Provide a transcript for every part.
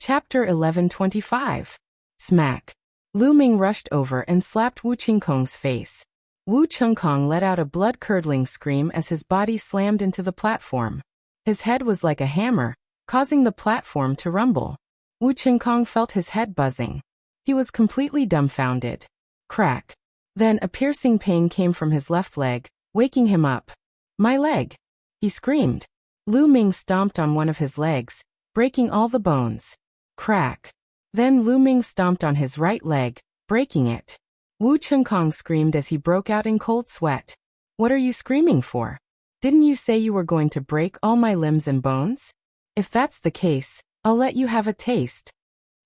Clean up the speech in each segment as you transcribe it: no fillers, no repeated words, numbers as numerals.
Chapter 1125. Smack. Lu Ming rushed over and slapped Wu Qingkong's face. Wu Qingkong let out a blood-curdling scream as his body slammed into the platform. His head was like a hammer, causing the platform to rumble. Wu Qingkong felt his head buzzing. He was completely dumbfounded. Crack. Then a piercing pain came from his left leg, waking him up. "My leg!" he screamed. Lu Ming stomped on one of his legs, breaking all the bones. Crack. Then Lu Ming stomped on his right leg, breaking it. Wu Qingkong screamed as he broke out in cold sweat. "What are you screaming for? Didn't you say you were going to break all my limbs and bones? If that's the case, I'll let you have a taste."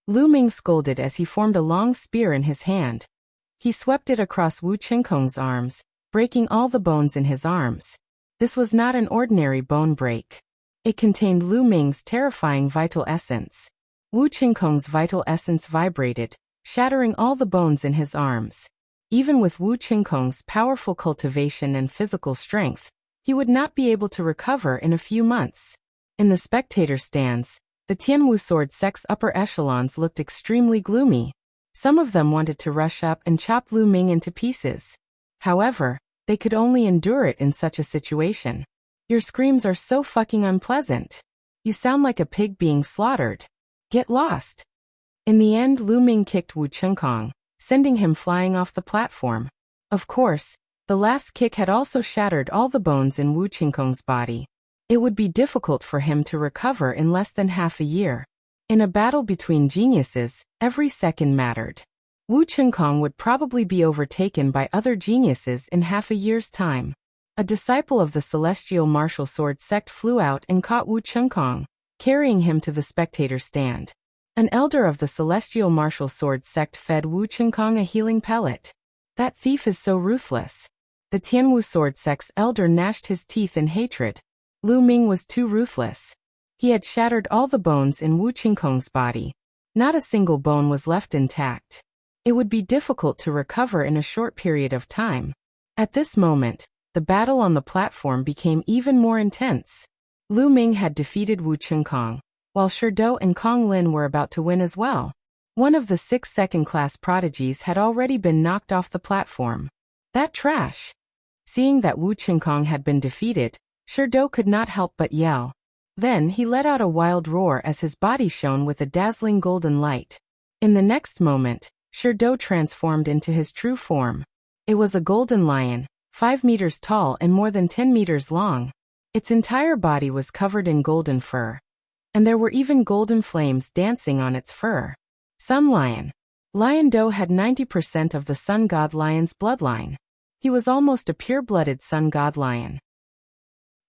Lu Ming scolded as he formed a long spear in his hand. He swept it across Wu Qingkong's arms, breaking all the bones in his arms. This was not an ordinary bone break. It contained Lu Ming's terrifying vital essence. Wu Qingkong's vital essence vibrated, shattering all the bones in his arms. Even with Wu Qingkong's powerful cultivation and physical strength, he would not be able to recover in a few months. In the spectator stands, the Tianwu sword sect's upper echelons looked extremely gloomy. Some of them wanted to rush up and chop Lu Ming into pieces. However, they could only endure it in such a situation. "Your screams are so fucking unpleasant. You sound like a pig being slaughtered. Get lost." In the end, Lu Ming kicked Wu Qingkong, sending him flying off the platform. Of course, the last kick had also shattered all the bones in Wu Qingkong's body. It would be difficult for him to recover in less than half a year. In a battle between geniuses, every second mattered. Wu Qingkong would probably be overtaken by other geniuses in half a year's time. A disciple of the celestial martial sword sect flew out and caught Wu Qingkong, carrying him to the spectator stand. An elder of the celestial martial sword sect fed Wu Qingkong a healing pellet. "That thief is so ruthless." The Tianwu sword sect's elder gnashed his teeth in hatred. Lu Ming was too ruthless. He had shattered all the bones in Wu Qingkong's body. Not a single bone was left intact. It would be difficult to recover in a short period of time. At this moment, the battle on the platform became even more intense. Lu Ming had defeated Wu Qingkong, while Sherdou and Kong Lin were about to win as well. One of the 6 second-class prodigies had already been knocked off the platform. "That trash!" Seeing that Wu Qingkong had been defeated, Sherdou could not help but yell. Then he let out a wild roar as his body shone with a dazzling golden light. In the next moment, Sherdou transformed into his true form. It was a golden lion, 5 meters tall and more than 10 meters long. Its entire body was covered in golden fur. And there were even golden flames dancing on its fur. Sun Lion. Lion Do had 90% of the sun god lion's bloodline. He was almost a pure-blooded sun god lion.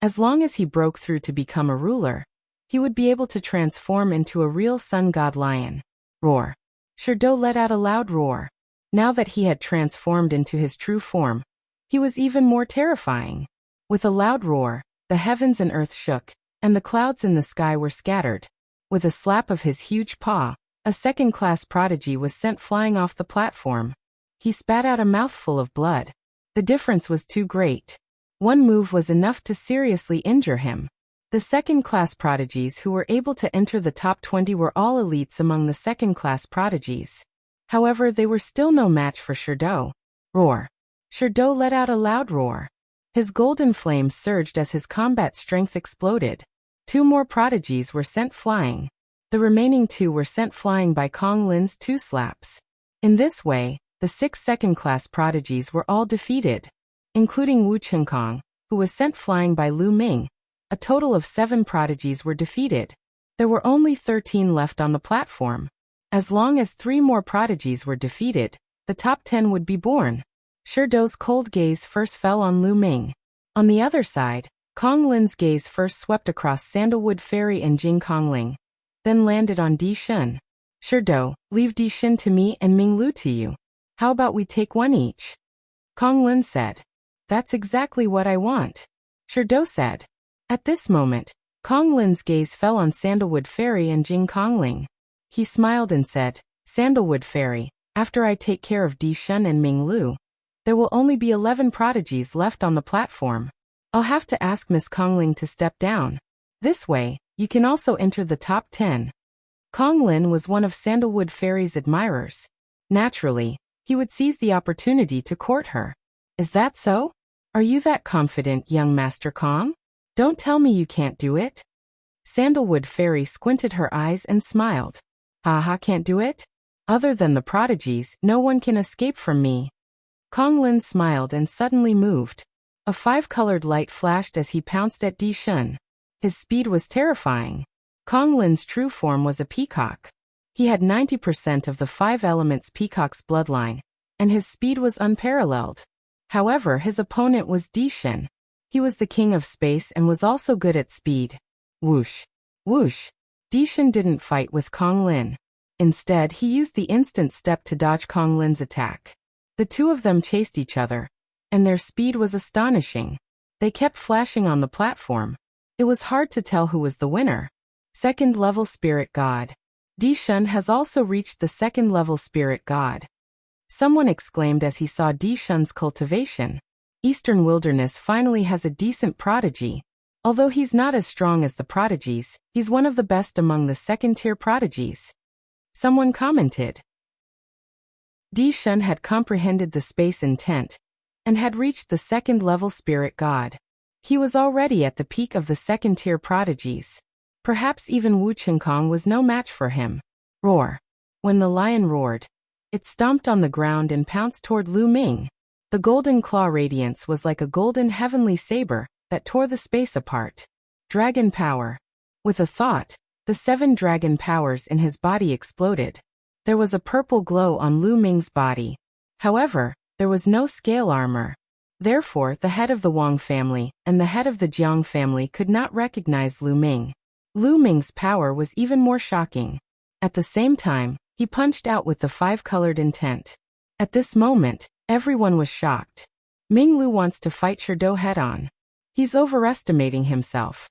As long as he broke through to become a ruler, he would be able to transform into a real sun god lion. Roar. Sherdou let out a loud roar. Now that he had transformed into his true form, he was even more terrifying. With a loud roar, the heavens and earth shook, and the clouds in the sky were scattered. With a slap of his huge paw, a second-class prodigy was sent flying off the platform. He spat out a mouthful of blood. The difference was too great. One move was enough to seriously injure him. The second-class prodigies who were able to enter the top 20 were all elites among the second-class prodigies. However, they were still no match for Sherdou. Roar. Sherdou let out a loud roar. His golden flames surged as his combat strength exploded. 2 more prodigies were sent flying. The remaining 2 were sent flying by Kong Lin's 2 slaps. In this way, the 6 second-class prodigies were all defeated, including Wu Qingkong, who was sent flying by Lu Ming. A total of 7 prodigies were defeated. There were only 13 left on the platform. As long as 3 more prodigies were defeated, the top 10 would be born. Sherdou's cold gaze first fell on Lu Ming. On the other side, Kong Lin's gaze first swept across Sandalwood Ferry and Jing Kongling, then landed on Di Shun. "Sherdou, leave Di Shun to me and Ming Lu to you. How about we take one each?" Kong Lin said. "That's exactly what I want," Sherdou said. At this moment, Kong Lin's gaze fell on Sandalwood Ferry and Jing Kongling. He smiled and said, "Sandalwood Ferry, after I take care of Di Shun and Ming Lu, there will only be 11 prodigies left on the platform. I'll have to ask Miss Kongling to step down. This way, you can also enter the top 10. Kong Lin was one of Sandalwood Fairy's admirers. Naturally, he would seize the opportunity to court her. Is that so? Are you that confident, young Master Kong? Don't tell me you can't do it. Sandalwood Fairy squinted her eyes and smiled. Haha, can't do it? Other than the prodigies, no one can escape from me. Kong Lin smiled and suddenly moved. A 5-colored light flashed as he pounced at Di Shun. His speed was terrifying. Kong Lin's true form was a peacock. He had 90% of the 5 elements peacock's bloodline, and his speed was unparalleled. However, his opponent was Di Shun. He was the king of space and was also good at speed. Whoosh! Whoosh! Di Shun didn't fight with Kong Lin. Instead, he used the instant step to dodge Kong Lin's attack. The two of them chased each other, and their speed was astonishing. They kept flashing on the platform. It was hard to tell who was the winner. Second-level Spirit God. Di Shun has also reached the second-level Spirit God. Someone exclaimed as he saw Di Shun's cultivation. Eastern Wilderness finally has a decent prodigy. Although he's not as strong as the prodigies, he's one of the best among the second-tier prodigies. Someone commented. Di Shun had comprehended the space intent, and had reached the second-level Spirit God. He was already at the peak of the second-tier prodigies. Perhaps even Wuchengkong was no match for him. Roar! When the lion roared, it stomped on the ground and pounced toward Lu Ming. The golden claw radiance was like a golden heavenly saber that tore the space apart. Dragon power. With a thought, the 7 dragon powers in his body exploded. There was a purple glow on Lu Ming's body. However, there was no scale armor. Therefore, the head of the Wang family and the head of the Jiang family could not recognize Lu Ming. Lu Ming's power was even more shocking. At the same time, he punched out with the 5-colored intent. At this moment, everyone was shocked. Ming Lu wants to fight Sherdou head-on. He's overestimating himself.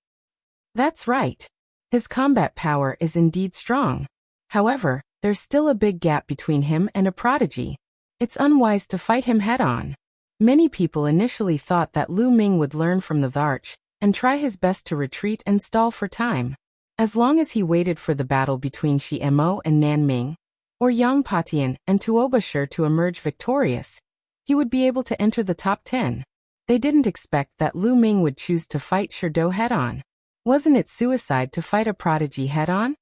That's right. His combat power is indeed strong. However, there's still a big gap between him and a prodigy. It's unwise to fight him head-on. Many people initially thought that Lu Ming would learn from the Tharch and try his best to retreat and stall for time. As long as he waited for the battle between Shi Mo and Nan Ming, or Yang Patian and Tuobashir to emerge victorious, he would be able to enter the top 10. They didn't expect that Lu Ming would choose to fight Sherdou head-on. Wasn't it suicide to fight a prodigy head-on?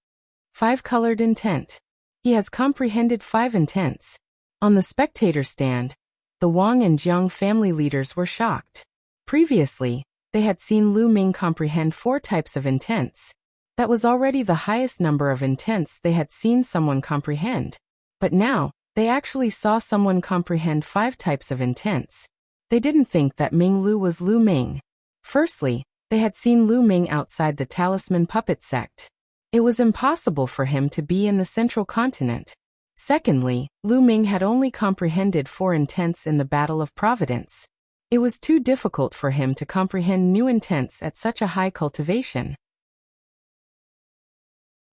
5-colored intent. He has comprehended 5 intents. On the spectator stand, the Wang and Jiang family leaders were shocked. Previously, they had seen Lu Ming comprehend 4 types of intents. That was already the highest number of intents they had seen someone comprehend. But now, they actually saw someone comprehend 5 types of intents. They didn't think that Ming Lu was Lu Ming. Firstly, they had seen Lu Ming outside the Talisman Puppet Sect. It was impossible for him to be in the Central Continent. Secondly, Lu Ming had only comprehended 4 intents in the Battle of Providence. It was too difficult for him to comprehend new intents at such a high cultivation.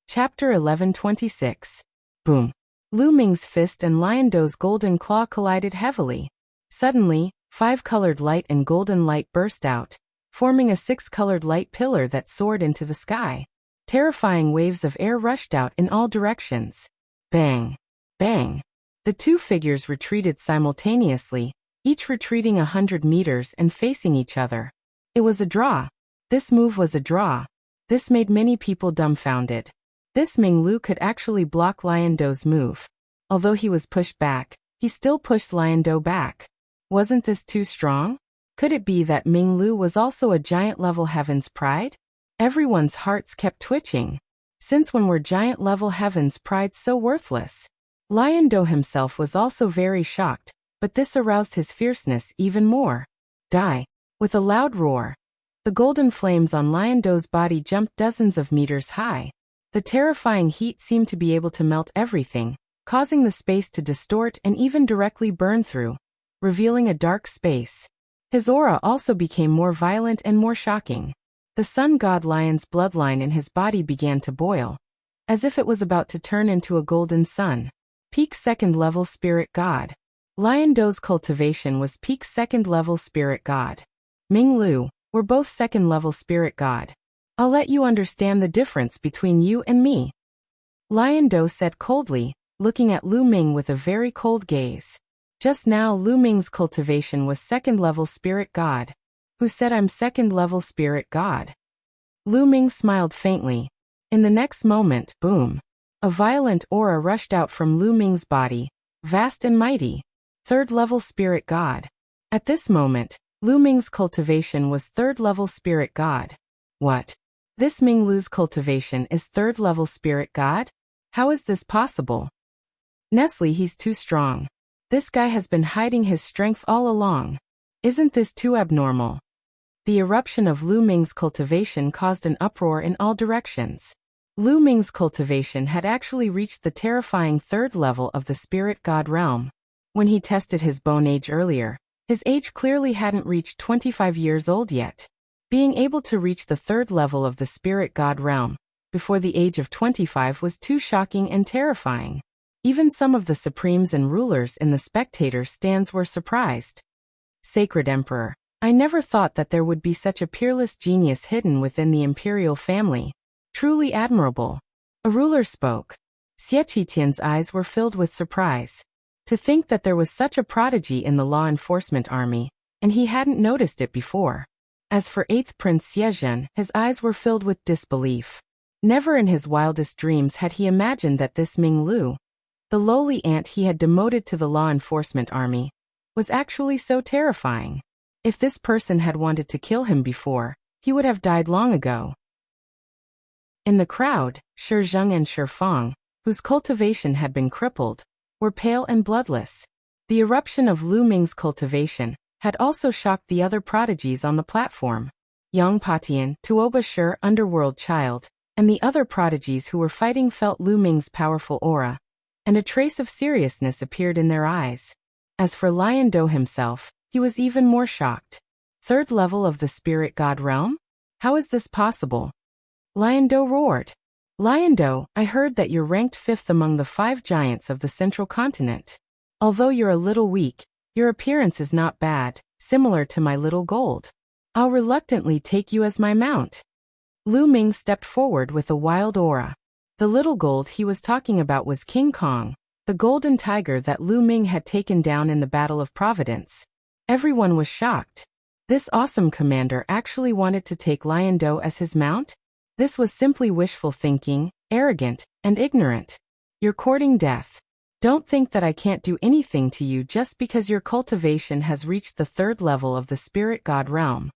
Chapter 1126. Boom. Lu Ming's fist and Lion Dou's golden claw collided heavily. Suddenly, 5-colored light and golden light burst out, forming a 6-colored light pillar that soared into the sky. Terrifying waves of air rushed out in all directions. Bang! Bang! The 2 figures retreated simultaneously, each retreating 100 meters and facing each other. It was a draw. This move was a draw. This made many people dumbfounded. This Ming Lu could actually block Lion Dou's move. Although he was pushed back, he still pushed Lion Dou back. Wasn't this too strong? Could it be that Ming Lu was also a giant-level Heaven's Pride? Everyone's hearts kept twitching. Since when were giant-level Heaven's Prides so worthless? Lion Dou himself was also very shocked, but this aroused his fierceness even more. Die! With a loud roar, the golden flames on Lion Dou's body jumped dozens of meters high. The terrifying heat seemed to be able to melt everything, causing the space to distort and even directly burn through, revealing a dark space. His aura also became more violent and more shocking. The sun god lion's bloodline in his body began to boil, as if it was about to turn into a golden sun. Peak 2nd level Spirit God. Lion Dou's cultivation was peak 2nd level Spirit God. Ming Lu were both 2nd level Spirit God. I'll let you understand the difference between you and me. Lion Do said coldly, looking at Lu Ming with a very cold gaze. Just now Lu Ming's cultivation was second-level spirit god. Who said I'm second-level spirit god? Lu Ming smiled faintly. In the next moment, boom. A violent aura rushed out from Lu Ming's body, vast and mighty. Third-level spirit god. At this moment, Lu Ming's cultivation was third-level spirit god. What? This Ming Lu's cultivation is third-level spirit god? How is this possible? Nestle, he's too strong. This guy has been hiding his strength all along. Isn't this too abnormal? The eruption of Lu Ming's cultivation caused an uproar in all directions. Lu Ming's cultivation had actually reached the terrifying third level of the spirit god realm. When he tested his bone age earlier, his age clearly hadn't reached 25 years old yet. Being able to reach the third level of the spirit god realm before the age of 25 was too shocking and terrifying. Even some of the supremes and rulers in the spectator stands were surprised. Sacred Emperor, I never thought that there would be such a peerless genius hidden within the imperial family. Truly admirable. A ruler spoke. Xie Qitian's eyes were filled with surprise. To think that there was such a prodigy in the law enforcement army, and he hadn't noticed it before. As for 8th Prince Xiezhen, his eyes were filled with disbelief. Never in his wildest dreams had he imagined that this Ming Lu, the lowly ant he had demoted to the law enforcement army, was actually so terrifying. If this person had wanted to kill him before, he would have died long ago. In the crowd, Shi Zheng and Shi Fang, whose cultivation had been crippled, were pale and bloodless. The eruption of Lu Ming's cultivation had also shocked the other prodigies on the platform. Yang Patian, Tuoba Shi, underworld child, and the other prodigies who were fighting felt Lu Ming's powerful aura, and a trace of seriousness appeared in their eyes. As for Lion Do himself, he was even more shocked. Third level of the spirit god realm? How is this possible? Lion Do roared. Lion Do, I heard that you're ranked 5th among the 5 giants of the central continent. Although you're a little weak, your appearance is not bad, similar to my little gold. I'll reluctantly take you as my mount. Lu Ming stepped forward with a wild aura. The little gold he was talking about was King Kong, the golden tiger that Lu Ming had taken down in the Battle of Providence. Everyone was shocked. This awesome commander actually wanted to take Lion Do as his mount? This was simply wishful thinking, arrogant, and ignorant. You're courting death. Don't think that I can't do anything to you just because your cultivation has reached the third level of the spirit god realm.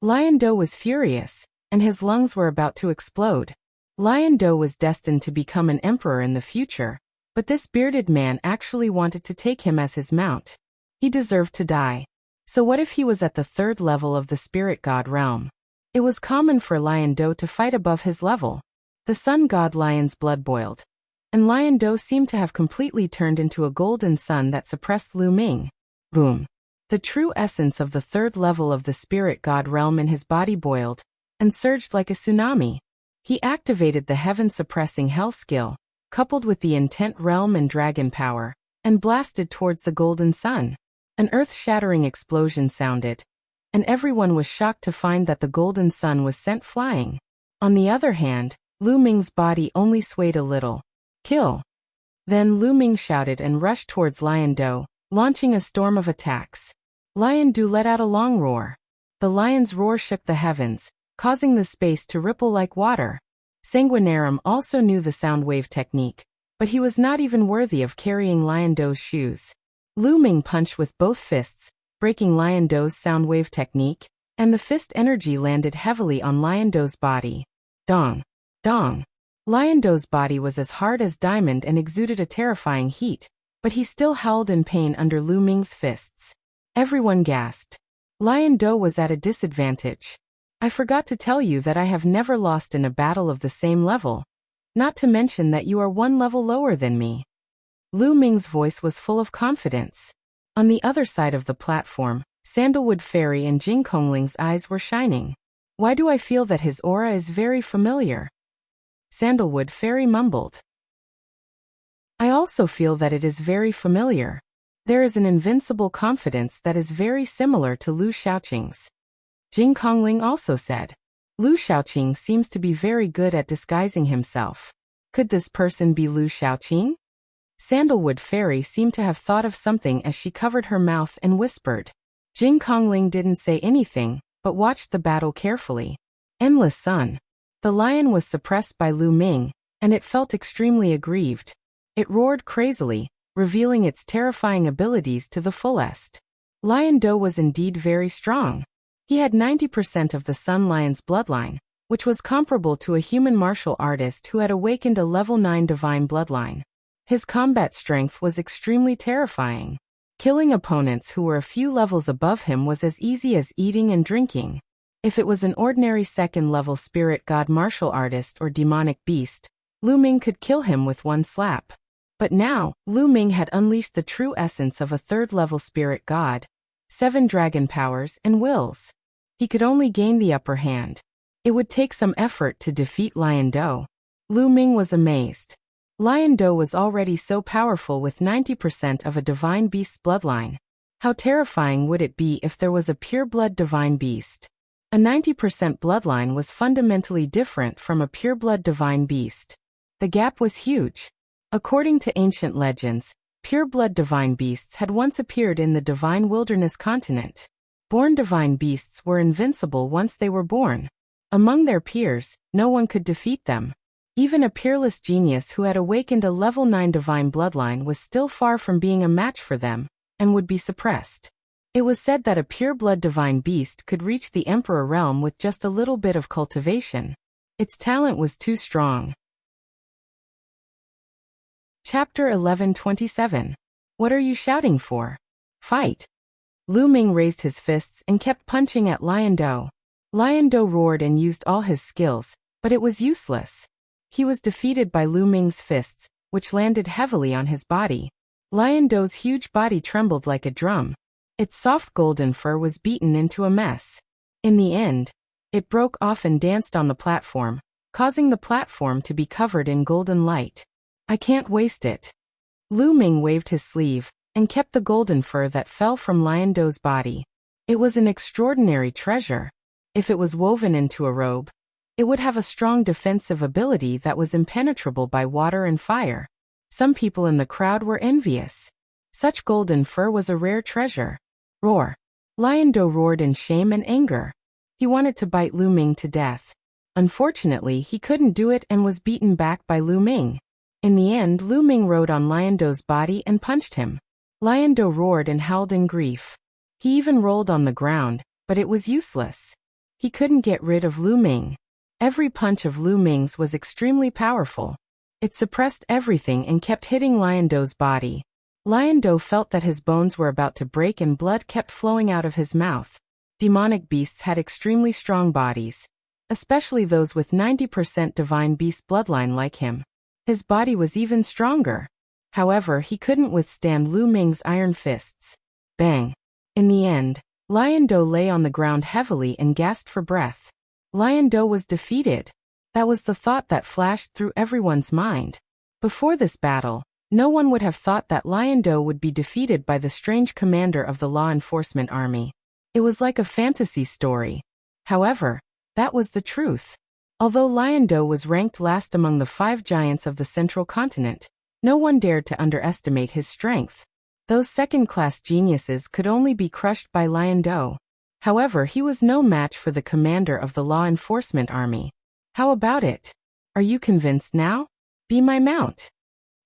Lion Do was furious, and his lungs were about to explode. Lion Do was destined to become an emperor in the future, but this bearded man actually wanted to take him as his mount. He deserved to die. So what if he was at the third level of the spirit god realm? It was common for Lion Do to fight above his level. The sun god Lion's blood boiled, and Lion Do seemed to have completely turned into a golden sun that suppressed Lu Ming. Boom. The true essence of the third level of the spirit god realm in his body boiled and surged like a tsunami. He activated the heaven-suppressing hell skill, coupled with the intent realm and dragon power, and blasted towards the golden sun. An earth-shattering explosion sounded, and everyone was shocked to find that the golden sun was sent flying. On the other hand, Lu Ming's body only swayed a little. Kill! Then Lu Ming shouted and rushed towards Lion Do, launching a storm of attacks. Lion Do let out a long roar. The lion's roar shook the heavens, causing the space to ripple like water. Sanguinarum also knew the sound wave technique, but he was not even worthy of carrying Lion Do's shoes. Lu Ming punched with both fists, breaking Lion Do's sound wave technique, and the fist energy landed heavily on Lion Do's body. Dong! Dong! Lion Do's body was as hard as diamond and exuded a terrifying heat, but he still howled in pain under Lu Ming's fists. Everyone gasped. Lion Do was at a disadvantage. I forgot to tell you that I have never lost in a battle of the same level. Not to mention that you are 1 level lower than me. Lu Ming's voice was full of confidence. On the other side of the platform, Sandalwood Fairy and Jing Kongling's eyes were shining. Why do I feel that his aura is very familiar? Sandalwood Fairy mumbled. I also feel that it is very familiar. There is an invincible confidence that is very similar to Lu Shaoqing's. Jing Kongling also said. Lu Shaoqing seems to be very good at disguising himself. Could this person be Lu Xiaoqing? Sandalwood Fairy seemed to have thought of something as she covered her mouth and whispered. Jing Kongling didn't say anything, but watched the battle carefully. Endless sun. The lion was suppressed by Lu Ming, and it felt extremely aggrieved. It roared crazily, revealing its terrifying abilities to the fullest. Lion Do was indeed very strong. He had 90% of the Sun Lion's bloodline, which was comparable to a human martial artist who had awakened a level 9 divine bloodline. His combat strength was extremely terrifying. Killing opponents who were a few levels above him was as easy as eating and drinking. If it was an ordinary second-level spirit god martial artist or demonic beast, Lu Ming could kill him with one slap. But now, Lu Ming had unleashed the true essence of a third-level spirit god. 7 dragon powers and wills. He could only gain the upper hand. It would take some effort to defeat Lion Do. Lu Ming was amazed. Lion Do was already so powerful with 90% of a divine beast's bloodline. How terrifying would it be if there was a pure-blood divine beast? A 90% bloodline was fundamentally different from a pure-blood divine beast. The gap was huge. According to ancient legends, pure-blood divine beasts had once appeared in the divine wilderness continent. Born divine beasts were invincible once they were born. Among their peers, no one could defeat them. Even a peerless genius who had awakened a level 9 divine bloodline was still far from being a match for them, and would be suppressed. It was said that a pure-blood divine beast could reach the Emperor realm with just a little bit of cultivation. Its talent was too strong. Chapter 11:27. What are you shouting for? Fight! Lu Ming raised his fists and kept punching at Lion Do. Lion Do roared and used all his skills, but it was useless. He was defeated by Lu Ming's fists, which landed heavily on his body. Lion Do's huge body trembled like a drum. Its soft golden fur was beaten into a mess. In the end, it broke off and danced on the platform, causing the platform to be covered in golden light. I can't waste it. Lu Ming waved his sleeve, and kept the golden fur that fell from Lion Do's body. It was an extraordinary treasure. If it was woven into a robe, it would have a strong defensive ability that was impenetrable by water and fire. Some people in the crowd were envious. Such golden fur was a rare treasure. Roar! Lion Do roared in shame and anger. He wanted to bite Lu Ming to death. Unfortunately, he couldn't do it and was beaten back by Lu Ming. In the end, Lu Ming rode on Lion Do's body and punched him. Lion Do roared and howled in grief. He even rolled on the ground, but it was useless. He couldn't get rid of Lu Ming. Every punch of Lu Ming's was extremely powerful. It suppressed everything and kept hitting Lion Do's body. Lion Do felt that his bones were about to break and blood kept flowing out of his mouth. Demonic beasts had extremely strong bodies, especially those with 90% divine beast bloodline like him. His body was even stronger. However, he couldn't withstand Lu Ming's iron fists. Bang! In the end, Lion Do lay on the ground heavily and gasped for breath. Lion Do was defeated. That was the thought that flashed through everyone's mind. Before this battle, no one would have thought that Lion Do would be defeated by the strange commander of the law enforcement army. It was like a fantasy story. However, that was the truth. Although Lion Do was ranked last among the 5 giants of the central continent, no one dared to underestimate his strength. Those second-class geniuses could only be crushed by Lion Do. However, he was no match for the commander of the law enforcement army. How about it? Are you convinced now? Be my mount.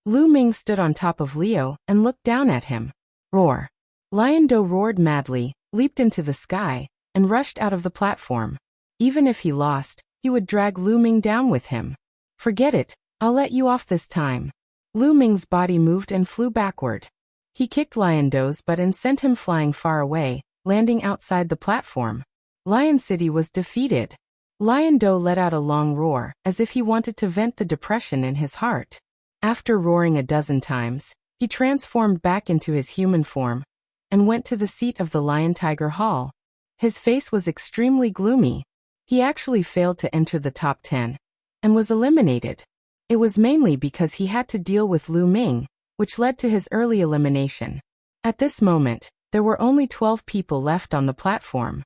Lu Ming stood on top of Leo and looked down at him. Roar! Lion Do roared madly, leaped into the sky, and rushed out of the platform. Even if he lost, he would drag Lu Ming down with him. Forget it, I'll let you off this time. Lu Ming's body moved and flew backward. He kicked Lion Do's butt and sent him flying far away, landing outside the platform. Lion City was defeated. Lion Do let out a long roar, as if he wanted to vent the depression in his heart. After roaring a dozen times, he transformed back into his human form, and went to the seat of the Lion Tiger Hall. His face was extremely gloomy. He actually failed to enter the top 10, and was eliminated. It was mainly because he had to deal with Lu Ming, which led to his early elimination. At this moment, there were only 12 people left on the platform.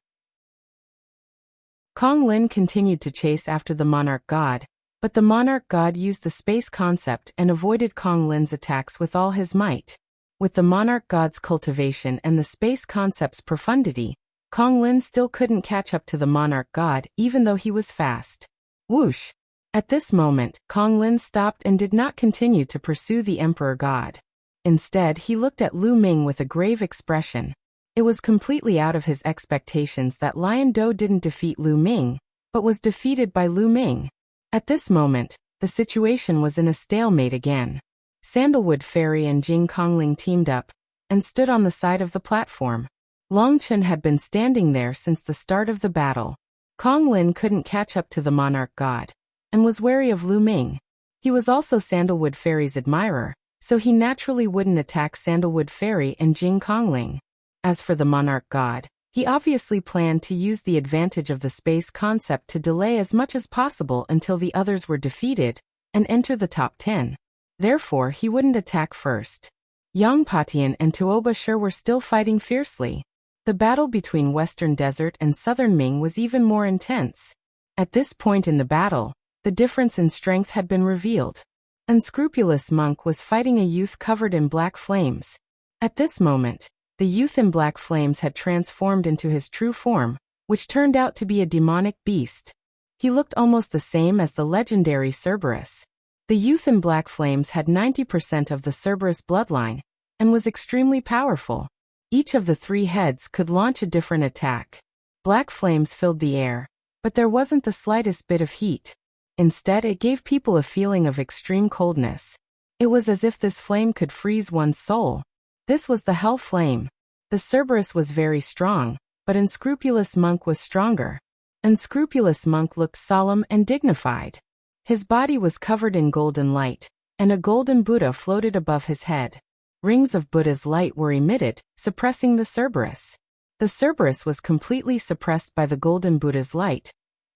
Kong Lin continued to chase after the monarch god, But the monarch god used the space concept and avoided Kong Lin's attacks with all his might. With the monarch god's cultivation and the space concept's profundity, Kong Lin still couldn't catch up to the monarch god even though he was fast. Whoosh! At this moment, Kong Lin stopped and did not continue to pursue the emperor god. Instead, he looked at Lu Ming with a grave expression. It was completely out of his expectations that Lion Do didn't defeat Lu Ming, but was defeated by Lu Ming. At this moment, the situation was in a stalemate again. Sandalwood Fairy and Jing Kongling teamed up and stood on the side of the platform. Long Chen had been standing there since the start of the battle. Kong Lin couldn't catch up to the monarch god and was wary of Lu Ming. He was also Sandalwood Fairy's admirer, so he naturally wouldn't attack Sandalwood Fairy and Jing Kongling. As for the monarch god, he obviously planned to use the advantage of the space concept to delay as much as possible until the others were defeated and enter the top 10. Therefore, he wouldn't attack first. Yang Patian and Tuoba Shi were still fighting fiercely. The battle between Western Desert and Southern Ming was even more intense. At this point in the battle, the difference in strength had been revealed. Unscrupulous Monk was fighting a youth covered in black flames. At this moment, the youth in black flames had transformed into his true form, which turned out to be a demonic beast. He looked almost the same as the legendary Cerberus. The youth in black flames had 90% of the Cerberus bloodline, and was extremely powerful. Each of the 3 heads could launch a different attack. Black flames filled the air, but there wasn't the slightest bit of heat. Instead, it gave people a feeling of extreme coldness. It was as if this flame could freeze one's soul. This was the Hell Flame. The Cerberus was very strong, but Unscrupulous Monk was stronger. Unscrupulous Monk looked solemn and dignified. His body was covered in golden light, and a golden Buddha floated above his head. Rings of Buddha's light were emitted, suppressing the Cerberus. The Cerberus was completely suppressed by the golden Buddha's light,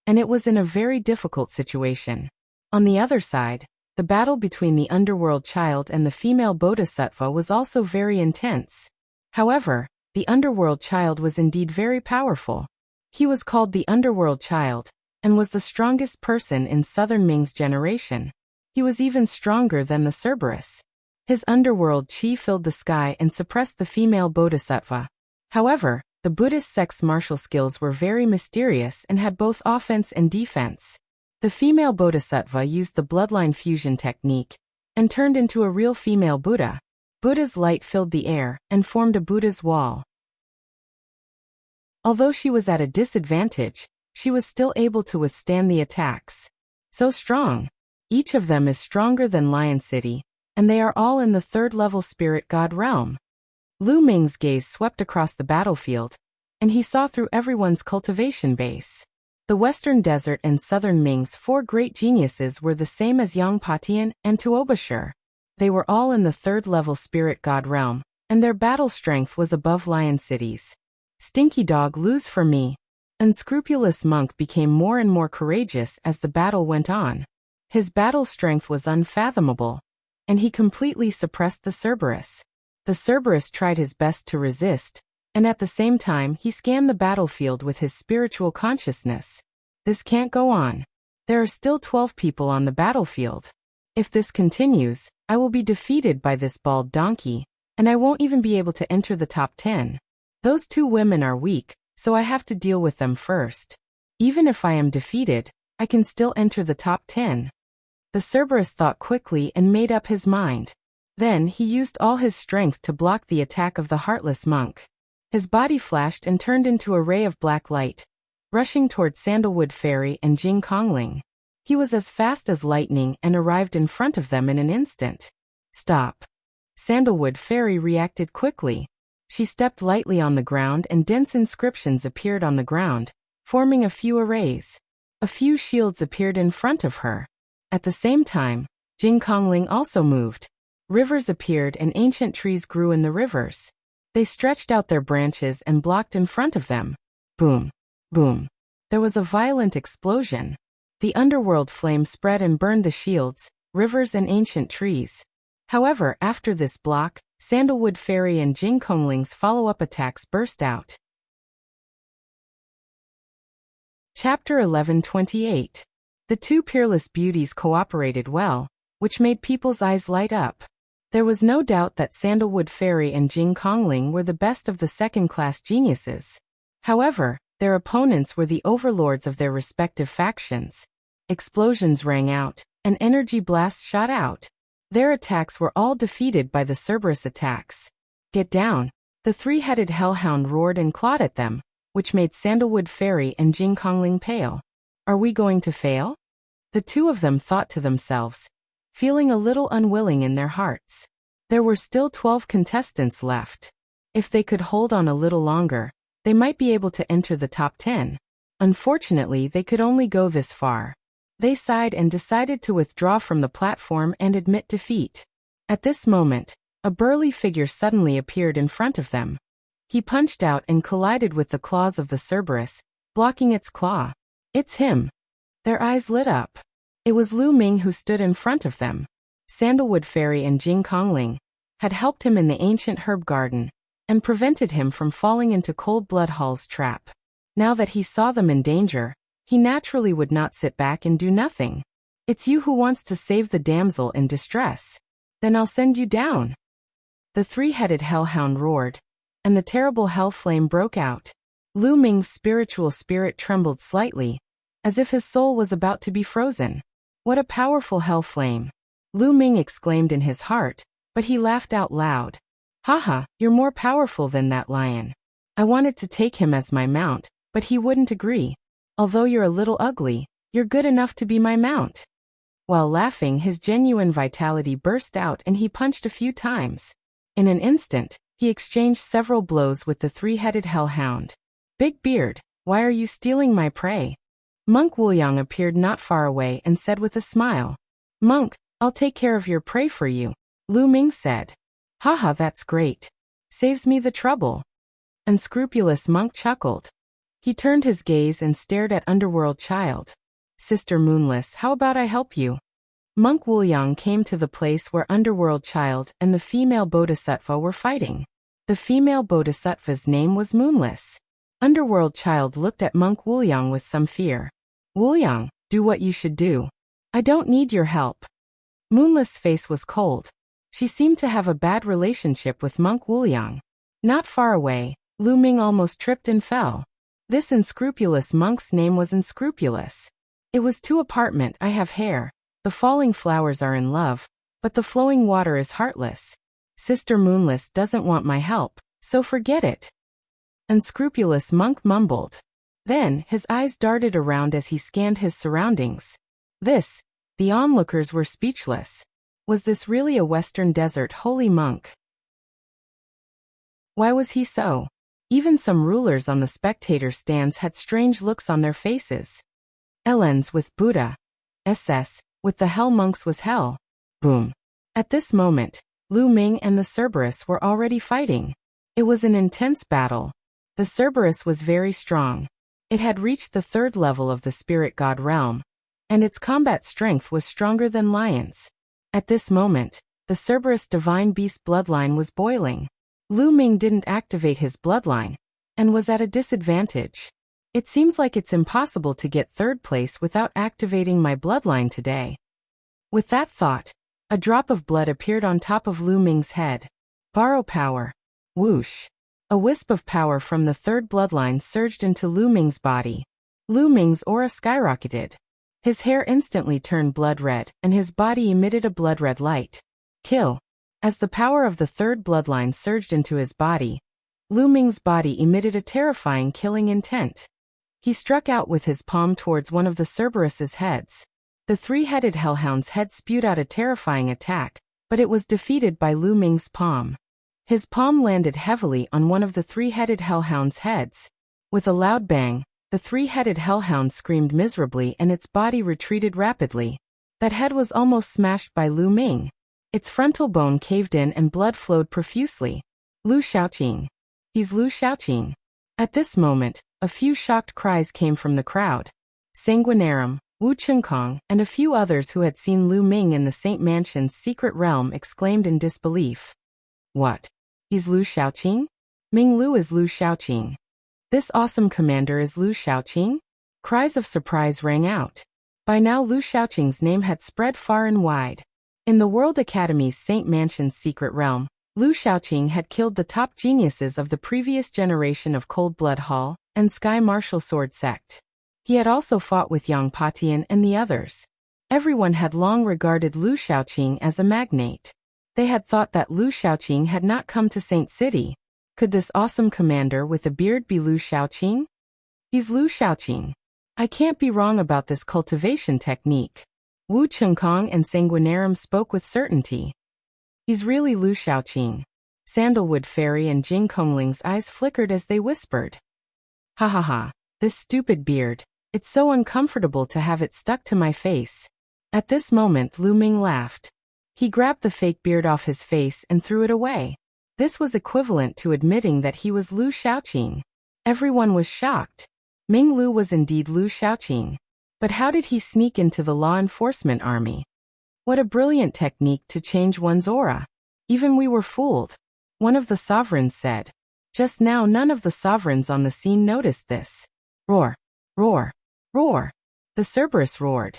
and it was in a very difficult situation. On the other side, the battle between the underworld child and the female bodhisattva was also very intense. However, the underworld child was indeed very powerful. He was called the underworld child, and was the strongest person in Southern Ming's generation. He was even stronger than the Cerberus. His underworld chi filled the sky and suppressed the female bodhisattva. However, the Buddhist sect's martial skills were very mysterious and had both offense and defense. The female bodhisattva used the bloodline fusion technique and turned into a real female Buddha. Buddha's light filled the air and formed a Buddha's wall. Although she was at a disadvantage, she was still able to withstand the attacks. So strong. Each of them is stronger than Lion City, and they are all in the 3rd-level spirit god realm. Lu Ming's gaze swept across the battlefield, and he saw through everyone's cultivation base. The Western Desert and Southern Ming's 4 great geniuses were the same as Yang Patian and Tuoba Shi. They were all in the 3rd-level spirit god realm, and their battle strength was above Lion City's. Stinky dog, lose for me. Unscrupulous Monk became more and more courageous as the battle went on. His battle strength was unfathomable, and he completely suppressed the Cerberus. The Cerberus tried his best to resist, and at the same time he scanned the battlefield with his spiritual consciousness. This can't go on. There are still 12 people on the battlefield. If this continues, I will be defeated by this bald donkey, and I won't even be able to enter the top 10. Those 2 women are weak, so I have to deal with them first. Even if I am defeated, I can still enter the top 10. The Cerberus thought quickly and made up his mind. Then he used all his strength to block the attack of the heartless monk. His body flashed and turned into a ray of black light, rushing toward Sandalwood Fairy and Jing Kongling. He was as fast as lightning and arrived in front of them in an instant. Stop. Sandalwood Fairy reacted quickly. She stepped lightly on the ground and dense inscriptions appeared on the ground, forming a few arrays. A few shields appeared in front of her. At the same time, Jing Kongling also moved. Rivers appeared and ancient trees grew in the rivers. They stretched out their branches and blocked in front of them. Boom. Boom. There was a violent explosion. The underworld flame spread and burned the shields, rivers and ancient trees. However, after this block, Sandalwood Fairy and Jing Kongling's follow-up attacks burst out. Chapter 1128. The two peerless beauties cooperated well, which made people's eyes light up. There was no doubt that Sandalwood Fairy and Jing Kongling were the best of the second-class geniuses. However, their opponents were the overlords of their respective factions. Explosions rang out, and energy blasts shot out. Their attacks were all defeated by the Cerberus attacks. "Get down!" The three-headed hellhound roared and clawed at them, which made Sandalwood Fairy and Jing Kongling pale. "Are we going to fail?" The two of them thought to themselves, feeling a little unwilling in their hearts. There were still 12 contestants left. If they could hold on a little longer, they might be able to enter the top 10. Unfortunately, they could only go this far. They sighed and decided to withdraw from the platform and admit defeat. At this moment, a burly figure suddenly appeared in front of them. He punched out and collided with the claws of the Cerberus, blocking its claw. "It's him!" Their eyes lit up. It was Lu Ming who stood in front of them. Sandalwood Fairy and Jing Kongling had helped him in the ancient herb garden and prevented him from falling into Cold Blood Hall's trap. Now that he saw them in danger, he naturally would not sit back and do nothing. "It's you who wants to save the damsel in distress. Then I'll send you down." The three-headed hellhound roared, and the terrible hell flame broke out. Lu Ming's spiritual spirit trembled slightly, as if his soul was about to be frozen. "What a powerful hell flame!" Lu Ming exclaimed in his heart, but he laughed out loud. "Haha, you're more powerful than that lion. I wanted to take him as my mount, but he wouldn't agree. Although you're a little ugly, you're good enough to be my mount." While laughing, his genuine vitality burst out and he punched a few times. In an instant, he exchanged several blows with the three-headed hellhound. "Big Beard, why are you stealing my prey?" Monk Wuliang appeared not far away and said with a smile. "Monk, I'll take care of your prey for you," Lu Ming said. "Haha, that's great. Saves me the trouble." Unscrupulous Monk chuckled. He turned his gaze and stared at Underworld Child. "Sister Moonless, how about I help you?" Monk Wuliang came to the place where Underworld Child and the female Bodhisattva were fighting. The female Bodhisattva's name was Moonless. Underworld Child looked at Monk Wuliang with some fear. "Wuliang, do what you should do. I don't need your help." Moonless' face was cold. She seemed to have a bad relationship with Monk Wuliang. Not far away, Lu Ming almost tripped and fell. This unscrupulous monk's name was Unscrupulous. It was to apartment. "I have hair. The falling flowers are in love, but the flowing water is heartless. Sister Moonless doesn't want my help, so forget it." Unscrupulous Monk mumbled. Then, his eyes darted around as he scanned his surroundings. The onlookers were speechless. Was this really a Western Desert holy monk? Why was he so? Even some rulers on the spectator stands had strange looks on their faces. Elens with Buddha. SS, with the hell monks was hell. Boom. At this moment, Lu Ming and the Cerberus were already fighting. It was an intense battle. The Cerberus was very strong. It had reached the 3rd level of the spirit god realm, and its combat strength was stronger than lions. At this moment, the Cerberus divine beast bloodline was boiling. Lu Ming didn't activate his bloodline, and was at a disadvantage. "It seems like it's impossible to get 3rd place without activating my bloodline today." With that thought, a drop of blood appeared on top of Lu Ming's head. "Borrow power." Whoosh. A wisp of power from the 3rd bloodline surged into Lu Ming's body. Lu Ming's aura skyrocketed. His hair instantly turned blood red, and his body emitted a blood red light. Kill. As the power of the 3rd bloodline surged into his body, Lu Ming's body emitted a terrifying killing intent. He struck out with his palm towards one of the Cerberus's heads. The three-headed hellhound's head spewed out a terrifying attack, but it was defeated by Lu Ming's palm. His palm landed heavily on one of the three-headed hellhound's heads. With a loud bang, the three-headed hellhound screamed miserably and its body retreated rapidly. That head was almost smashed by Lu Ming. Its frontal bone caved in and blood flowed profusely. "Lu Xiaoqing. He's Lu Xiaoqing." At this moment, a few shocked cries came from the crowd. Sanguinarum, Wu Chengkong, and a few others who had seen Lu Ming in the Saint Mansion's secret realm exclaimed in disbelief. "What? He's Lu Xiaoqing? Ming Lu is Lu Xiaoqing. This awesome commander is Lu Xiaoqing?" Cries of surprise rang out. By now Lu Shaoqing's name had spread far and wide. In the World Academy's Saint Mansion's secret realm, Lu Shaoqing had killed the top geniuses of the previous generation of Cold Blood Hall and Sky Martial Sword Sect. He had also fought with Yang Patian and the others. Everyone had long regarded Lu Shaoqing as a magnate. They had thought that Lu Shaoqing had not come to Saint City. Could this awesome commander with a beard be Lu Shaoqing? He's Lu Shaoqing. I can't be wrong about this cultivation technique. Wu Chengkong and Sanguinarum spoke with certainty. He's really Lu Shaoqing. Sandalwood Fairy and Jing Kongling's eyes flickered as they whispered. Ha ha ha, this stupid beard. It's so uncomfortable to have it stuck to my face. At this moment Lu Ming laughed. He grabbed the fake beard off his face and threw it away. This was equivalent to admitting that he was Lu Shaoqing. Everyone was shocked. Ming Lu was indeed Lu Shaoqing. But how did he sneak into the law enforcement army? What a brilliant technique to change one's aura. Even we were fooled. One of the sovereigns said. Just now none of the sovereigns on the scene noticed this. Roar, roar, roar. The Cerberus roared.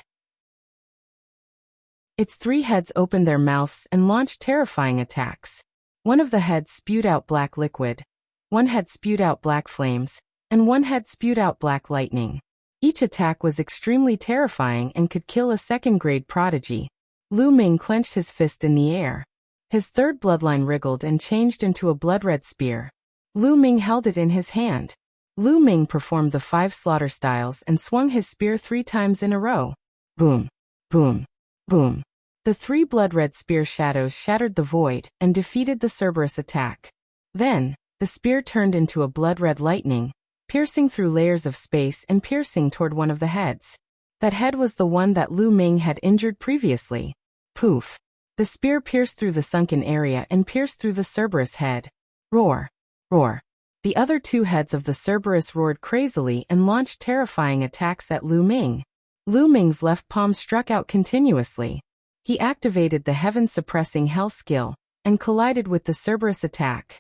Its 3 heads opened their mouths and launched terrifying attacks. One of the heads spewed out black liquid. One head spewed out black flames. And one head spewed out black lightning. Each attack was extremely terrifying and could kill a second-grade prodigy. Lu Ming clenched his fist in the air. His third bloodline wriggled and changed into a blood-red spear. Lu Ming held it in his hand. Lu Ming performed the 5 slaughter styles and swung his spear 3 times in a row. Boom, boom, boom. The 3 blood-red spear shadows shattered the void and defeated the Cerberus attack. Then, the spear turned into a blood-red lightning, piercing through layers of space and piercing toward one of the heads. That head was the one that Lu Ming had injured previously. Poof. The spear pierced through the sunken area and pierced through the Cerberus head. Roar. Roar. The other 2 heads of the Cerberus roared crazily and launched terrifying attacks at Lu Ming. Lu Ming's left palm struck out continuously. He activated the heaven-suppressing hell skill and collided with the Cerberus attack.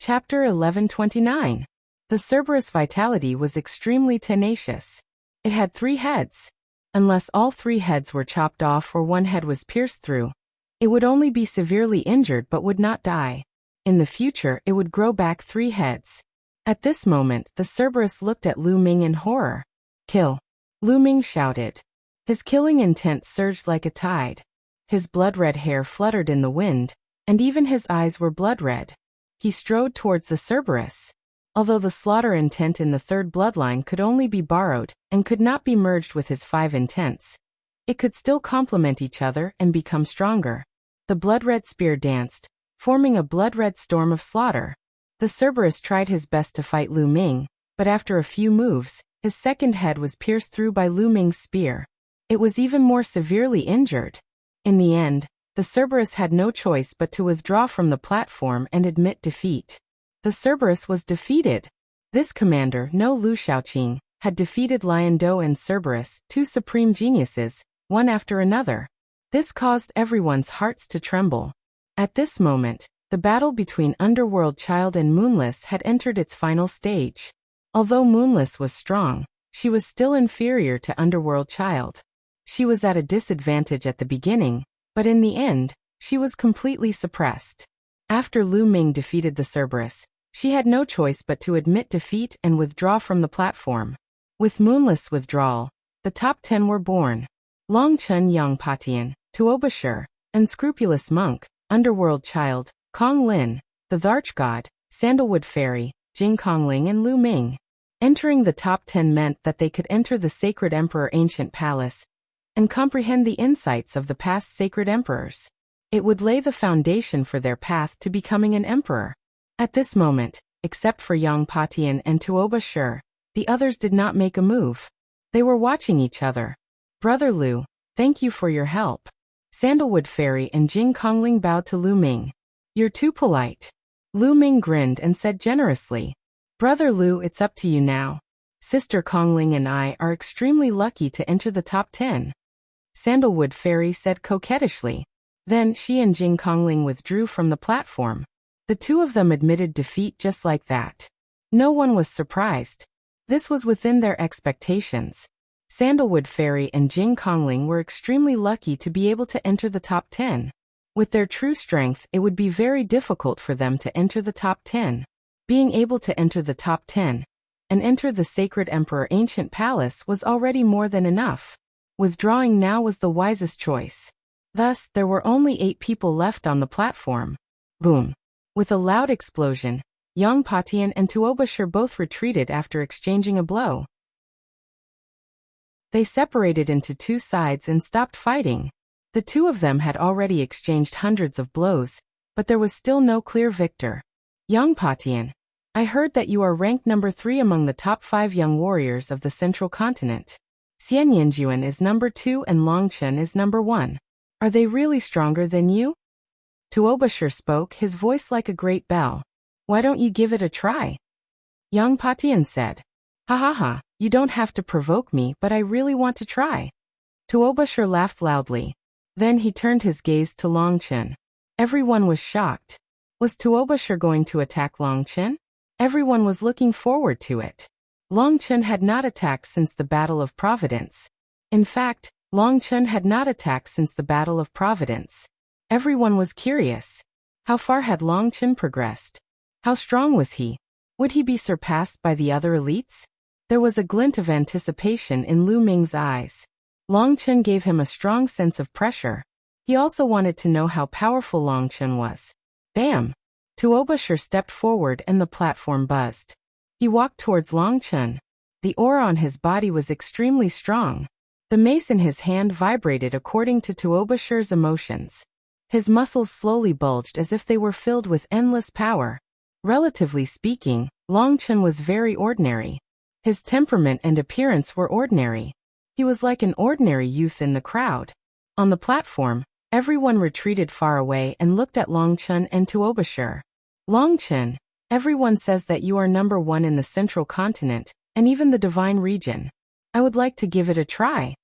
Chapter 1129. The Cerberus vitality was extremely tenacious. It had 3 heads. Unless all 3 heads were chopped off or one head was pierced through, it would only be severely injured but would not die. In the future it would grow back 3 heads. At this moment the Cerberus looked at Lu Ming in horror. Kill. Lu Ming shouted. His killing intent surged like a tide. His blood-red hair fluttered in the wind, and even his eyes were blood-red. He strode towards the Cerberus. Although the slaughter intent in the 3rd bloodline could only be borrowed and could not be merged with his 5 intents, it could still complement each other and become stronger. The blood-red spear danced, forming a blood-red storm of slaughter. The Cerberus tried his best to fight Lu Ming, but after a few moves, his second head was pierced through by Lu Ming's spear. It was even more severely injured. In the end, the Cerberus had no choice but to withdraw from the platform and admit defeat. The Cerberus was defeated. This commander, no Lu Shaoqing, had defeated Lion Do and Cerberus, 2 supreme geniuses, one after another. This caused everyone's hearts to tremble. At this moment, the battle between Underworld Child and Moonless had entered its final stage. Although Moonless was strong, she was still inferior to Underworld Child. She was at a disadvantage at the beginning, but in the end, she was completely suppressed. After Lu Ming defeated the Cerberus, she had no choice but to admit defeat and withdraw from the platform. With Moonless withdrawal, the top 10 were born. Long Chun Yang Patian, Tuoba Shi, Unscrupulous Monk, Underworld Child, Kong Lin, the Tharch God, Sandalwood Fairy, Jing Kongling and Lu Ming. Entering the top 10 meant that they could enter the Sacred Emperor Ancient Palace and comprehend the insights of the past sacred emperors. It would lay the foundation for their path to becoming an emperor. At this moment, except for Yang Patian and Tuoba Shi, the others did not make a move. They were watching each other. Brother Lu, thank you for your help. Sandalwood Fairy and Jing Kongling bowed to Lu Ming. You're too polite. Lu Ming grinned and said generously. Brother Lu, it's up to you now. Sister Kongling and I are extremely lucky to enter the top 10. Sandalwood Fairy said coquettishly. Then she and Jing Kongling withdrew from the platform. The 2 of them admitted defeat just like that. No one was surprised. This was within their expectations. Sandalwood Fairy and Jing Kongling were extremely lucky to be able to enter the top 10. With their true strength, it would be very difficult for them to enter the top 10. Being able to enter the top 10 and enter the Sacred Emperor Ancient Palace was already more than enough. Withdrawing now was the wisest choice. Thus, there were only 8 people left on the platform. Boom! With a loud explosion, Yang Patian and Tuobashir both retreated after exchanging a blow. They separated into 2 sides and stopped fighting. The 2 of them had already exchanged hundreds of blows, but there was still no clear victor. Yang Patian, I heard that you are ranked number 3 among the top 5 young warriors of the Central Continent. Xian Yinjuan is number 2 and Long Chen is number 1. Are they really stronger than you? Tuobashir spoke, his voice like a great bell. Why don't you give it a try? Yang Patian said. Ha ha ha, you don't have to provoke me, but I really want to try. Tuobashir laughed loudly. Then he turned his gaze to Long Chen. Everyone was shocked. Was Tuobashir going to attack Long Chen? Everyone was looking forward to it. Long Chen had not attacked since the Battle of Providence. In fact, Long Chen had not attacked since the Battle of Providence. Everyone was curious. How far had Long Chen progressed? How strong was he? Would he be surpassed by the other elites? There was a glint of anticipation in Lu Ming's eyes. Long Chen gave him a strong sense of pressure. He also wanted to know how powerful Long Chen was. Bam! Tuobashir stepped forward and the platform buzzed. He walked towards Long Chen. The aura on his body was extremely strong. The mace in his hand vibrated according to Tuobashir's emotions. His muscles slowly bulged as if they were filled with endless power. Relatively speaking, Long Chen was very ordinary. His temperament and appearance were ordinary. He was like an ordinary youth in the crowd. On the platform, everyone retreated far away and looked at Long Chen and Tuobashir. Long Chen, everyone says that you are number 1 in the Central Continent, and even the Divine Region. I would like to give it a try.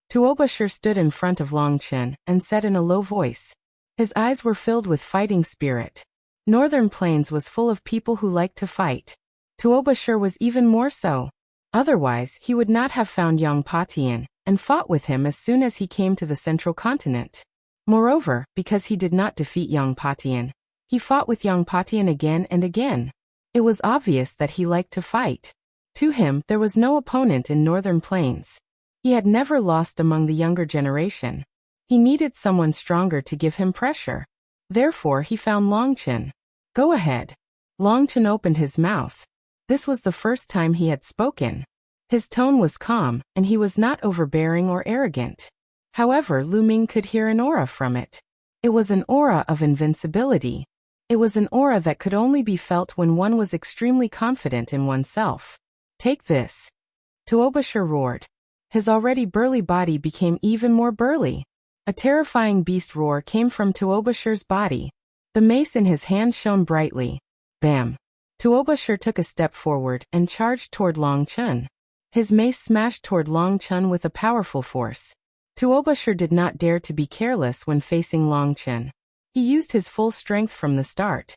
Tuobashir stood in front of Long Chen and said in a low voice. His eyes were filled with fighting spirit. Northern Plains was full of people who liked to fight. Tuobashir was even more so. Otherwise, he would not have found Yang Patian and fought with him as soon as he came to the Central Continent. Moreover, because he did not defeat Yang Patian, he fought with Yang Patian again and again. It was obvious that he liked to fight. To him, there was no opponent in Northern Plains. He had never lost among the younger generation. He needed someone stronger to give him pressure. Therefore, he found Long Chen. Go ahead. Long Chen opened his mouth. This was the first time he had spoken. His tone was calm, and he was not overbearing or arrogant. However, Lu Ming could hear an aura from it. It was an aura of invincibility. It was an aura that could only be felt when one was extremely confident in oneself. Take this. Tuobashir roared. His already burly body became even more burly. A terrifying beast roar came from Tuobashir's body. The mace in his hand shone brightly. Bam! Tuobashir took a step forward and charged toward Long Chen. His mace smashed toward Long Chen with a powerful force. Tuobashir did not dare to be careless when facing Long Chen. He used his full strength from the start.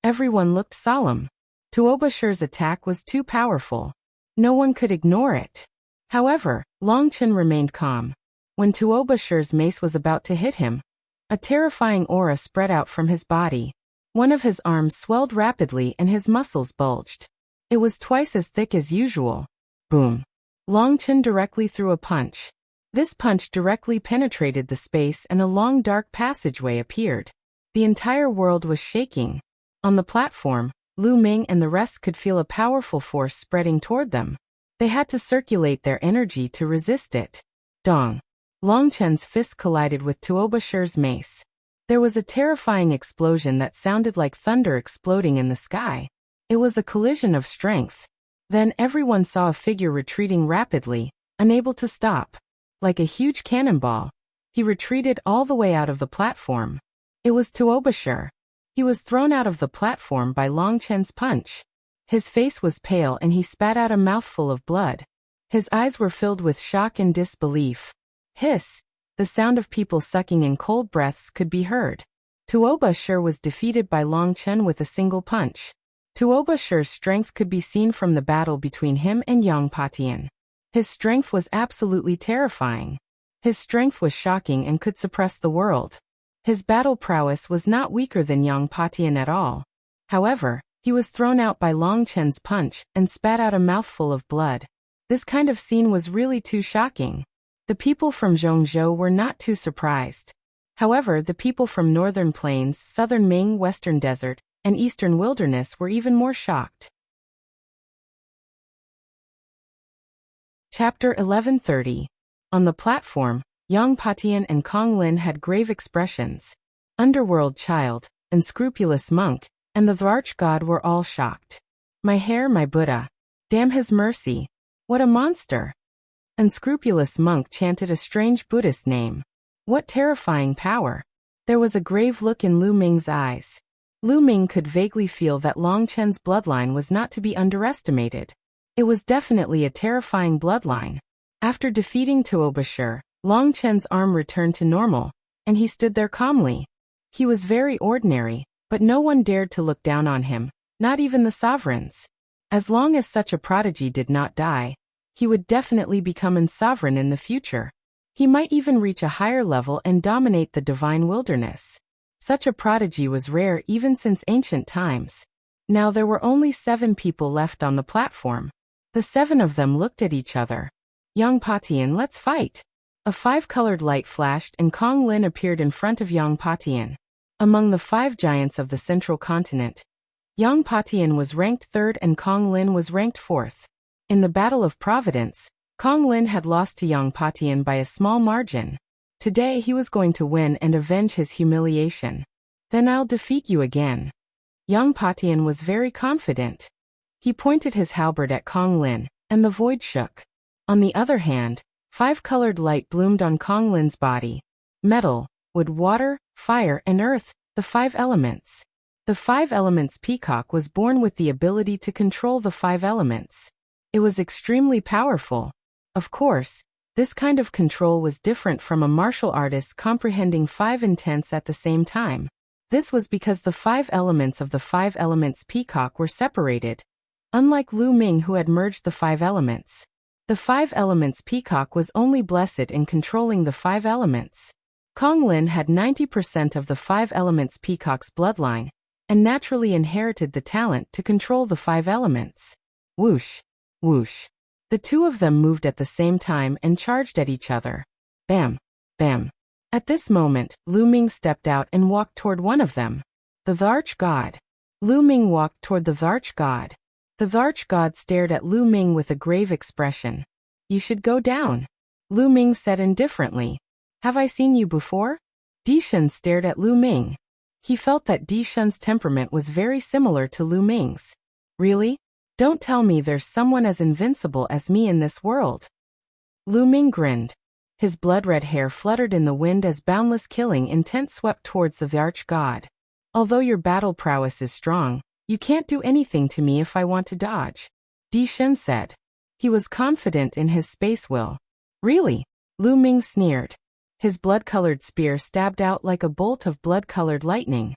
Everyone looked solemn. Tuobashir's attack was too powerful. No one could ignore it. However, Long Chen remained calm. When Tuobashir's mace was about to hit him, a terrifying aura spread out from his body. One of his arms swelled rapidly and his muscles bulged. It was twice as thick as usual. Boom! Long Chen directly threw a punch. This punch directly penetrated the space and a long dark passageway appeared. The entire world was shaking. On the platform, Lu Ming and the rest could feel a powerful force spreading toward them. They had to circulate their energy to resist it. Dong! Long Chen's fist collided with Tuobashir's mace. There was a terrifying explosion that sounded like thunder exploding in the sky. It was a collision of strength. Then everyone saw a figure retreating rapidly, unable to stop. Like a huge cannonball, he retreated all the way out of the platform. It was Tuobashir. He was thrown out of the platform by Long Chen's punch. His face was pale and he spat out a mouthful of blood. His eyes were filled with shock and disbelief. Hiss! The sound of people sucking in cold breaths could be heard. Tuobashir was defeated by Long Chen with a single punch. Tuobasher's strength could be seen from the battle between him and Yang Patian. His strength was absolutely terrifying. His strength was shocking and could suppress the world. His battle prowess was not weaker than Yang Patian at all. However, he was thrown out by Long Chen's punch and spat out a mouthful of blood. This kind of scene was really too shocking. The people from Zhongzhou were not too surprised. However, the people from Northern Plains, Southern Ming, Western Desert, and Eastern Wilderness were even more shocked. Chapter 1130. On the platform, Yang Patian and Kong Lin had grave expressions. Underworld Child, Unscrupulous Monk, and the Dvarch God were all shocked. My hair, my Buddha. Damn his mercy. What a monster. Unscrupulous Monk chanted a strange Buddhist name. What terrifying power. There was a grave look in Lu Ming's eyes. Lu Ming could vaguely feel that Long Chen's bloodline was not to be underestimated. It was definitely a terrifying bloodline. After defeating Tuobasher, Long Chen's arm returned to normal, and he stood there calmly. He was very ordinary, but no one dared to look down on him, not even the sovereigns. As long as such a prodigy did not die, he would definitely become a sovereign in the future. He might even reach a higher level and dominate the divine wilderness. Such a prodigy was rare even since ancient times. Now there were only 7 people left on the platform. The 7 of them looked at each other. Yang Patian, let's fight. A 5-colored light flashed and Kong Lin appeared in front of Yang Patian. Among the 5 giants of the central continent, Yang Patian was ranked 3rd and Kong Lin was ranked 4th. In the Battle of Providence, Kong Lin had lost to Yang Patian by a small margin. Today he was going to win and avenge his humiliation. Then I'll defeat you again. Yang Patian was very confident. He pointed his halberd at Kong Lin, and the void shook. On the other hand, 5-colored light bloomed on Kong Lin's body. Metal, wood, water, fire, and earth, the 5 elements. The 5 elements peacock was born with the ability to control the 5 elements. It was extremely powerful. Of course, this kind of control was different from a martial artist comprehending 5 intents at the same time. This was because the 5 elements of the 5 elements peacock were separated. Unlike Lu Ming, who had merged the 5 elements. The 5 elements peacock was only blessed in controlling the 5 elements. Kong Lin had 90% of the 5 elements peacock's bloodline, and naturally inherited the talent to control the 5 elements. Whoosh, whoosh. The 2 of them moved at the same time and charged at each other. Bam, bam. At this moment, Lu Ming stepped out and walked toward one of them. The Dvarch God. Lu Ming walked toward the Dvarch God. The Dvarch God stared at Lu Ming with a grave expression. You should go down. Lu Ming said indifferently. Have I seen you before? Di Shun stared at Lu Ming. He felt that Di Shun's temperament was very similar to Lu Ming's. Really? Don't tell me there's someone as invincible as me in this world. Lu Ming grinned. His blood-red hair fluttered in the wind as boundless killing intent swept towards the Dvarch God. Although your battle prowess is strong, you can't do anything to me if I want to dodge. Di Shun said. He was confident in his space will. Really? Lu Ming sneered. His blood-colored spear stabbed out like a bolt of blood-colored lightning.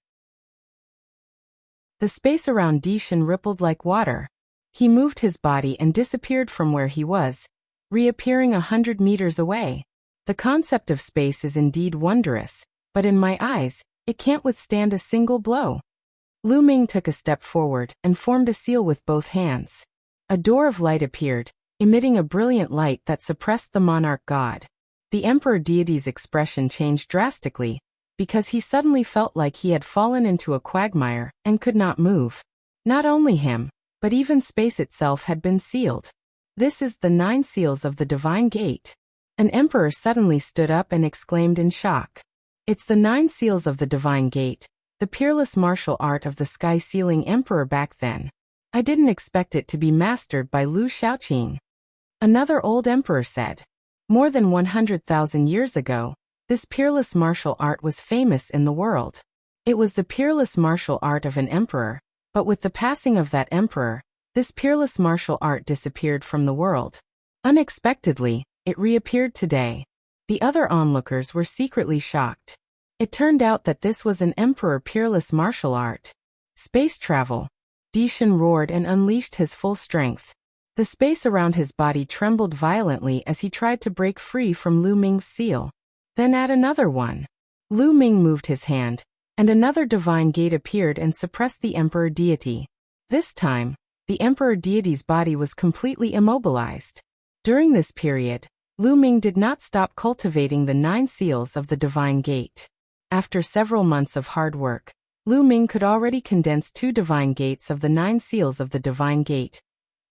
The space around Di Shun rippled like water. He moved his body and disappeared from where he was, reappearing 100 meters away. The concept of space is indeed wondrous, but in my eyes, it can't withstand a single blow. Lu Ming took a step forward and formed a seal with both hands. A door of light appeared, emitting a brilliant light that suppressed the monarch god. The emperor deity's expression changed drastically, because he suddenly felt like he had fallen into a quagmire and could not move. Not only him, but even space itself had been sealed. This is the 9 seals of the divine gate. An emperor suddenly stood up and exclaimed in shock. It's the 9 seals of the divine gate, the peerless martial art of the sky-sealing emperor back then. I didn't expect it to be mastered by Lu Shaoqing. Another old emperor said. More than 100,000 years ago, this peerless martial art was famous in the world. It was the peerless martial art of an emperor. But with the passing of that emperor, this peerless martial art disappeared from the world. Unexpectedly, it reappeared today. The other onlookers were secretly shocked. It turned out that this was an emperor peerless martial art. Space travel. Dishan roared and unleashed his full strength. The space around his body trembled violently as he tried to break free from Lu Ming's seal. Then add another one. Lu Ming moved his hand, and another divine gate appeared and suppressed the Emperor deity. This time, the Emperor deity's body was completely immobilized. During this period, Lu Ming did not stop cultivating the 9 seals of the divine gate. After several months of hard work, Lu Ming could already condense 2 divine gates of the 9 seals of the divine gate,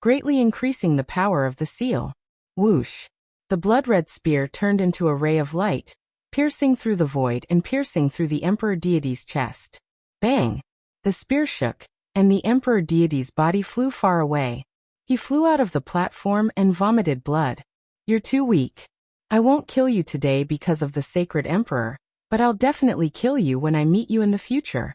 greatly increasing the power of the seal. Whoosh! The blood-red spear turned into a ray of light, piercing through the void and piercing through the Emperor deity's chest. Bang! The spear shook, and the Emperor deity's body flew far away. He flew out of the platform and vomited blood. You're too weak. I won't kill you today because of the sacred Emperor, but I'll definitely kill you when I meet you in the future.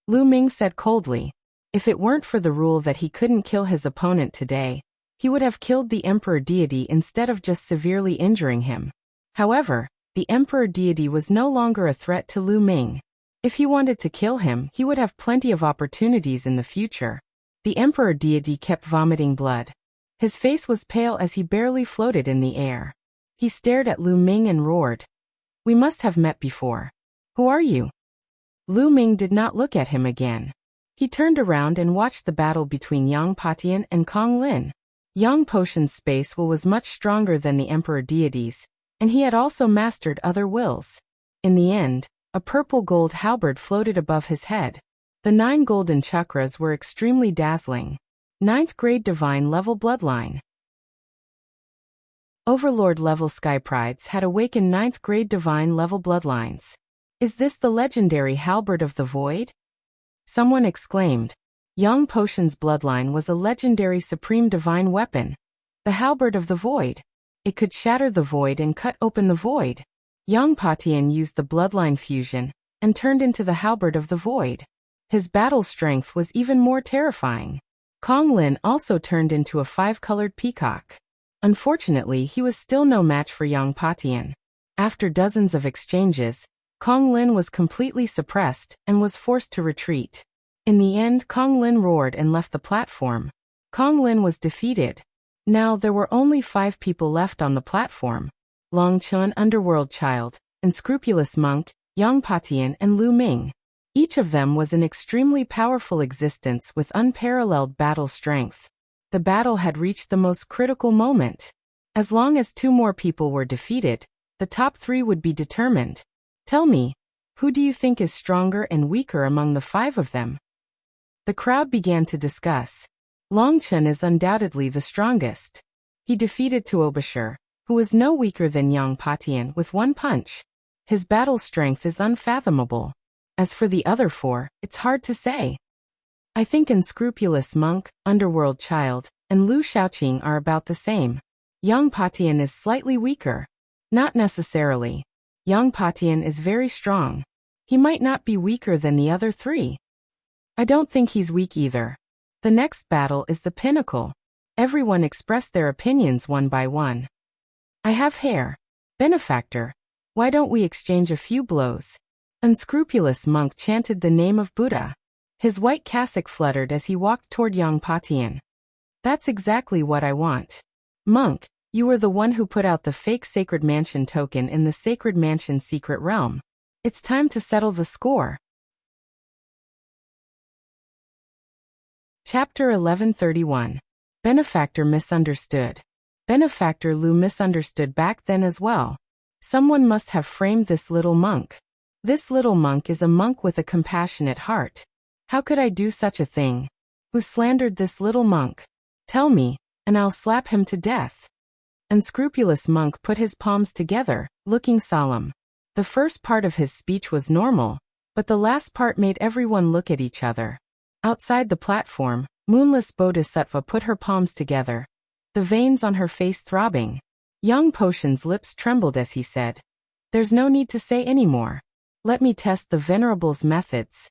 Lu Ming said coldly. If it weren't for the rule that he couldn't kill his opponent today, he would have killed the Emperor deity instead of just severely injuring him. However, the Emperor deity was no longer a threat to Lu Ming. If he wanted to kill him, he would have plenty of opportunities in the future. The Emperor deity kept vomiting blood. His face was pale as he barely floated in the air. He stared at Lu Ming and roared. We must have met before. Who are you? Lu Ming did not look at him again. He turned around and watched the battle between Yang Patian and Kong Lin. Yang Potion's space will was much stronger than the Emperor deity's, and he had also mastered other wills. In the end, a purple gold halberd floated above his head. The 9 golden chakras were extremely dazzling. 9th grade divine level bloodline. Overlord level Sky Prides had awakened 9th grade divine level bloodlines. Is this the legendary halberd of the void? Someone exclaimed. Yang Potion's bloodline was a legendary supreme divine weapon. The halberd of the void. It could shatter the void and cut open the void. Yang Patian used the bloodline fusion and turned into the halberd of the void. His battle strength was even more terrifying. Kong Lin also turned into a 5-colored peacock. Unfortunately, he was still no match for Yang Patian. After dozens of exchanges, Kong Lin was completely suppressed and was forced to retreat. In the end, Kong Lin roared and left the platform. Kong Lin was defeated. Now there were only 5 people left on the platform. Long Chun, Underworld Child, Unscrupulous Monk, Yang Patian and Lu Ming. Each of them was an extremely powerful existence with unparalleled battle strength. The battle had reached the most critical moment. As long as 2 more people were defeated, the top 3 would be determined. Tell me, who do you think is stronger and weaker among the 5 of them? The crowd began to discuss. Long Chun is undoubtedly the strongest. He defeated Tuobashir, who was no weaker than Yang Patian, with 1 punch. His battle strength is unfathomable. As for the other 4, it's hard to say. I think Unscrupulous Monk, Underworld Child, and Lu Shaoqing are about the same. Yang Patian is slightly weaker. Not necessarily. Yang Patian is very strong. He might not be weaker than the other 3. I don't think he's weak either. The next battle is the pinnacle. Everyone expressed their opinions one by one. I have hair. Benefactor. Why don't we exchange a few blows? Unscrupulous Monk chanted the name of Buddha. His white cassock fluttered as he walked toward Yang Patian. That's exactly what I want. Monk, you were the one who put out the fake Sacred Mansion token in the Sacred Mansion secret realm. It's time to settle the score. Chapter 1131. Benefactor misunderstood. Benefactor Lu misunderstood back then as well. Someone must have framed this little monk. This little monk is a monk with a compassionate heart. How could I do such a thing? Who slandered this little monk? Tell me, and I'll slap him to death. Unscrupulous Monk put his palms together, looking solemn. The first part of his speech was normal, but the last part made everyone look at each other. Outside the platform, Moonless Bodhisattva put her palms together, the veins on her face throbbing. Young Potion's lips trembled as he said, "There's no need to say any more. Let me test the Venerable's methods."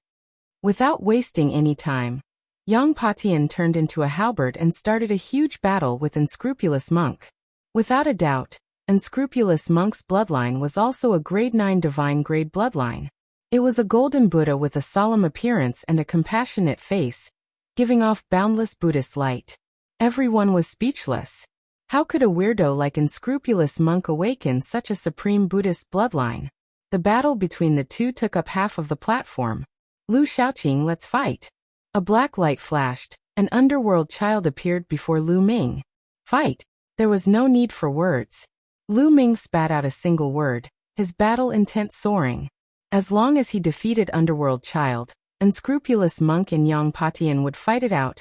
Without wasting any time, Yang Patian turned into a halberd and started a huge battle with Unscrupulous Monk. Without a doubt, Unscrupulous Monk's bloodline was also a grade 9 divine grade bloodline. It was a golden Buddha with a solemn appearance and a compassionate face, giving off boundless Buddhist light. Everyone was speechless. How could a weirdo like unscrupulous monk awaken such a supreme Buddhist bloodline? The battle between the two took up half of the platform. Lu Shaoqing, let's fight. A black light flashed. An underworld child appeared before Lu Ming. Fight. There was no need for words. Lu Ming spat out a single word, his battle intent soaring. As long as he defeated underworld child, unscrupulous monk and Yang Patian would fight it out,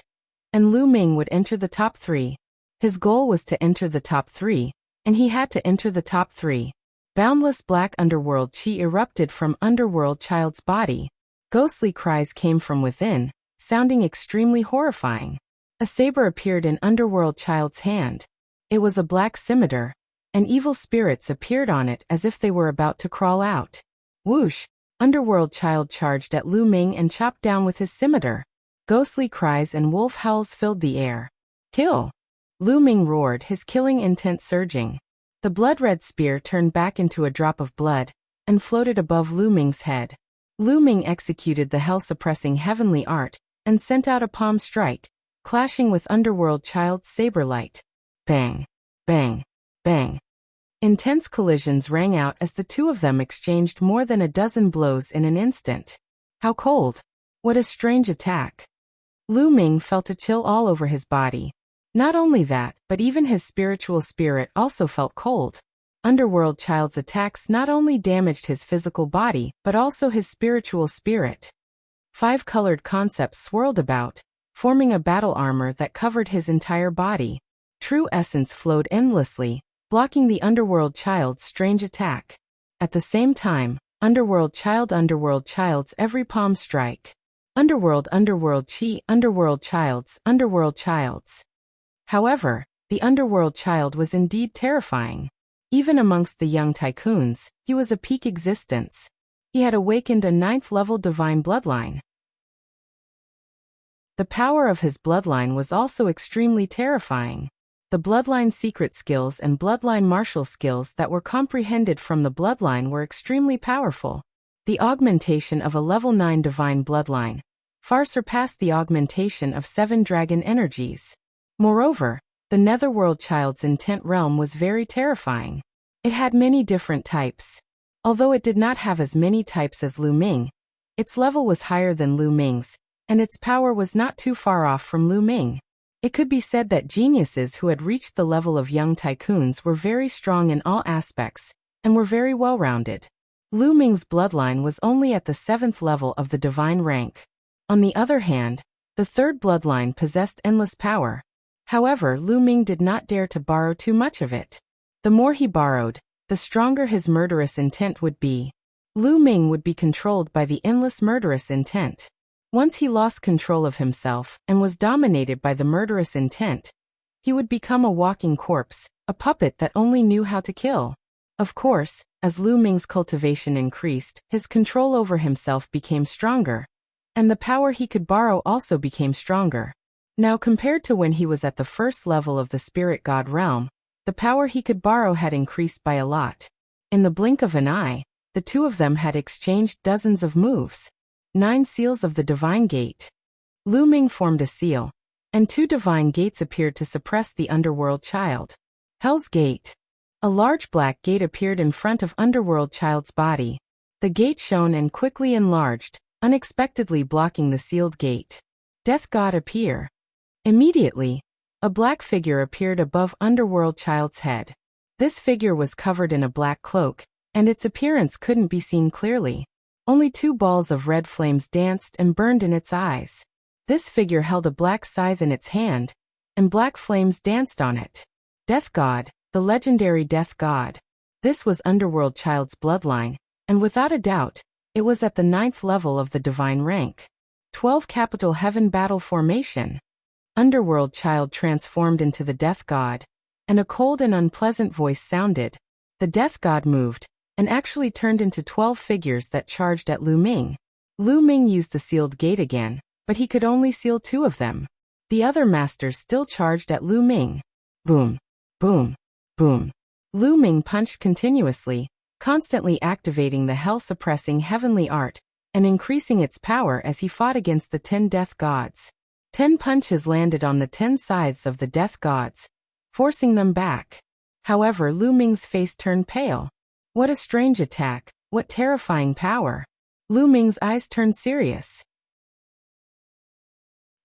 and Lu Ming would enter the top 3. His goal was to enter the top 3, and he had to enter the top 3. Boundless black underworld chi erupted from underworld child's body. Ghostly cries came from within, sounding extremely horrifying. A saber appeared in underworld child's hand. It was a black scimitar, and evil spirits appeared on it as if they were about to crawl out. Whoosh! Underworld child charged at Lu Ming and chopped down with his scimitar. Ghostly cries and wolf howls filled the air. Kill! Lu Ming roared, his killing intent surging. The blood-red spear turned back into a drop of blood and floated above Lu Ming's head. Lu Ming executed the hell-suppressing heavenly art and sent out a palm strike, clashing with underworld child's saber light. Bang! Bang! Bang! Intense collisions rang out as the two of them exchanged more than a dozen blows in an instant. How cold! What a strange attack! Lu Ming felt a chill all over his body. Not only that, but even his spiritual spirit also felt cold. Underworld child's attacks not only damaged his physical body, but also his spiritual spirit. 5 colored concepts swirled about, forming a battle armor that covered his entire body. True essence flowed endlessly, blocking the underworld child's strange attack. At the same time, underworld child's every palm strike. Underworld chi, underworld childs. However, the underworld child was indeed terrifying. Even amongst the young tycoons, he was a peak existence. He had awakened a 9th-level divine bloodline. The power of his bloodline was also extremely terrifying. The bloodline secret skills and bloodline martial skills that were comprehended from the bloodline were extremely powerful. The augmentation of a level 9 divine bloodline far surpassed the augmentation of 7 dragon energies. Moreover, the netherworld child's intent realm was very terrifying. It had many different types. Although it did not have as many types as Lu Ming, its level was higher than Lu Ming's, and its power was not too far off from Lu Ming. It could be said that geniuses who had reached the level of young tycoons were very strong in all aspects, and were very well-rounded. Lu Ming's bloodline was only at the 7th level of the divine rank. On the other hand, the 3rd bloodline possessed endless power. However, Lu Ming did not dare to borrow too much of it. The more he borrowed, the stronger his murderous intent would be. Lu Ming would be controlled by the endless murderous intent. Once he lost control of himself and was dominated by the murderous intent, he would become a walking corpse, a puppet that only knew how to kill. Of course, as Lu Ming's cultivation increased, his control over himself became stronger, and the power he could borrow also became stronger. Now compared to when he was at the 1st level of the spirit god realm, the power he could borrow had increased by a lot. In the blink of an eye, the two of them had exchanged dozens of moves. 9 seals of the divine gate. Lu Ming formed a seal, and 2 divine gates appeared to suppress the underworld child. Hell's Gate. A large black gate appeared in front of underworld child's body. The gate shone and quickly enlarged, unexpectedly blocking the sealed gate. Death God appear. Immediately, a black figure appeared above underworld child's head. This figure was covered in a black cloak, and its appearance couldn't be seen clearly. Only 2 balls of red flames danced and burned in its eyes. This figure held a black scythe in its hand, and black flames danced on it. Death God, the legendary Death God. This was underworld child's bloodline, and without a doubt, it was at the 9th level of the divine rank. 12 capital heaven battle formation. Underworld child transformed into the Death God, and a cold and unpleasant voice sounded. The Death God moved, and actually turned into 12 figures that charged at Lu Ming. Lu Ming used the sealed gate again, but he could only seal 2 of them. The other masters still charged at Lu Ming. Boom, boom, boom. Lu Ming punched continuously, constantly activating the hell-suppressing heavenly art, and increasing its power as he fought against the 10 death gods. 10 punches landed on the 10 scythes of the death gods, forcing them back. However, Lu Ming's face turned pale. What a strange attack, what terrifying power. Lu Ming's eyes turned serious.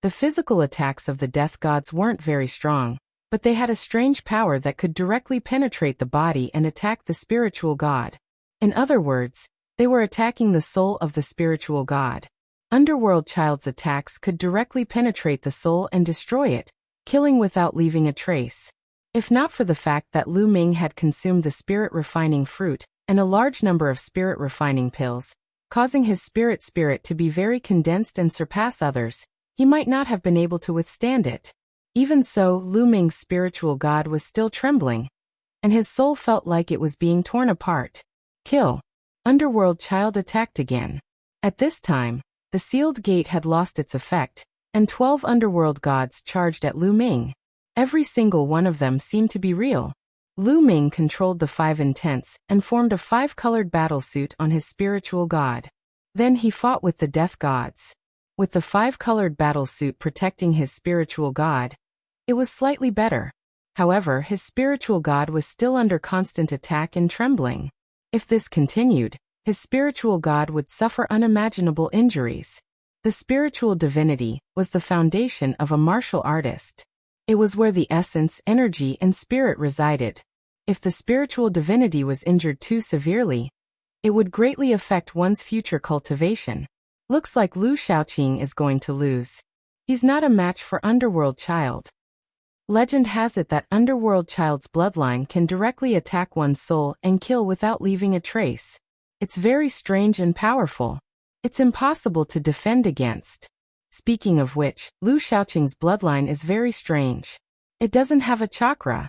The physical attacks of the death gods weren't very strong, but they had a strange power that could directly penetrate the body and attack the spiritual god. In other words, they were attacking the soul of the spiritual god. Underworld Child's attacks could directly penetrate the soul and destroy it, killing without leaving a trace. If not for the fact that Lu Ming had consumed the spirit-refining fruit and a large number of spirit-refining pills, causing his spirit to be very condensed and surpass others, he might not have been able to withstand it. Even so, Lu Ming's spiritual god was still trembling, and his soul felt like it was being torn apart. Kill. Underworld Child attacked again. At this time, the sealed gate had lost its effect, and 12 underworld gods charged at Lu Ming. Every single one of them seemed to be real. Lu Ming controlled the 5 intents and formed a 5-colored battlesuit on his spiritual god. Then he fought with the death gods. With the 5-colored battlesuit protecting his spiritual god, it was slightly better. However, his spiritual god was still under constant attack and trembling. If this continued, his spiritual god would suffer unimaginable injuries. The spiritual divinity was the foundation of a martial artist. It was where the essence, energy, and spirit resided. If the spiritual divinity was injured too severely, it would greatly affect one's future cultivation. Looks like Lu Shaoqing is going to lose. He's not a match for Underworld Child. Legend has it that Underworld Child's bloodline can directly attack one's soul and kill without leaving a trace. It's very strange and powerful. It's impossible to defend against. Speaking of which, Lu Shaoqing's bloodline is very strange. It doesn't have a chakra.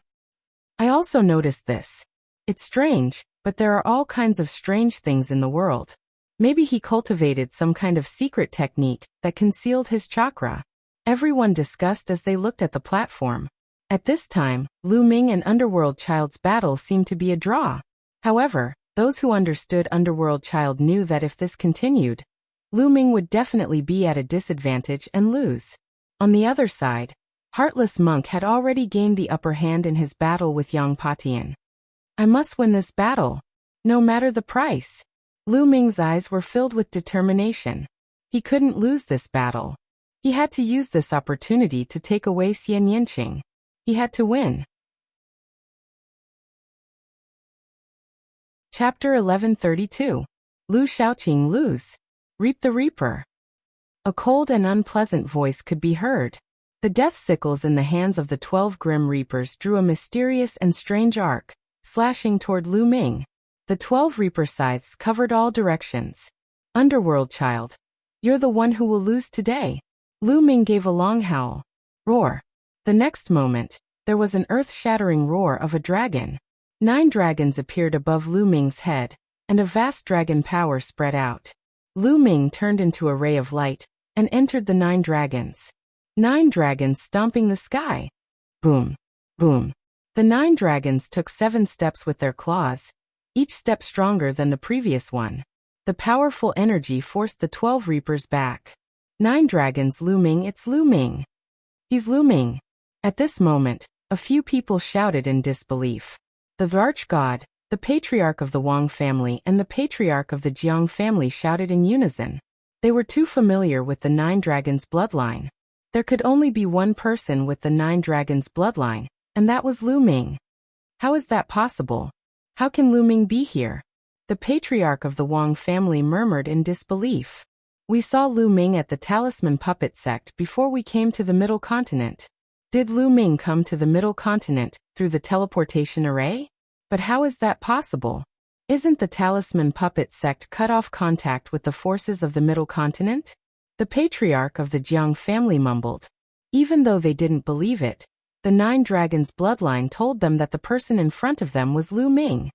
I also noticed this. It's strange, but there are all kinds of strange things in the world. Maybe he cultivated some kind of secret technique that concealed his chakra. Everyone discussed as they looked at the platform. At this time, Lu Ming and Underworld Child's battle seemed to be a draw. However, those who understood Underworld Child knew that if this continued, Lu Ming would definitely be at a disadvantage and lose. On the other side, Heartless Monk had already gained the upper hand in his battle with Yang Patian. I must win this battle, no matter the price. Lu Ming's eyes were filled with determination. He couldn't lose this battle. He had to use this opportunity to take away Xian Yinqing. He had to win. Chapter 1132. Lu Shaoqing lose. Reap the Reaper. A cold and unpleasant voice could be heard. The death sickles in the hands of the 12 Grim Reapers drew a mysterious and strange arc, slashing toward Lu Ming. The 12 Reaper scythes covered all directions. Underworld Child, you're the one who will lose today. Lu Ming gave a long howl. Roar. The next moment, there was an earth-shattering roar of a dragon. 9 dragons appeared above Lu Ming's head, and a vast dragon power spread out. Lu Ming turned into a ray of light and entered the 9 dragons. 9 dragons stomping the sky. Boom. Boom. The 9 dragons took 7 steps with their claws, each step stronger than the previous one. The powerful energy forced the 12 Reapers back. 9 dragons looming, it's Lu Ming. He's Lu Ming. At this moment, a few people shouted in disbelief. The Arch-God, the patriarch of the Wang family and the patriarch of the Jiang family shouted in unison. They were too familiar with the 9 dragons' bloodline. There could only be one person with the 9 dragons' bloodline, and that was Lu Ming. How is that possible? How can Lu Ming be here? The patriarch of the Wang family murmured in disbelief. We saw Lu Ming at the Talisman Puppet Sect before we came to the Middle Continent. Did Lu Ming come to the Middle Continent through the teleportation array? But how is that possible? Isn't the Talisman Puppet Sect cut off contact with the forces of the Middle Continent? The patriarch of the Jiang family mumbled. Even though they didn't believe it, the 9 dragons' bloodline told them that the person in front of them was Lu Ming.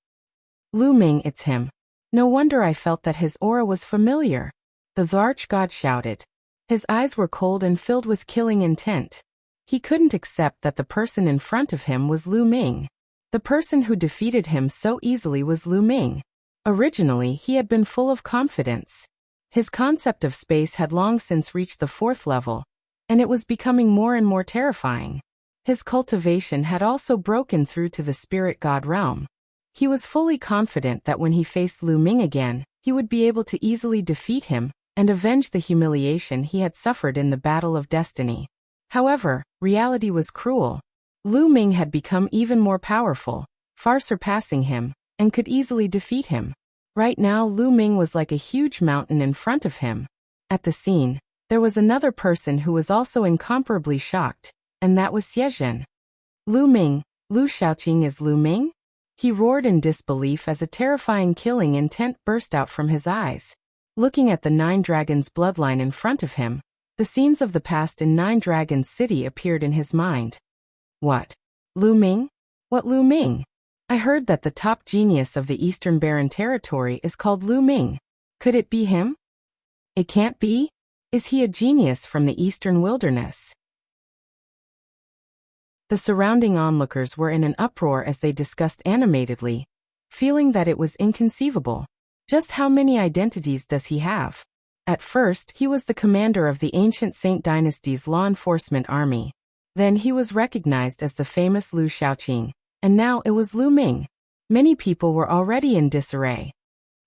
Lu Ming, it's him. No wonder I felt that his aura was familiar. The Arch-God shouted. His eyes were cold and filled with killing intent. He couldn't accept that the person in front of him was Lu Ming. The person who defeated him so easily was Lu Ming. Originally, he had been full of confidence. His concept of space had long since reached the 4th level, and it was becoming more and more terrifying. His cultivation had also broken through to the spirit god realm. He was fully confident that when he faced Lu Ming again, he would be able to easily defeat him and avenge the humiliation he had suffered in the battle of destiny. However, reality was cruel. Lu Ming had become even more powerful, far surpassing him, and could easily defeat him. Right now Lu Ming was like a huge mountain in front of him. At the scene, there was another person who was also incomparably shocked, and that was Xiezhen. Lu Ming, Lu Shaoqing is Lu Ming? He roared in disbelief as a terrifying killing intent burst out from his eyes. Looking at the Nine Dragons bloodline in front of him, the scenes of the past in Nine Dragons City appeared in his mind. What? Lu Ming? What Lu Ming? I heard that the top genius of the Eastern Barren Territory is called Lu Ming. Could it be him? It can't be? Is he a genius from the Eastern Wilderness? The surrounding onlookers were in an uproar as they discussed animatedly, feeling that it was inconceivable. Just how many identities does he have? At first, he was the commander of the ancient Saint Dynasty's law enforcement army. Then he was recognized as the famous Lu Shaoqing, and now it was Lu Ming. Many people were already in disarray.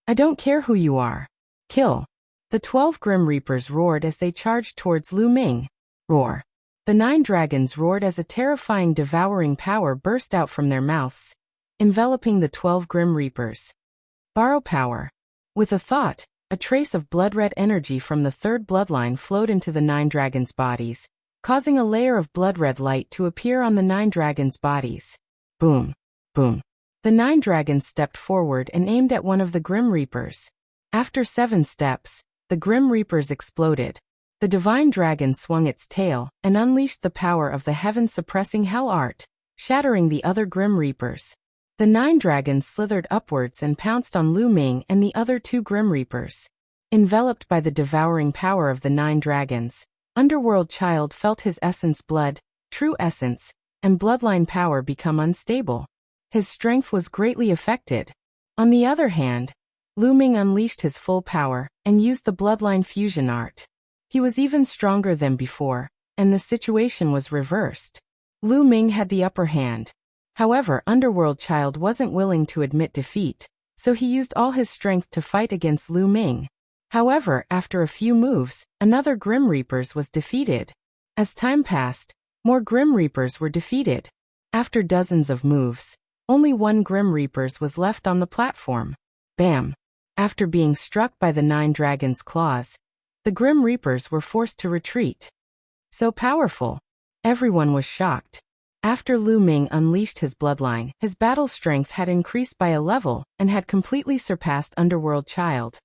I don't care who you are. Kill. The 12 Grim Reapers roared as they charged towards Lu Ming. Roar. The 9 dragons roared as a terrifying devouring power burst out from their mouths, enveloping the 12 Grim Reapers. Borrow power. With a thought, a trace of blood-red energy from the third bloodline flowed into the 9 dragons' bodies, causing a layer of blood-red light to appear on the 9 dragons' bodies. Boom. Boom. The 9 dragons stepped forward and aimed at one of the Grim Reapers. After 7 steps, the Grim Reapers exploded. The divine dragon swung its tail and unleashed the power of the heaven-suppressing hell art, shattering the other Grim Reapers. The 9 dragons slithered upwards and pounced on Lu Ming and the other 2 Grim Reapers. Enveloped by the devouring power of the 9 dragons, Underworld Child felt his essence blood, true essence, and bloodline power become unstable. His strength was greatly affected. On the other hand, Lu Ming unleashed his full power and used the bloodline fusion art. He was even stronger than before, and the situation was reversed. Lu Ming had the upper hand. However, Underworld Child wasn't willing to admit defeat, so he used all his strength to fight against Lu Ming. However, after a few moves, another Grim Reapers was defeated. As time passed, more Grim Reapers were defeated. After dozens of moves, only 1 Grim Reapers was left on the platform. Bam! After being struck by the 9 dragons' claws, the Grim Reapers were forced to retreat. So powerful. Everyone was shocked. After Lu Ming unleashed his bloodline, his battle strength had increased by a level and had completely surpassed Underworld Child.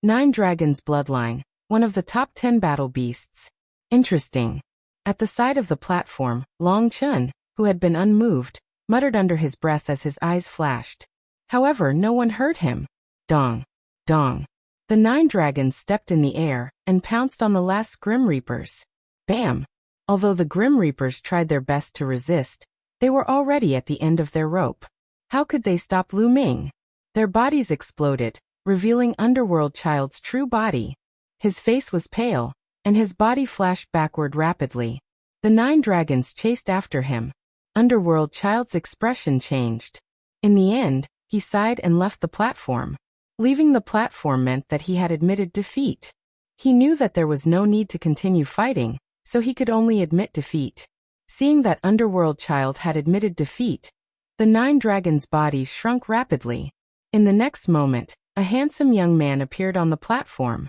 9 Dragons Bloodline, one of the top 10 battle beasts. Interesting. At the side of the platform, Long Chun, who had been unmoved, muttered under his breath as his eyes flashed. However, no one heard him. Dong. Dong. The 9 dragons stepped in the air and pounced on the last Grim Reapers. Bam! Although the Grim Reapers tried their best to resist, they were already at the end of their rope. How could they stop Lu Ming? Their bodies exploded, revealing Underworld Child's true body. His face was pale, and his body flashed backward rapidly. The 9 dragons chased after him. Underworld Child's expression changed. In the end, he sighed and left the platform. Leaving the platform meant that he had admitted defeat. He knew that there was no need to continue fighting, so he could only admit defeat. Seeing that Underworld Child had admitted defeat, the 9 dragons' bodies shrunk rapidly. In the next moment, a handsome young man appeared on the platform.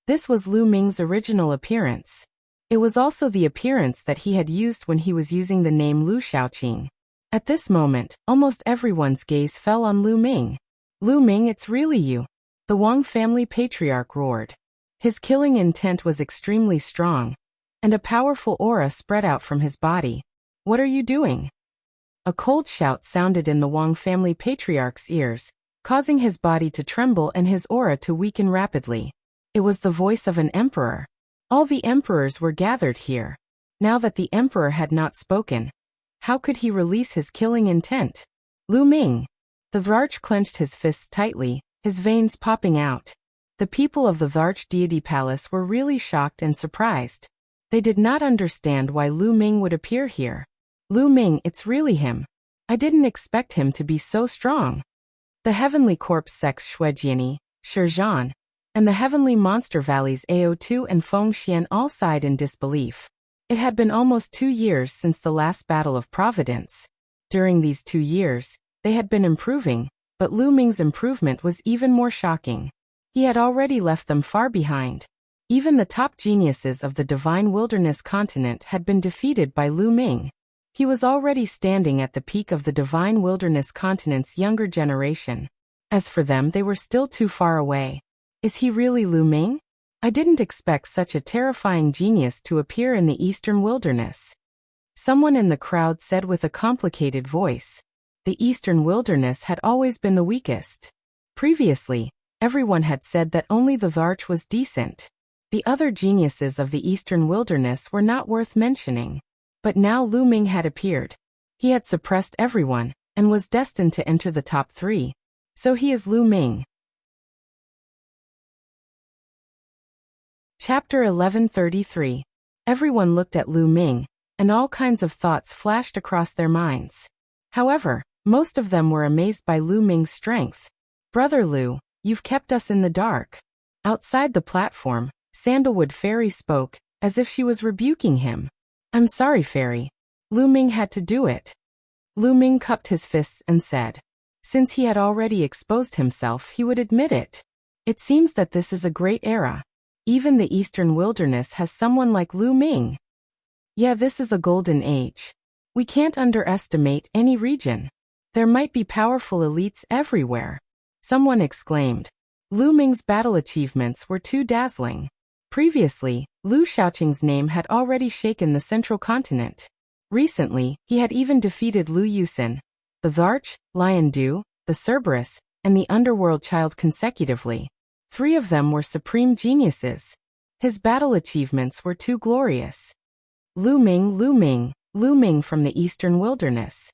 This was Lu Ming's original appearance. It was also the appearance that he had used when he was using the name Lu Shaoqing. At this moment, almost everyone's gaze fell on Lu Ming. Lu Ming, it's really you. The Wang family patriarch roared. His killing intent was extremely strong, and a powerful aura spread out from his body. What are you doing? A cold shout sounded in the Wang family patriarch's ears, causing his body to tremble and his aura to weaken rapidly. It was the voice of an emperor. All the emperors were gathered here. Now that the emperor had not spoken, how could he release his killing intent? Lu Ming. The Vrarch clenched his fists tightly, his veins popping out. The people of the Archdeity Palace were really shocked and surprised. They did not understand why Lu Ming would appear here. Lu Ming, it's really him. I didn't expect him to be so strong. The Heavenly Corpse sects Shuejiani, Shizhan, and the Heavenly Monster Valleys Ao2 and Fengxian all sighed in disbelief. It had been almost 2 years since the last Battle of Providence. During these 2 years, they had been improving, but Lu Ming's improvement was even more shocking. He had already left them far behind. Even the top geniuses of the Divine Wilderness continent had been defeated by Lu Ming. He was already standing at the peak of the Divine Wilderness continent's younger generation. As for them, they were still too far away. Is he really Lu Ming? I didn't expect such a terrifying genius to appear in the Eastern Wilderness. Someone in the crowd said with a complicated voice. The Eastern Wilderness had always been the weakest. Previously, everyone had said that only the Arch was decent. The other geniuses of the Eastern Wilderness were not worth mentioning. But now Lu Ming had appeared. He had suppressed everyone, and was destined to enter the top 3. So he is Lu Ming. Chapter 1133. Everyone looked at Lu Ming, and all kinds of thoughts flashed across their minds. However, most of them were amazed by Lu Ming's strength. Brother Lu, you've kept us in the dark. Outside the platform, Sandalwood Fairy spoke, as if she was rebuking him. I'm sorry, Fairy. Lu Ming had to do it. Lu Ming cupped his fists and said. Since he had already exposed himself, he would admit it. It seems that this is a great era. Even the Eastern Wilderness has someone like Lu Ming. Yeah, this is a golden age. We can't underestimate any region. There might be powerful elites everywhere. Someone exclaimed. Lu Ming's battle achievements were too dazzling. Previously, Lu Shaoqing's name had already shaken the central continent. Recently, he had even defeated Lu Yusin, the Varch, Lion Du, the Cerberus, and the Underworld Child consecutively. 3 of them were supreme geniuses. His battle achievements were too glorious. Lu Ming, Lu Ming, Lu Ming from the Eastern Wilderness.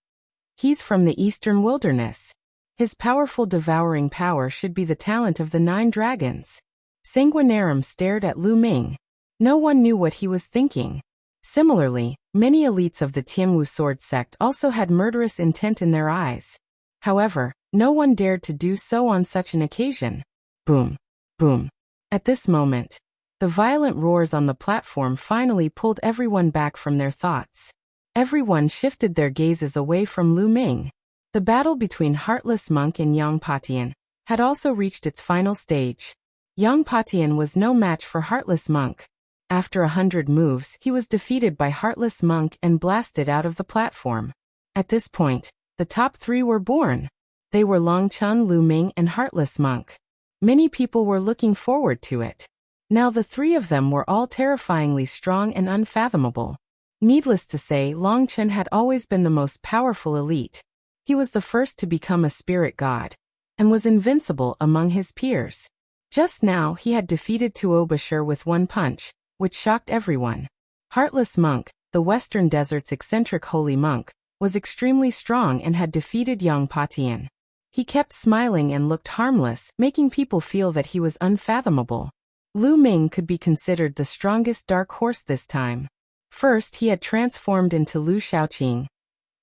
He's from the Eastern Wilderness. His powerful devouring power should be the talent of the 9 dragons. Sanguinarum stared at Lu Ming. No one knew what he was thinking. Similarly, many elites of the Tianwu sword sect also had murderous intent in their eyes. However, no one dared to do so on such an occasion. Boom. Boom. At this moment, the violent roars on the platform finally pulled everyone back from their thoughts. Everyone shifted their gazes away from Lu Ming. The battle between Heartless Monk and Yang Patian had also reached its final stage. Yang Patian was no match for Heartless Monk. After 100 moves, he was defeated by Heartless Monk and blasted out of the platform. At this point, the top 3 were born. They were Longchen, Lu Ming, and Heartless Monk. Many people were looking forward to it. Now the 3 of them were all terrifyingly strong and unfathomable. Needless to say, Longchen had always been the most powerful elite. He was the first to become a spirit god, and was invincible among his peers. Just now he had defeated Tuo Bashir with 1 punch, which shocked everyone. Heartless Monk, the Western Desert's eccentric holy monk, was extremely strong and had defeated Yang Patian. He kept smiling and looked harmless, making people feel that he was unfathomable. Lu Ming could be considered the strongest dark horse this time. First he had transformed into Lu Shaoqing.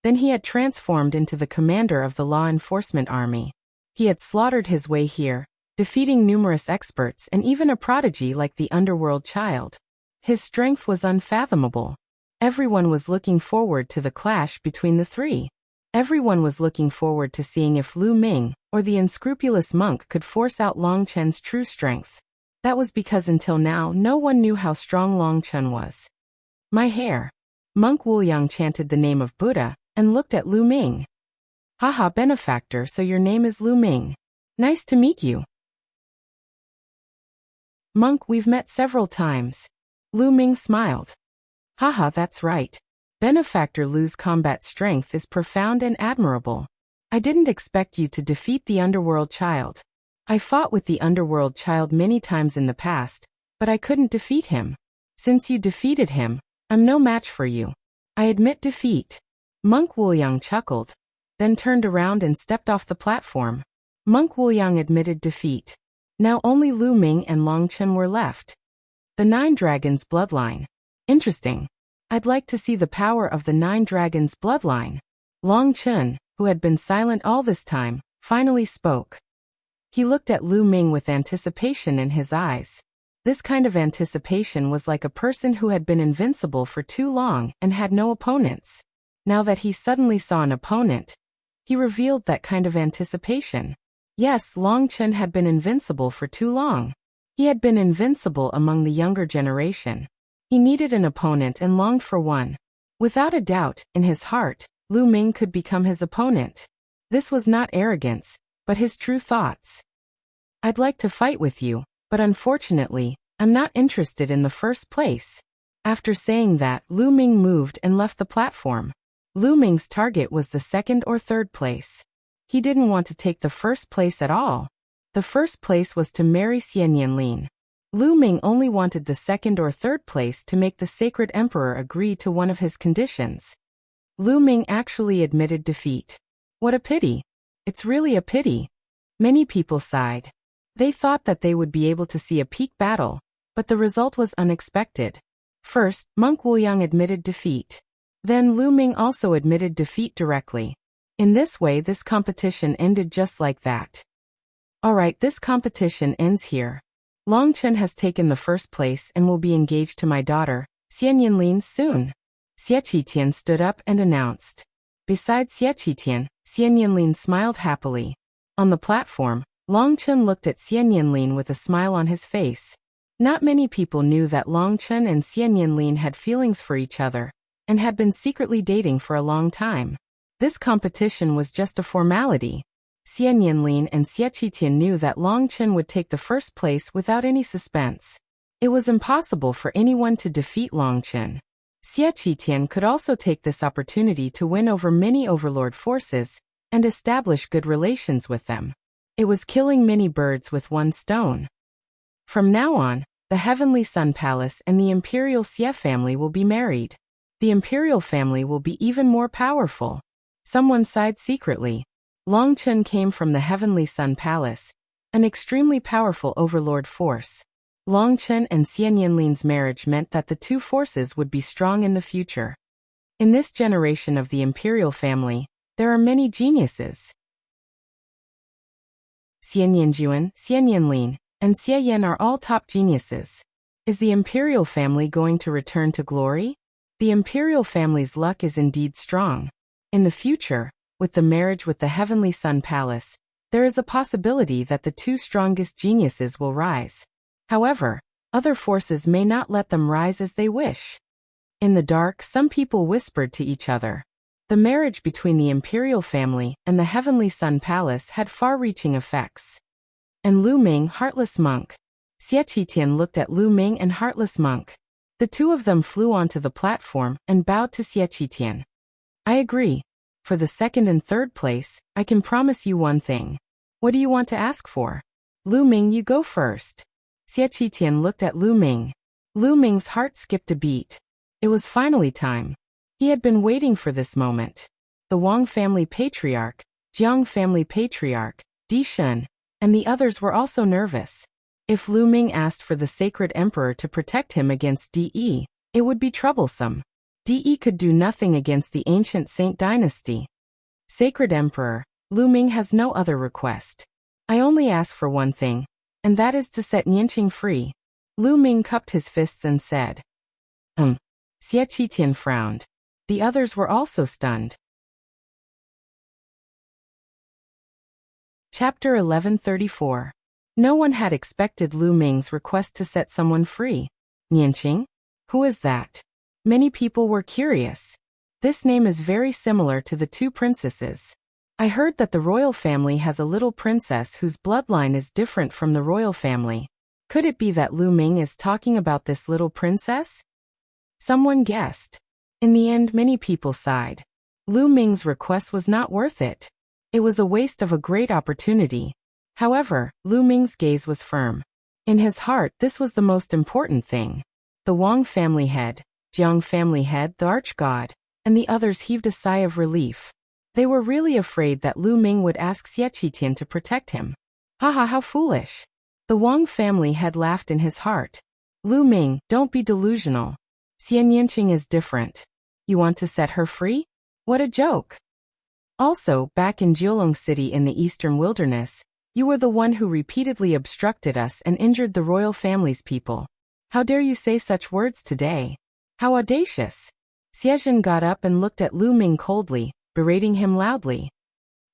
Then he had transformed into the commander of the law enforcement army. He had slaughtered his way here, defeating numerous experts and even a prodigy like the Underworld Child. His strength was unfathomable. Everyone was looking forward to the clash between the 3. Everyone was looking forward to seeing if Lu Ming, or the unscrupulous monk, could force out Longchen's true strength. That was because until now no one knew how strong Longchen was. My hair. Monk Wuliang chanted the name of Buddha, and looked at Lu Ming. Haha, benefactor, so your name is Lu Ming. Nice to meet you. Monk, we've met several times. Lu Ming smiled. Haha, that's right. Benefactor Lu's combat strength is profound and admirable. I didn't expect you to defeat the Underworld Child. I fought with the Underworld Child many times in the past, but I couldn't defeat him. Since you defeated him, I'm no match for you. I admit defeat. Monk Wuliang chuckled, then turned around and stepped off the platform. Monk Wuliang admitted defeat. Now only Lu Ming and Long Chen were left. The Nine Dragons bloodline. Interesting. I'd like to see the power of the Nine Dragons bloodline. Long Chen, who had been silent all this time, finally spoke. He looked at Lu Ming with anticipation in his eyes. This kind of anticipation was like a person who had been invincible for too long and had no opponents. Now that he suddenly saw an opponent, he revealed that kind of anticipation. Yes, Long Chen had been invincible for too long. He had been invincible among the younger generation. He needed an opponent and longed for one. Without a doubt, in his heart, Lu Ming could become his opponent. This was not arrogance, but his true thoughts. I'd like to fight with you, but unfortunately, I'm not interested in the first place. After saying that, Lu Ming moved and left the platform. Lu Ming's target was the second or third place. He didn't want to take the first place at all. The first place was to marry Xian Yanlin. Lu Ming only wanted the second or third place to make the sacred emperor agree to one of his conditions. Lu Ming actually admitted defeat. What a pity. It's really a pity. Many people sighed. They thought that they would be able to see a peak battle, but the result was unexpected. First, Monk Wuliang admitted defeat. Then Lu Ming also admitted defeat directly. In this way, this competition ended just like that. Alright, this competition ends here. Long Chen has taken the first place and will be engaged to my daughter, Xian Yanlin, soon. Xie Qitian stood up and announced. Besides Xie Qitian, Xian Yanlin smiled happily. On the platform, Long Chen looked at Xian Yanlin with a smile on his face. Not many people knew that Long Chen and Xian Yanlin had feelings for each other, and had been secretly dating for a long time. This competition was just a formality. Xian Yanlin and Xie Qitian knew that Long Chen would take the first place without any suspense. It was impossible for anyone to defeat Long Chen. Xie Qitian could also take this opportunity to win over many overlord forces, and establish good relations with them. It was killing many birds with one stone. From now on, the Heavenly Sun Palace and the Imperial Xie family will be married. The Imperial family will be even more powerful. Someone sighed secretly. Long Chen came from the Heavenly Sun Palace, an extremely powerful overlord force. Long Chen and Xian Yanlin's marriage meant that the two forces would be strong in the future. In this generation of the Imperial family, there are many geniuses. Xian Yanjuan, Xian Yanlin, and Xie Yan are all top geniuses. Is the Imperial family going to return to glory? The Imperial family's luck is indeed strong. In the future, with the marriage with the Heavenly Sun Palace, there is a possibility that the two strongest geniuses will rise. However, other forces may not let them rise as they wish. In the dark, some people whispered to each other. The marriage between the Imperial family and the Heavenly Sun Palace had far-reaching effects. And Lu Ming, heartless monk. Xie Qitian looked at Lu Ming and heartless monk. The two of them flew onto the platform and bowed to Xie Qitian. I agree. For the second and third place, I can promise you one thing. What do you want to ask for? Lu Ming, you go first. Xie Qitian looked at Lu Ming. Lu Ming's heart skipped a beat. It was finally time. He had been waiting for this moment. The Wang family patriarch, Jiang family patriarch, Di Shun, and the others were also nervous. If Lu Ming asked for the sacred emperor to protect him against De, it would be troublesome. De could do nothing against the ancient Saint dynasty. Sacred emperor, Lu Ming has no other request. I only ask for one thing, and that is to set Nianqing free. Lu Ming cupped his fists and said. Xie Qitian frowned. The others were also stunned. Chapter 1134. No one had expected Lu Ming's request to set someone free. Nianqing? Who is that? Many people were curious. This name is very similar to the two princesses. I heard that the royal family has a little princess whose bloodline is different from the royal family. Could it be that Lu Ming is talking about this little princess? Someone guessed. In the end, many people sighed. Lu Ming's request was not worth it. It was a waste of a great opportunity. However, Lu Ming's gaze was firm. In his heart, this was the most important thing. The Wang family head, Jiang family head, the arch-god, and the others heaved a sigh of relief. They were really afraid that Lu Ming would ask Xie Qitian to protect him. Haha, how foolish. The Wang family had laughed in his heart. Lu Ming, don't be delusional. Xian Yanqing is different. You want to set her free? What a joke. Also, back in Jiulong City in the eastern wilderness, you were the one who repeatedly obstructed us and injured the royal family's people. How dare you say such words today? How audacious. Xiezhen got up and looked at Lu Ming coldly, berating him loudly.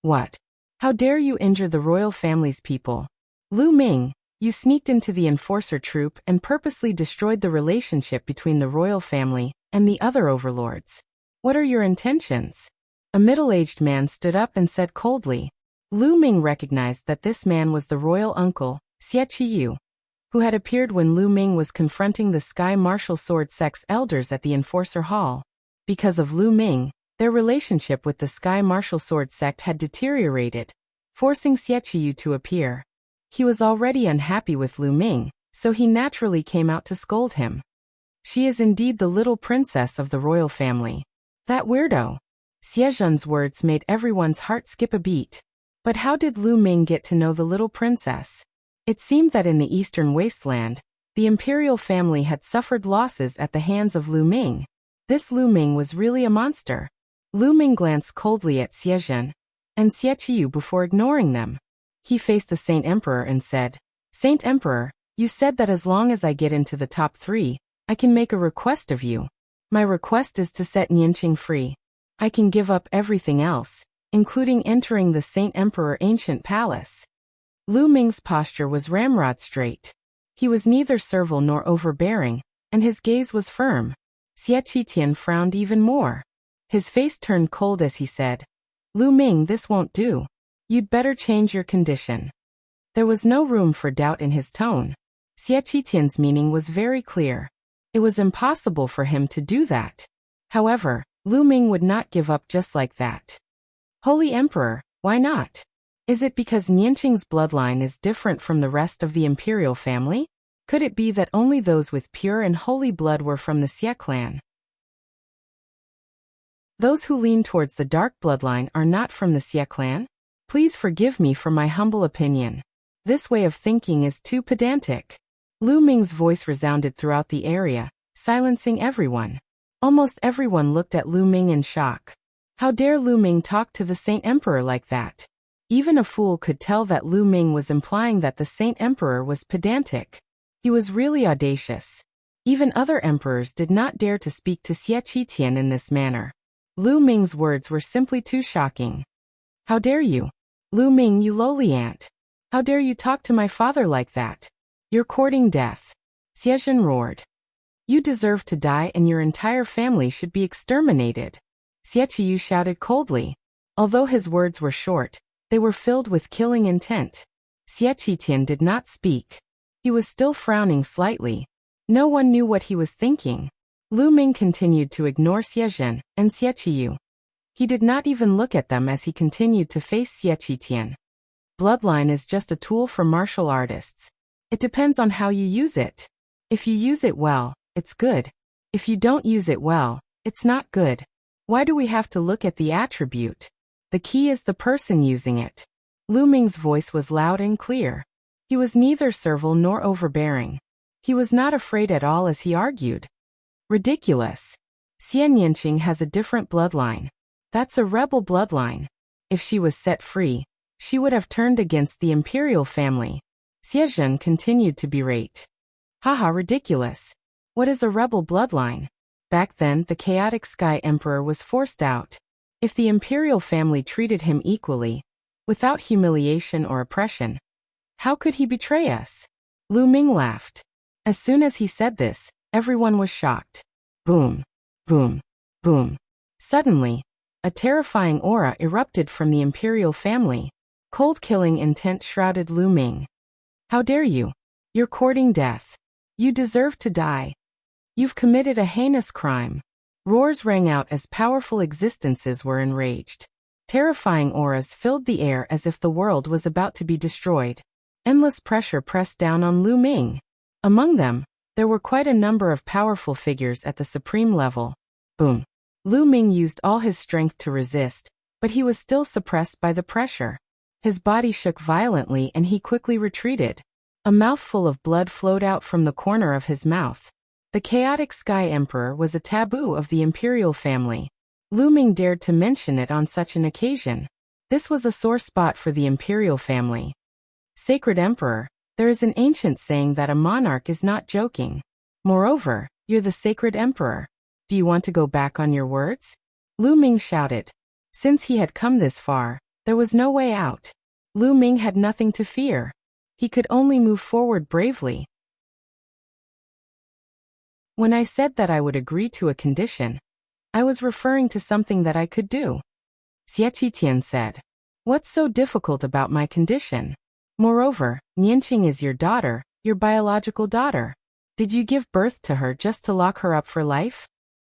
What? How dare you injure the royal family's people? Lu Ming, you sneaked into the enforcer troop and purposely destroyed the relationship between the royal family and the other overlords. What are your intentions? A middle-aged man stood up and said coldly. Lu Ming recognized that this man was the royal uncle, Xie Qiyu, who had appeared when Lu Ming was confronting the Sky Martial Sword Sect's elders at the Enforcer Hall. Because of Lu Ming, their relationship with the Sky Martial Sword Sect had deteriorated, forcing Xie Qiyu to appear. He was already unhappy with Lu Ming, so he naturally came out to scold him. She is indeed the little princess of the royal family. That weirdo. Xiezhen's words made everyone's heart skip a beat. But how did Lu Ming get to know the little princess? It seemed that in the eastern wasteland, the imperial family had suffered losses at the hands of Lu Ming. This Lu Ming was really a monster. Lu Ming glanced coldly at Xiezhen and Xie Qiyu before ignoring them. He faced the Saint Emperor and said, Saint Emperor, you said that as long as I get into the top 3, I can make a request of you. My request is to set Nianqing free. I can give up everything else, including entering the Saint Emperor Ancient Palace. Lu Ming's posture was ramrod straight. He was neither servile nor overbearing, and his gaze was firm. Xie Qitian frowned even more. His face turned cold as he said, Lu Ming, this won't do. You'd better change your condition. There was no room for doubt in his tone. Xie Qitian's meaning was very clear. It was impossible for him to do that. However, Lu Ming would not give up just like that. Holy Emperor, why not? Is it because Nianqing's bloodline is different from the rest of the imperial family? Could it be that only those with pure and holy blood were from the Xie clan? Those who lean towards the dark bloodline are not from the Xie clan? Please forgive me for my humble opinion. This way of thinking is too pedantic. Lu Ming's voice resounded throughout the area, silencing everyone. Almost everyone looked at Lu Ming in shock. How dare Lu Ming talk to the Saint Emperor like that? Even a fool could tell that Lu Ming was implying that the Saint Emperor was pedantic. He was really audacious. Even other emperors did not dare to speak to Xie Qitian in this manner. Lu Ming's words were simply too shocking. How dare you? Lu Ming, you lowly ant. How dare you talk to my father like that? You're courting death. Xiezhen roared. You deserve to die and your entire family should be exterminated. Xie Qiyu shouted coldly. Although his words were short, they were filled with killing intent. Xie Qitian did not speak. He was still frowning slightly. No one knew what he was thinking. Lu Ming continued to ignore Xiezhen and Xie Qiyu. He did not even look at them as he continued to face Xie Qitian. Bloodline is just a tool for martial artists. It depends on how you use it. If you use it well, it's good. If you don't use it well, it's not good. Why do we have to look at the attribute? The key is the person using it. Lu Ming's voice was loud and clear. He was neither servile nor overbearing. He was not afraid at all as he argued. Ridiculous. Xian Yanqing has a different bloodline. That's a rebel bloodline. If she was set free, she would have turned against the imperial family. Xiezhen continued to berate. Haha, ridiculous. What is a rebel bloodline? Back then, the chaotic Sky Emperor was forced out. If the imperial family treated him equally, without humiliation or oppression, how could he betray us? Lu Ming laughed. As soon as he said this, everyone was shocked. Boom, boom, boom. Suddenly, a terrifying aura erupted from the imperial family. Cold killing intent shrouded Lu Ming. How dare you? You're courting death. You deserve to die. You've committed a heinous crime. Roars rang out as powerful existences were enraged. Terrifying auras filled the air as if the world was about to be destroyed. Endless pressure pressed down on Lu Ming. Among them, there were quite a number of powerful figures at the supreme level. Boom. Lu Ming used all his strength to resist, but he was still suppressed by the pressure. His body shook violently and he quickly retreated. A mouthful of blood flowed out from the corner of his mouth. The chaotic Sky Emperor was a taboo of the imperial family. Lu Ming dared to mention it on such an occasion. This was a sore spot for the imperial family. Sacred Emperor, there is an ancient saying that a monarch is not joking. Moreover, you're the sacred emperor. Do you want to go back on your words? Lu Ming shouted. Since he had come this far, there was no way out. Lu Ming had nothing to fear. He could only move forward bravely. When I said that I would agree to a condition, I was referring to something that I could do. Xie Qitian said. What's so difficult about my condition? Moreover, Nianqing is your daughter, your biological daughter. Did you give birth to her just to lock her up for life?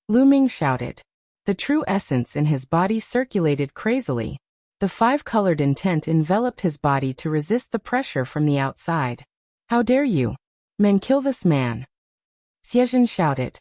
Lu Ming shouted. The true essence in his body circulated crazily. The five-colored intent enveloped his body to resist the pressure from the outside. How dare you? Men, kill this man. Xiezhen shouted.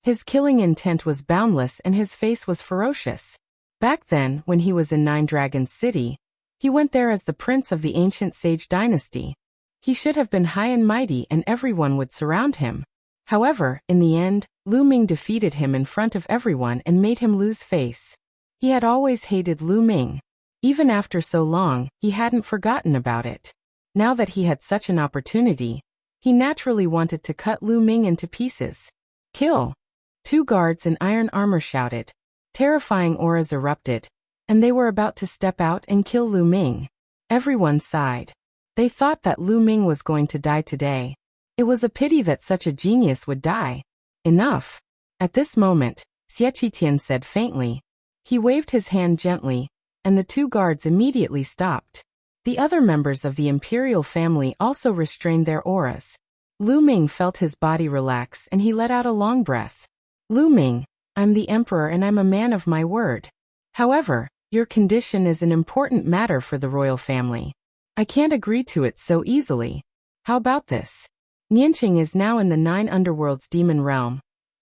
His killing intent was boundless and his face was ferocious. Back then, when he was in Nine Dragons City, he went there as the prince of the ancient sage dynasty. He should have been high and mighty and everyone would surround him. However, in the end, Lu Ming defeated him in front of everyone and made him lose face. He had always hated Lu Ming. Even after so long, he hadn't forgotten about it. Now that he had such an opportunity, he naturally wanted to cut Lu Ming into pieces. Kill! Two guards in iron armor shouted. Terrifying auras erupted, and they were about to step out and kill Lu Ming. Everyone sighed. They thought that Lu Ming was going to die today. It was a pity that such a genius would die. Enough. At this moment, Xie Qitian said faintly. He waved his hand gently, and the two guards immediately stopped. The other members of the imperial family also restrained their auras. Lu Ming felt his body relax and he let out a long breath. Lu Ming, I'm the emperor and I'm a man of my word. However, your condition is an important matter for the royal family. I can't agree to it so easily. How about this? Nianqing is now in the 9 underworlds demon realm,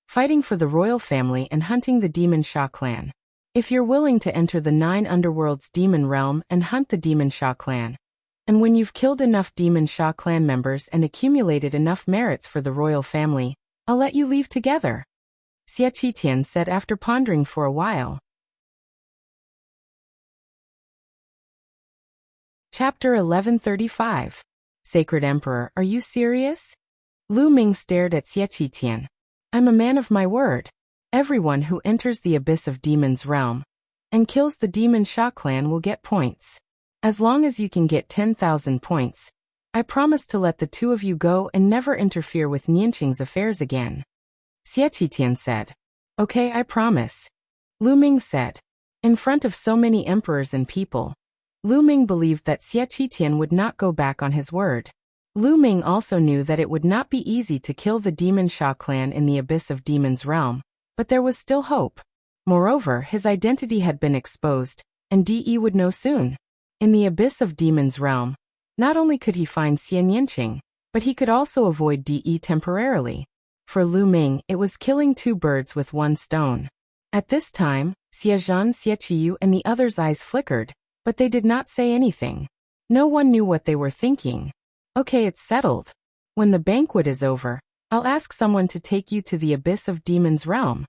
fighting for the royal family and hunting the demon Sha clan. If you're willing to enter the 9 underworlds demon realm and hunt the demon Sha clan, and when you've killed enough demon Sha clan members and accumulated enough merits for the royal family, I'll let you leave together. Xie Qitian said after pondering for a while. Chapter 1135. Sacred Emperor, are you serious? Lu Ming stared at Xie Qitian. I'm a man of my word. Everyone who enters the abyss of demons realm and kills the demon Sha clan will get points. As long as you can get 10,000 points, I promise to let the two of you go and never interfere with Nianqing's affairs again. Xie Qitian said. Okay, I promise. Lu Ming said. In front of so many emperors and people, Lu Ming believed that Xie Qitian would not go back on his word. Lu Ming also knew that it would not be easy to kill the demon Sha clan in the abyss of demons realm, but there was still hope. Moreover, his identity had been exposed, and De would know soon. In the abyss of demons realm, not only could he find Xie Nianqing, but he could also avoid De temporarily. For Lu Ming, it was killing two birds with one stone. At this time, Xiezhen, Xie Qiyu and the others' eyes flickered, but they did not say anything. No one knew what they were thinking. Okay, it's settled. When the banquet is over, I'll ask someone to take you to the abyss of demons realm.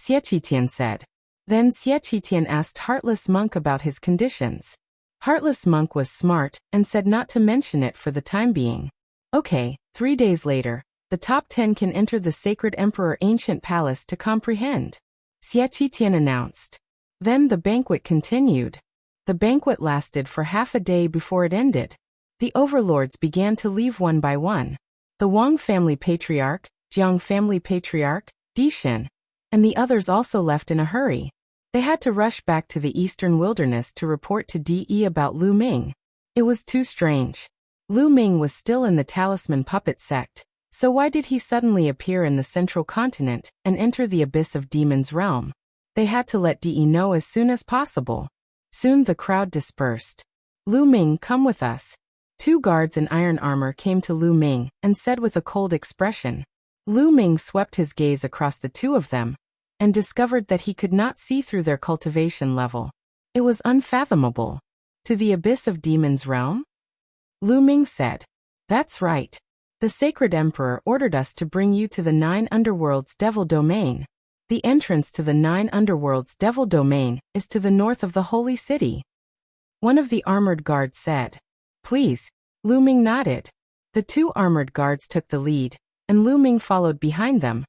Xie Qitian said. Then Xie Qitian asked Heartless Monk about his conditions. Heartless Monk was smart and said not to mention it for the time being. Okay, 3 days later, the top 10 can enter the Sacred Emperor Ancient Palace to comprehend. Xie Qitian announced. Then the banquet continued. The banquet lasted for half a day before it ended. The overlords began to leave one by one. The Wang family patriarch, Jiang family patriarch, Dishin, and the others also left in a hurry. They had to rush back to the eastern wilderness to report to De about Lu Ming. It was too strange. Lu Ming was still in the Talisman Puppet sect, so why did he suddenly appear in the central continent and enter the abyss of demons realm? They had to let De know as soon as possible. Soon the crowd dispersed. Lu Ming, come with us. 2 guards in iron armor came to Lu Ming and said with a cold expression. Lu Ming swept his gaze across the two of them and discovered that he could not see through their cultivation level. It was unfathomable. To the abyss of demons realm? Lu Ming said. That's right. The sacred emperor ordered us to bring you to the 9 underworlds devil domain. The entrance to the 9 underworlds devil domain is to the north of the holy city. One of the armored guards said. Please. Lu Ming nodded. The 2 armored guards took the lead, and Lu Ming followed behind them,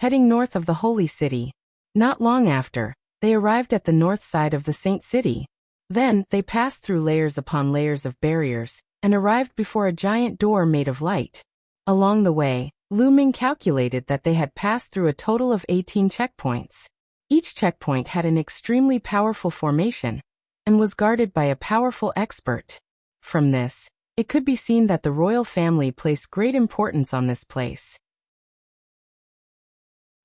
heading north of the holy city. Not long after, they arrived at the north side of the Saint City. Then, they passed through layers upon layers of barriers, and arrived before a giant door made of light. Along the way, Lu Ming calculated that they had passed through a total of 18 checkpoints. Each checkpoint had an extremely powerful formation, and was guarded by a powerful expert. From this, it could be seen that the royal family placed great importance on this place.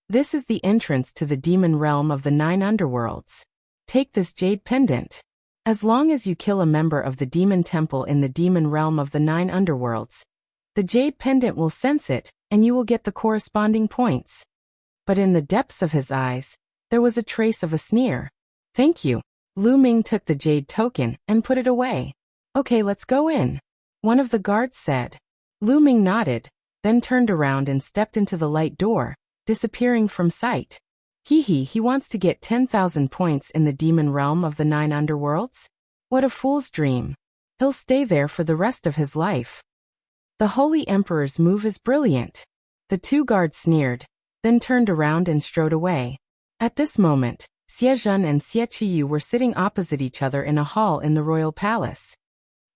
This is the entrance to the demon realm of the 9 underworlds. Take this jade pendant. As long as you kill a member of the demon temple in the demon realm of the 9 underworlds, the jade pendant will sense it, and you will get the corresponding points. But in the depths of his eyes, there was a trace of a sneer. Thank you. Lu Ming took the jade token and put it away. Okay, let's go in. One of the guards said. Lu Ming nodded, then turned around and stepped into the light door, disappearing from sight. He wants to get 10,000 points in the demon realm of the 9 underworlds? What a fool's dream. He'll stay there for the rest of his life. The Holy Emperor's move is brilliant. The 2 guards sneered, then turned around and strode away. At this moment, Xie Zhen and Xie Qiyu were sitting opposite each other in a hall in the royal palace.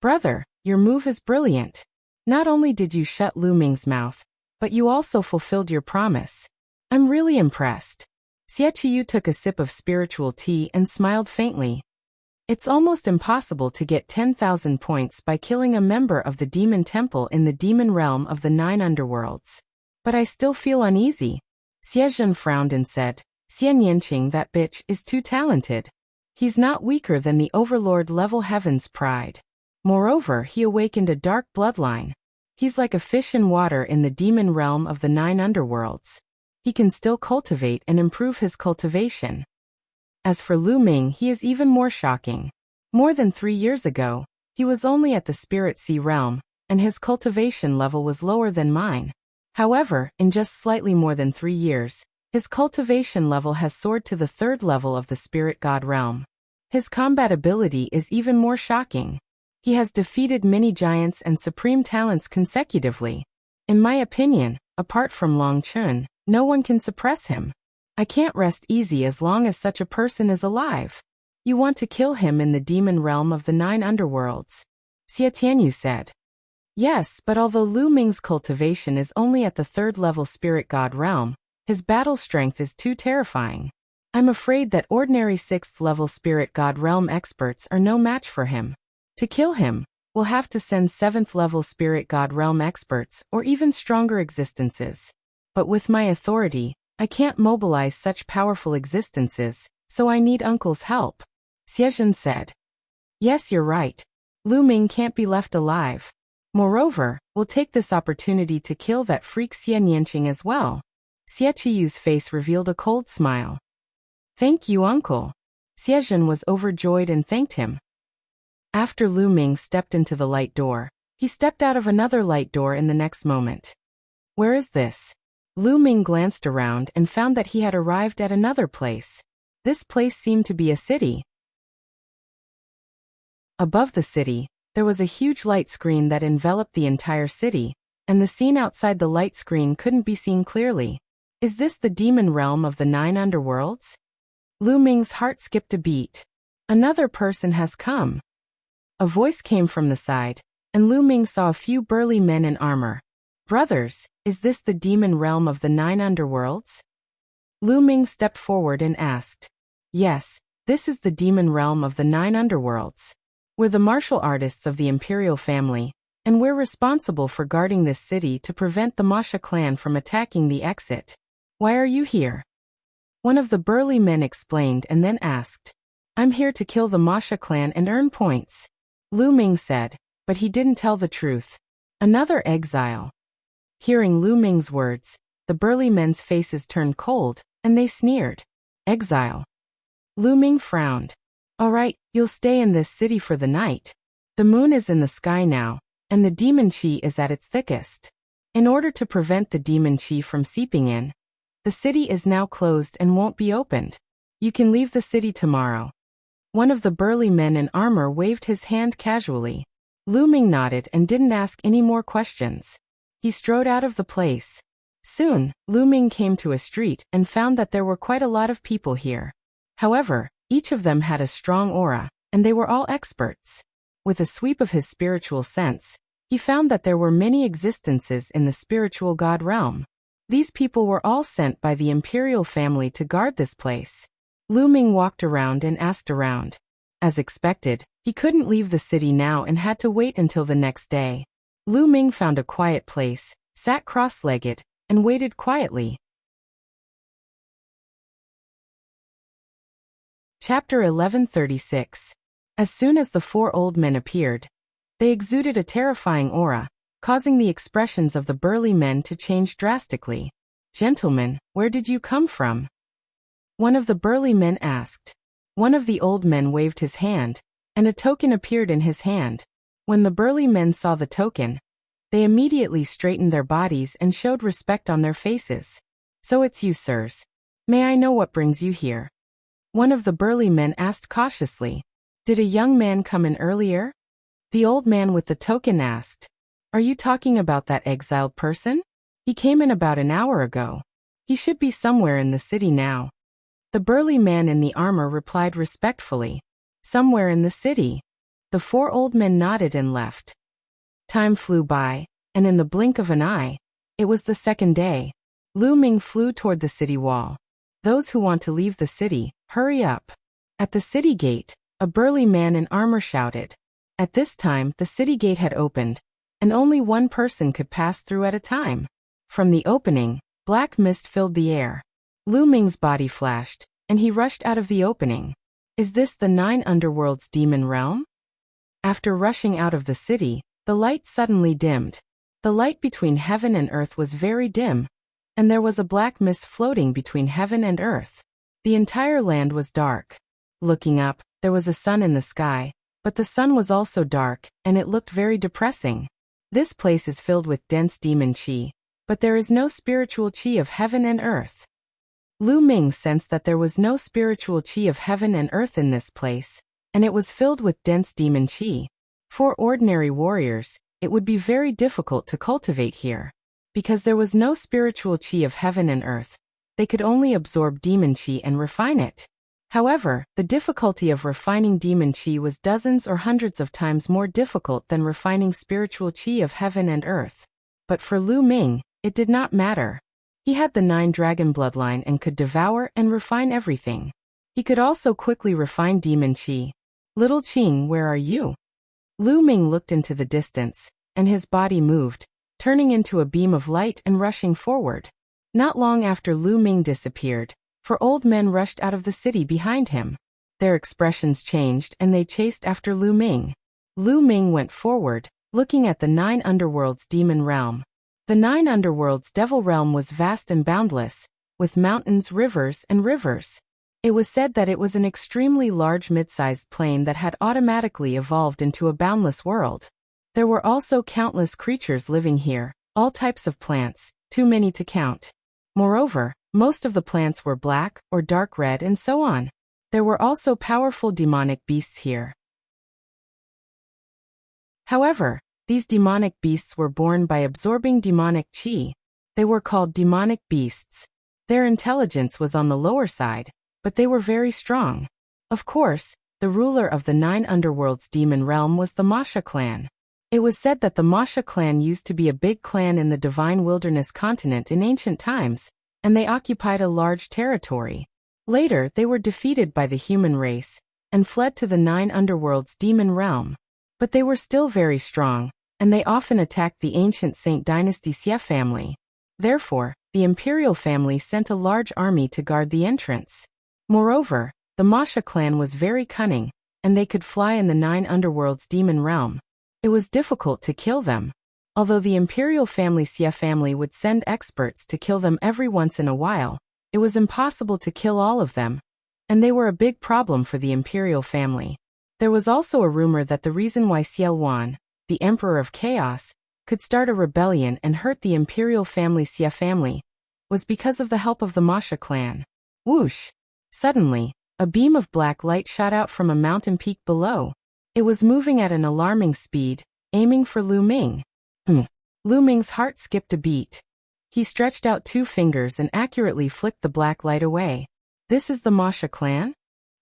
Brother, your move is brilliant. Not only did you shut Lu Ming's mouth, but you also fulfilled your promise. I'm really impressed. Xie Qiyu took a sip of spiritual tea and smiled faintly. It's almost impossible to get 10,000 points by killing a member of the demon temple in the demon realm of the 9 underworlds. But I still feel uneasy. Xie Zhen frowned and said, Xian Yanqing, that bitch, is too talented. He's not weaker than the overlord level heaven's pride. Moreover, he awakened a dark bloodline. He's like a fish in water in the demon realm of the 9 underworlds. He can still cultivate and improve his cultivation. As for Lu Ming, he is even more shocking. More than 3 years ago, he was only at the Spirit Sea realm, and his cultivation level was lower than mine. However, in just slightly more than 3 years, his cultivation level has soared to the 3rd level of the Spirit God realm. His combat ability is even more shocking. He has defeated many giants and supreme talents consecutively. In my opinion, apart from Long Chun, no one can suppress him. I can't rest easy as long as such a person is alive. You want to kill him in the demon realm of the 9 underworlds. Xie Tianyu said. Yes, but although Lu Ming's cultivation is only at the 3rd level Spirit God realm, his battle strength is too terrifying. I'm afraid that ordinary 6th level Spirit God realm experts are no match for him. To kill him, we'll have to send 7th level Spirit God realm experts or even stronger existences. But with my authority, I can't mobilize such powerful existences, so I need Uncle's help. Xie Zhen said. Yes, you're right. Lu Ming can't be left alive. Moreover, we'll take this opportunity to kill that freak Xian Yanqing as well. Xie Qiyu's face revealed a cold smile. Thank you, Uncle. Xie Zhen was overjoyed and thanked him. After Lu Ming stepped into the light door, he stepped out of another light door in the next moment. Where is this? Lu Ming glanced around and found that he had arrived at another place. This place seemed to be a city. Above the city, there was a huge light screen that enveloped the entire city, and the scene outside the light screen couldn't be seen clearly. Is this the demon realm of the 9 underworlds? Lu Ming's heart skipped a beat. Another person has come. A voice came from the side, and Lu Ming saw a few burly men in armor. Brothers, is this the demon realm of the 9 underworlds? Lu Ming stepped forward and asked. Yes, this is the demon realm of the 9 underworlds. We're the martial artists of the imperial family, and we're responsible for guarding this city to prevent the Masha clan from attacking the exit. Why are you here? One of the burly men explained and then asked. I'm here to kill the Masha clan and earn points. Lu Ming said, but he didn't tell the truth. Another exile. Hearing Lu Ming's words, the burly men's faces turned cold, and they sneered. Exile. Lu Ming frowned. All right, you'll stay in this city for the night. The moon is in the sky now, and the demon qi is at its thickest. In order to prevent the demon qi from seeping in, the city is now closed and won't be opened. You can leave the city tomorrow. One of the burly men in armor waved his hand casually. Lu Ming nodded and didn't ask any more questions. He strode out of the place. Soon, Lu Ming came to a street and found that there were quite a lot of people here. However, each of them had a strong aura, and they were all experts. With a sweep of his spiritual sense, he found that there were many existences in the spiritual god realm. These people were all sent by the imperial family to guard this place. Lu Ming walked around and asked around. As expected, he couldn't leave the city now and had to wait until the next day. Lu Ming found a quiet place, sat cross-legged, and waited quietly. Chapter 1136. As soon as the four old men appeared, they exuded a terrifying aura, causing the expressions of the burly men to change drastically. "Gentlemen, where did you come from?" one of the burly men asked. One of the old men waved his hand, and a token appeared in his hand. When the burly men saw the token, they immediately straightened their bodies and showed respect on their faces. "So it's you, sirs. May I know what brings you here?" one of the burly men asked cautiously. "Did a young man come in earlier?" the old man with the token asked. "Are you talking about that exiled person? He came in about an hour ago. He should be somewhere in the city now." The burly man in the armor replied respectfully. "Somewhere in the city." The four old men nodded and left. Time flew by, and in the blink of an eye, it was the second day. Lu Ming flew toward the city wall. "Those who want to leave the city, hurry up." At the city gate, a burly man in armor shouted. At this time, the city gate had opened, and only one person could pass through at a time. From the opening, black mist filled the air. Lu Ming's body flashed, and he rushed out of the opening. Is this the 9 underworlds demon realm? After rushing out of the city, the light suddenly dimmed. The light between heaven and earth was very dim, and there was a black mist floating between heaven and earth. The entire land was dark. Looking up, there was a sun in the sky, but the sun was also dark, and it looked very depressing. This place is filled with dense demon qi, but there is no spiritual qi of heaven and earth. Lu Ming sensed that there was no spiritual qi of heaven and earth in this place, and it was filled with dense demon qi. For ordinary warriors, it would be very difficult to cultivate here. Because there was no spiritual qi of heaven and earth, they could only absorb demon qi and refine it. However, the difficulty of refining demon qi was dozens or hundreds of times more difficult than refining spiritual qi of heaven and earth. But for Lu Ming, it did not matter. He had the 9 dragon bloodline and could devour and refine everything. He could also quickly refine demon qi. "Little Qing, where are you?" Lu Ming looked into the distance, and his body moved, turning into a beam of light and rushing forward. Not long after Lu Ming disappeared, 4 old men rushed out of the city behind him. Their expressions changed and they chased after Lu Ming. Lu Ming went forward, looking at the 9 underworlds demon realm. The 9 underworlds devil realm was vast and boundless, with mountains, rivers, and rivers. It was said that it was an extremely large mid-sized plane that had automatically evolved into a boundless world. There were also countless creatures living here, all types of plants, too many to count. Moreover, most of the plants were black or dark red and so on. There were also powerful demonic beasts here. However, these demonic beasts were born by absorbing demonic qi. They were called demonic beasts. Their intelligence was on the lower side, but they were very strong. Of course, the ruler of the 9 underworlds demon realm was the Masha clan. It was said that the Masha clan used to be a big clan in the Divine Wilderness continent in ancient times, and they occupied a large territory. Later, they were defeated by the human race, and fled to the 9 underworlds demon realm. But they were still very strong, and they often attacked the ancient Saint Dynasty Xie family. Therefore, the imperial family sent a large army to guard the entrance. Moreover, the Masha clan was very cunning, and they could fly in the 9 underworlds demon realm. It was difficult to kill them. Although the imperial family Xie family would send experts to kill them every once in a while, it was impossible to kill all of them, and they were a big problem for the imperial family. There was also a rumor that the reason why Xiao Wan, the Emperor of Chaos, could start a rebellion and hurt the imperial family Xia family, was because of the help of the Masha clan. Whoosh! Suddenly, a beam of black light shot out from a mountain peak below. It was moving at an alarming speed, aiming for Lu Ming. Lu Ming's heart skipped a beat. He stretched out 2 fingers and accurately flicked the black light away. This is the Masha clan?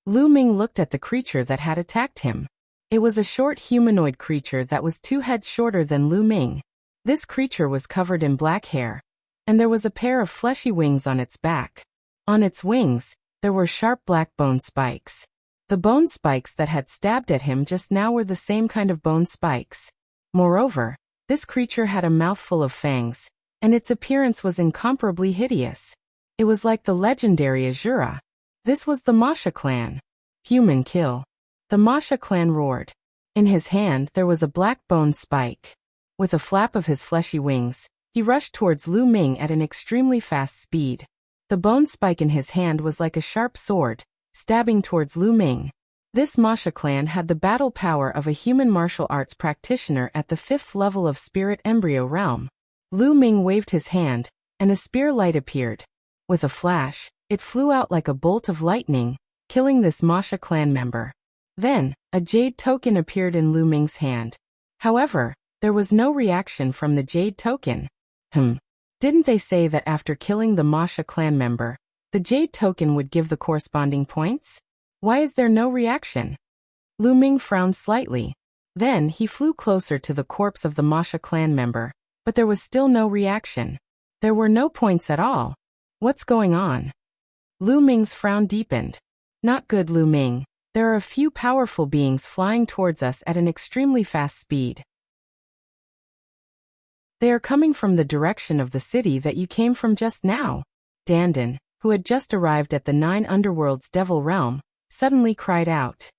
Lu Ming looked at the creature that had attacked him. It was a short humanoid creature that was 2 heads shorter than Lu Ming. This creature was covered in black hair, and there was a pair of fleshy wings on its back. On its wings, there were sharp black bone spikes. The bone spikes that had stabbed at him just now were the same kind of bone spikes. Moreover, this creature had a mouthful of fangs, and its appearance was incomparably hideous. It was like the legendary Azura. This was the Masha clan. Human kill. The Masha clan roared. In his hand there was a black bone spike. With a flap of his fleshy wings, he rushed towards Lu Ming at an extremely fast speed. The bone spike in his hand was like a sharp sword, stabbing towards Lu Ming. This Masha clan had the battle power of a human martial arts practitioner at the 5th level of Spirit Embryo Realm. Lu Ming waved his hand, and a spear light appeared. With a flash, it flew out like a bolt of lightning, killing this Masha clan member. Then, a jade token appeared in Lu Ming's hand. However, there was no reaction from the jade token. Didn't they say that after killing the Masha clan member, the jade token would give the corresponding points? Why is there no reaction? Lu Ming frowned slightly. Then he flew closer to the corpse of the Masha clan member, but there was still no reaction. There were no points at all. What's going on? Lu Ming's frown deepened. Not good, Lu Ming. There are a few powerful beings flying towards us at an extremely fast speed. They are coming from the direction of the city that you came from just now. Dandan, who had just arrived at the 9 Underworlds Devil Realm, suddenly cried out.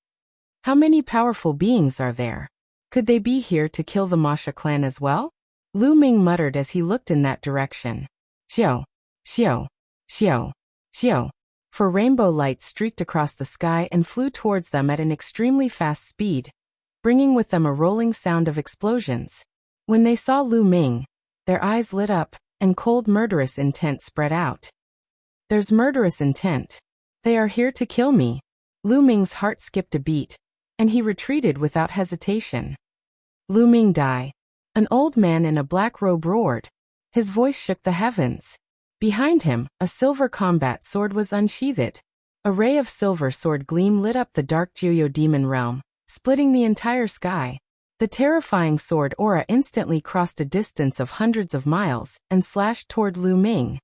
How many powerful beings are there? Could they be here to kill the Masha clan as well? Lu Ming muttered as he looked in that direction. Xiao, xiao, xiao, xiao. 4 rainbow lights streaked across the sky and flew towards them at an extremely fast speed, bringing with them a rolling sound of explosions. When they saw Lu Ming, their eyes lit up, and cold murderous intent spread out. There's murderous intent. They are here to kill me. Lu Ming's heart skipped a beat, and he retreated without hesitation. Lu Ming die. An old man in a black robe roared. His voice shook the heavens. Behind him, a silver combat sword was unsheathed. A ray of silver sword gleam lit up the dark Jiuyo demon realm, splitting the entire sky. The terrifying sword aura instantly crossed a distance of hundreds of miles and slashed toward Lu Ming.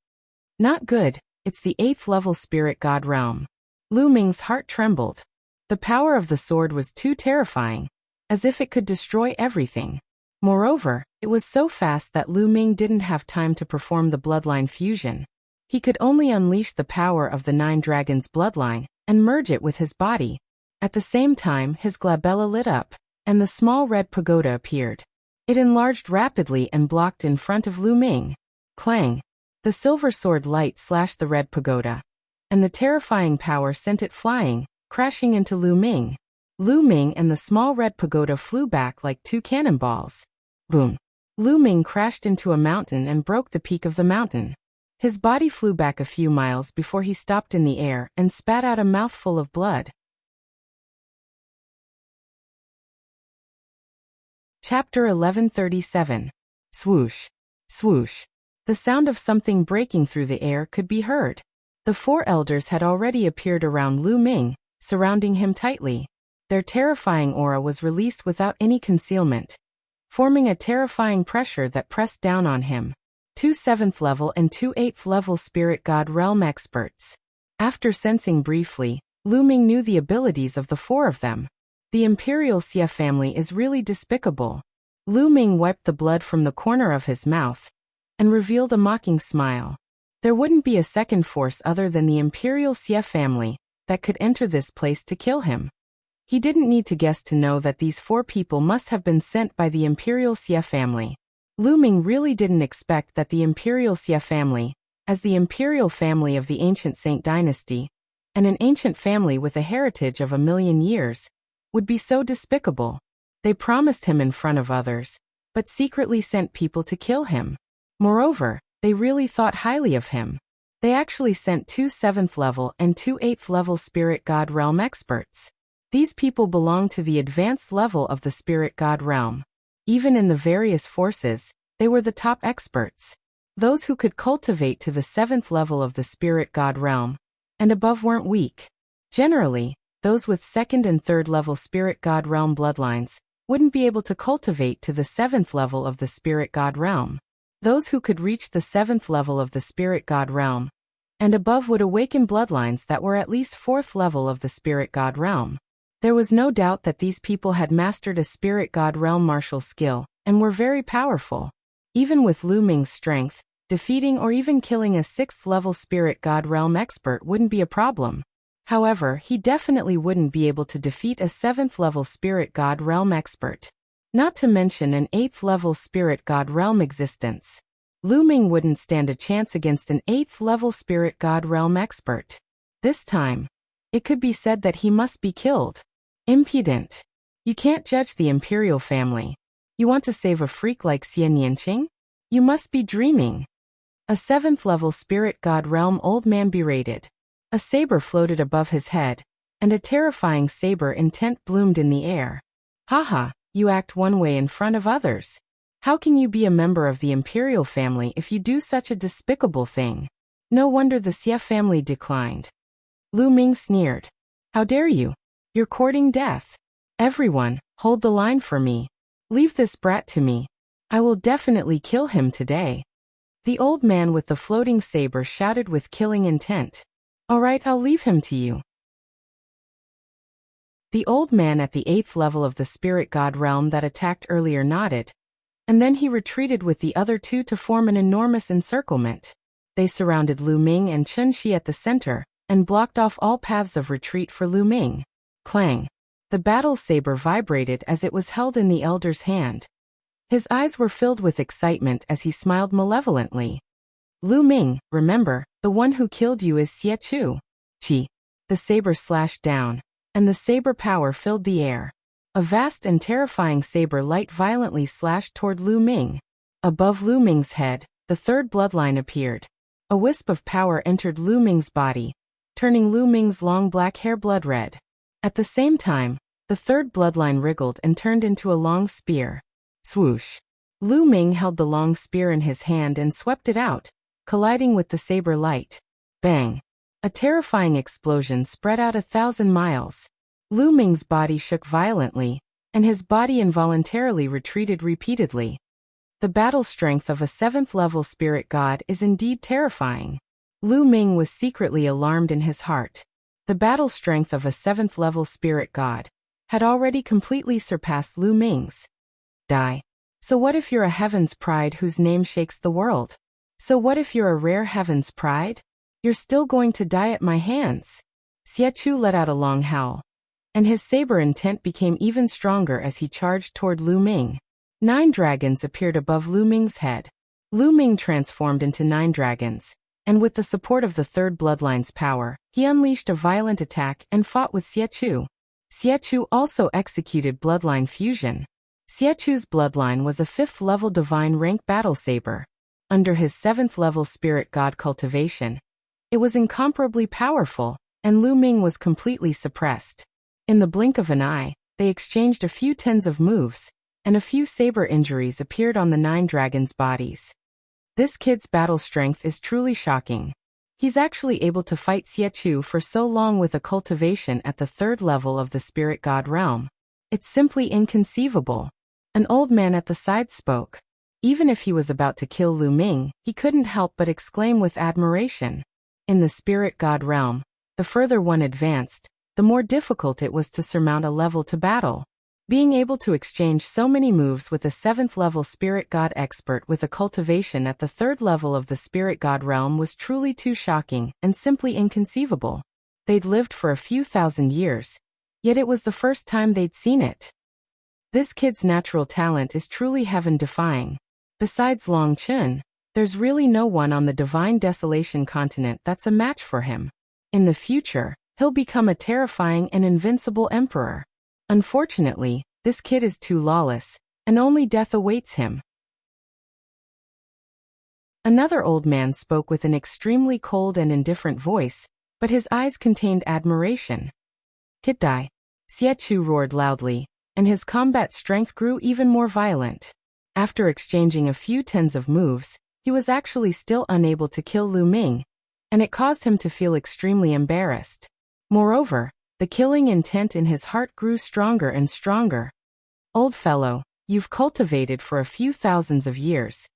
Not good, it's the 8th level spirit god realm. Lu Ming's heart trembled. The power of the sword was too terrifying, as if it could destroy everything. Moreover, it was so fast that Lu Ming didn't have time to perform the bloodline fusion. He could only unleash the power of the 9 dragons' bloodline and merge it with his body. At the same time, his glabella lit up, and the small red pagoda appeared. It enlarged rapidly and blocked in front of Lu Ming. Clang! The silver sword light slashed the red pagoda, and the terrifying power sent it flying, crashing into Lu Ming. Lu Ming and the small red pagoda flew back like 2 cannonballs. Boom! Lu Ming crashed into a mountain and broke the peak of the mountain. His body flew back a few miles before he stopped in the air and spat out a mouthful of blood. Chapter 1137. Swoosh. Swoosh. The sound of something breaking through the air could be heard. The 4 elders had already appeared around Lu Ming, surrounding him tightly. Their terrifying aura was released without any concealment, forming a terrifying pressure that pressed down on him. 2 7th level and 2 8th level spirit god realm experts. After sensing briefly, Lu Ming knew the abilities of the 4 of them. The Imperial Xia family is really despicable. Lu Ming wiped the blood from the corner of his mouth and revealed a mocking smile. There wouldn't be a second force other than the Imperial Xia family that could enter this place to kill him. He didn't need to guess to know that these 4 people must have been sent by the Imperial Xia family. Lu Ming really didn't expect that the Imperial Xia family, as the imperial family of the ancient Saint dynasty, and an ancient family with a heritage of 1,000,000 years, would be so despicable. They promised him in front of others, but secretly sent people to kill him. Moreover, they really thought highly of him. They actually sent 2 7th level and 2 8th level spirit god realm experts. These people belong to the advanced level of the spirit god realm. Even in the various forces, they were the top experts. Those who could cultivate to the 7th level of the spirit god realm and above weren't weak. Generally, those with 2nd and 3rd level spirit god realm bloodlines wouldn't be able to cultivate to the 7th level of the spirit god realm. Those who could reach the 7th level of the spirit god realm and above would awaken bloodlines that were at least 4th level of the spirit god realm. There was no doubt that these people had mastered a spirit god realm martial skill and were very powerful. Even with Lu Ming's strength, defeating or even killing a 6th level spirit god realm expert wouldn't be a problem. However, he definitely wouldn't be able to defeat a 7th level spirit god realm expert. Not to mention an 8th level spirit god realm existence. Lu Ming wouldn't stand a chance against an 8th level spirit god realm expert. This time, it could be said that he must be killed. Impudent. You can't judge the imperial family. You want to save a freak like Xian Yanqing? You must be dreaming. A 7th level spirit god realm old man berated. A saber floated above his head, and a terrifying saber intent bloomed in the air. Haha, you act one way in front of others. How can you be a member of the imperial family if you do such a despicable thing? No wonder the Xie family declined. Lu Ming sneered. How dare you? You're courting death. Everyone, hold the line for me. Leave this brat to me. I will definitely kill him today. The old man with the floating saber shouted with killing intent. All right, I'll leave him to you. The old man at the 8th level of the spirit god realm that attacked earlier nodded, and then he retreated with the other 2 to form an enormous encirclement. They surrounded Lu Ming and Chen Shi at the center, and blocked off all paths of retreat for Lu Ming. Clang. The battle saber vibrated as it was held in the elder's hand. His eyes were filled with excitement as he smiled malevolently. Lu Ming, remember, the one who killed you is Xie Chu. Chi. The saber slashed down, and the saber power filled the air. A vast and terrifying saber light violently slashed toward Lu Ming. Above Lu Ming's head, the 3rd bloodline appeared. A wisp of power entered Lu Ming's body, turning Lu Ming's long black hair blood red. At the same time, the 3rd bloodline wriggled and turned into a long spear. Swoosh. Lu Ming held the long spear in his hand and swept it out, colliding with the saber light. Bang. A terrifying explosion spread out 1,000 miles. Lu Ming's body shook violently, and his body involuntarily retreated repeatedly. The battle strength of a 7th level spirit god is indeed terrifying. Lu Ming was secretly alarmed in his heart. The battle strength of a 7th level spirit god had already completely surpassed Lu Ming's. Die. So what if you're a heaven's pride whose name shakes the world? So what if you're a rare heaven's pride? You're still going to die at my hands. Xie Chu let out a long howl, and his saber intent became even stronger as he charged toward Lu Ming. 9 dragons appeared above Lu Ming's head. Lu Ming transformed into 9 dragons, and with the support of the 3rd bloodline's power, he unleashed a violent attack and fought with Xie Chu. Xie Chu also executed bloodline fusion. Xie Chu's bloodline was a 5th level divine rank battle saber. Under his 7th level spirit god cultivation, it was incomparably powerful, and Lu Ming was completely suppressed. In the blink of an eye, they exchanged a few tens of moves, and a few saber injuries appeared on the 9 dragons' bodies. This kid's battle strength is truly shocking. He's actually able to fight Xie Chu for so long with a cultivation at the 3rd level of the spirit god realm. It's simply inconceivable. An old man at the side spoke. Even if he was about to kill Lu Ming, he couldn't help but exclaim with admiration. In the spirit god realm, the further one advanced, the more difficult it was to surmount a level to battle. Being able to exchange so many moves with a 7th level spirit god expert with a cultivation at the 3rd level of the spirit god realm was truly too shocking and simply inconceivable. They'd lived for a few thousand years, yet it was the first time they'd seen it. This kid's natural talent is truly heaven-defying. Besides Long Chun, there's really no one on the Divine Desolation continent that's a match for him. In the future, he'll become a terrifying and invincible emperor. Unfortunately, This kid is too lawless, and only death awaits him. Another old man spoke with an extremely cold and indifferent voice, but his eyes contained admiration. Kid die. Xie Chu roared loudly, and his combat strength grew even more violent. After exchanging a few tens of moves, he was actually still unable to kill Lu Ming, and it caused him to feel extremely embarrassed. Moreover, the killing intent in his heart grew stronger and stronger. Old fellow, you've cultivated for a few thousands of years,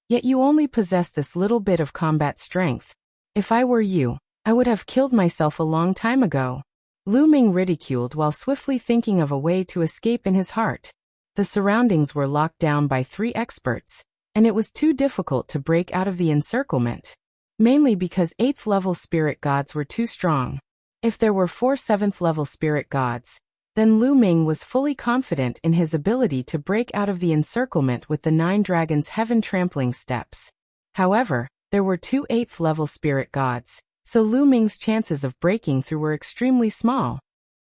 yet you only possess this little bit of combat strength. If I were you, I would have killed myself a long time ago. Lu Ming ridiculed while swiftly thinking of a way to escape in his heart. The surroundings were locked down by 3 experts, and it was too difficult to break out of the encirclement, mainly because 8th level spirit gods were too strong. If there were 4 7th level spirit gods, then Lu Ming was fully confident in his ability to break out of the encirclement with the 9 dragons' heaven trampling steps. However, there were 2 8th level spirit gods, so Lu Ming's chances of breaking through were extremely small.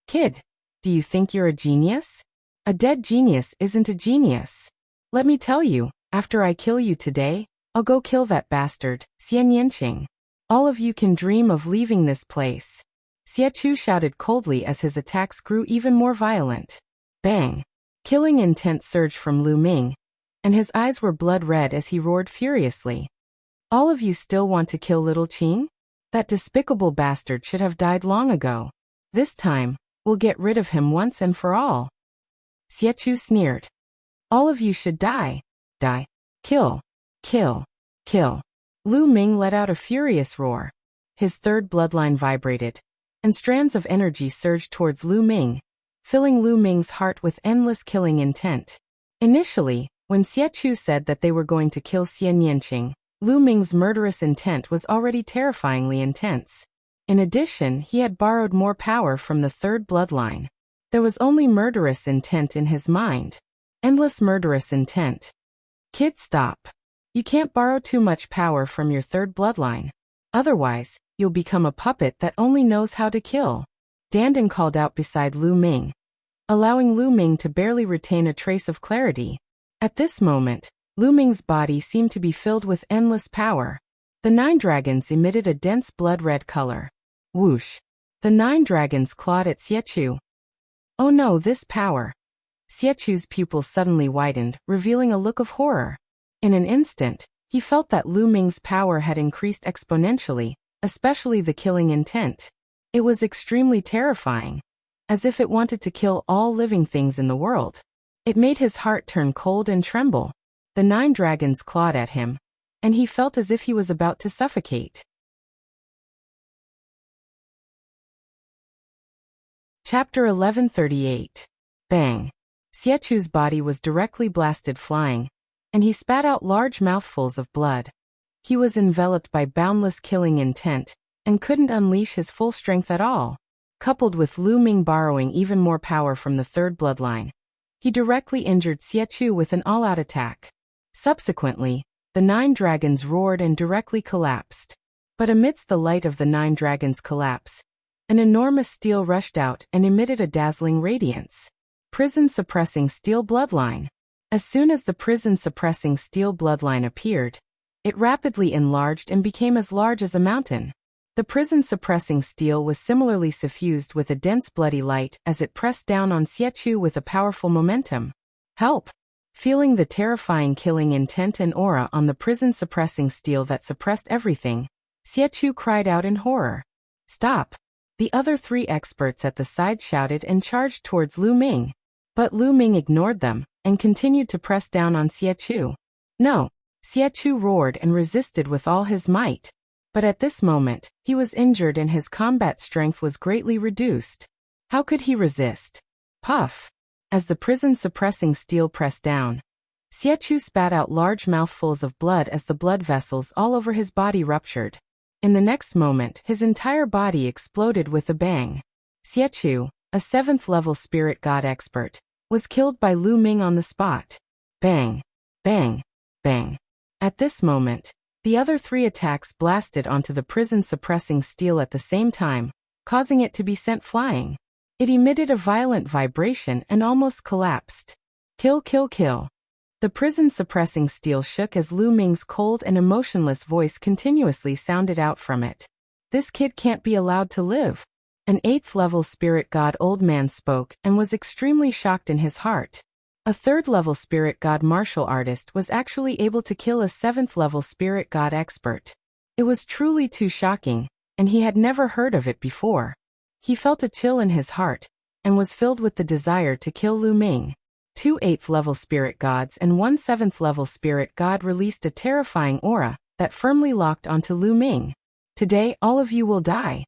Kid, do you think you're a genius? A dead genius isn't a genius. Let me tell you, after I kill you today, I'll go kill that bastard, Xian Yanqing. All of you can dream of leaving this place. Xie Chu shouted coldly as his attacks grew even more violent. Bang! Killing intent surged from Lu Ming, and his eyes were blood red as he roared furiously. All of you still want to kill little Qing? That despicable bastard should have died long ago. This time, we'll get rid of him once and for all. Xie Chu sneered. All of you should die. Die. Kill. Kill. Kill. Lu Ming let out a furious roar. His 3rd bloodline vibrated, and strands of energy surged towards Lu Ming, filling Lu Ming's heart with endless killing intent. Initially, when Xie Chu said that they were going to kill Xian Yanqing, Lu Ming's murderous intent was already terrifyingly intense. In addition, he had borrowed more power from the 3rd bloodline. There was only murderous intent in his mind. Endless murderous intent. Kid, stop. You can't borrow too much power from your 3rd bloodline. Otherwise, you'll become a puppet that only knows how to kill. Dandan called out beside Lu Ming, allowing Lu Ming to barely retain a trace of clarity. At this moment, Lu Ming's body seemed to be filled with endless power. The 9 dragons emitted a dense blood-red color. Whoosh! The 9 dragons clawed at Xie Chu. Oh no, this power! Xie Chu's pupils suddenly widened, revealing a look of horror. In an instant, he felt that Lu Ming's power had increased exponentially, especially the killing intent. It was extremely terrifying, as if it wanted to kill all living things in the world. It made his heart turn cold and tremble. The 9 dragons clawed at him, and he felt as if he was about to suffocate. Chapter 1138. Bang! Xie Chu's body was directly blasted flying, and he spat out large mouthfuls of blood. He was enveloped by boundless killing intent, and couldn't unleash his full strength at all. Coupled with Lu Ming borrowing even more power from the 3rd bloodline, he directly injured Xie Chu with an all-out attack. Subsequently, the 9 dragons roared and directly collapsed. But amidst the light of the 9 dragons' collapse, an enormous steel rushed out and emitted a dazzling radiance. Prison-suppressing steel bloodline. As soon as the prison-suppressing steel bloodline appeared, it rapidly enlarged and became as large as a mountain. The prison-suppressing steel was similarly suffused with a dense bloody light as it pressed down on Xie Chu with a powerful momentum. Help! Feeling the terrifying killing intent and aura on the prison-suppressing steel that suppressed everything, Xie Chu cried out in horror. Stop! The other 3 experts at the side shouted and charged towards Lu Ming. But Lu Ming ignored them and continued to press down on Xie Chu. No! Xie Chu roared and resisted with all his might. But at this moment, he was injured and his combat strength was greatly reduced. How could he resist? Puff! As the prison-suppressing steel pressed down, Xie Chu spat out large mouthfuls of blood as the blood vessels all over his body ruptured. In the next moment, his entire body exploded with a bang. Xie Chu, a 7th-level spirit god expert, was killed by Lu Ming on the spot. Bang! Bang! Bang! At this moment, the other 3 attacks blasted onto the prison-suppressing steel at the same time, causing it to be sent flying. It emitted a violent vibration and almost collapsed. Kill, kill, kill. The prison-suppressing steel shook as Lu Ming's cold and emotionless voice continuously sounded out from it. This kid can't be allowed to live. An 8th-level spirit god old man spoke and was extremely shocked in his heart. A 3rd-level spirit god martial artist was actually able to kill a 7th-level spirit god expert. It was truly too shocking, and he had never heard of it before. He felt a chill in his heart, and was filled with the desire to kill Lu Ming. 2 8th-level spirit gods and 1 7th-level spirit god released a terrifying aura that firmly locked onto Lu Ming. Today, all of you will die.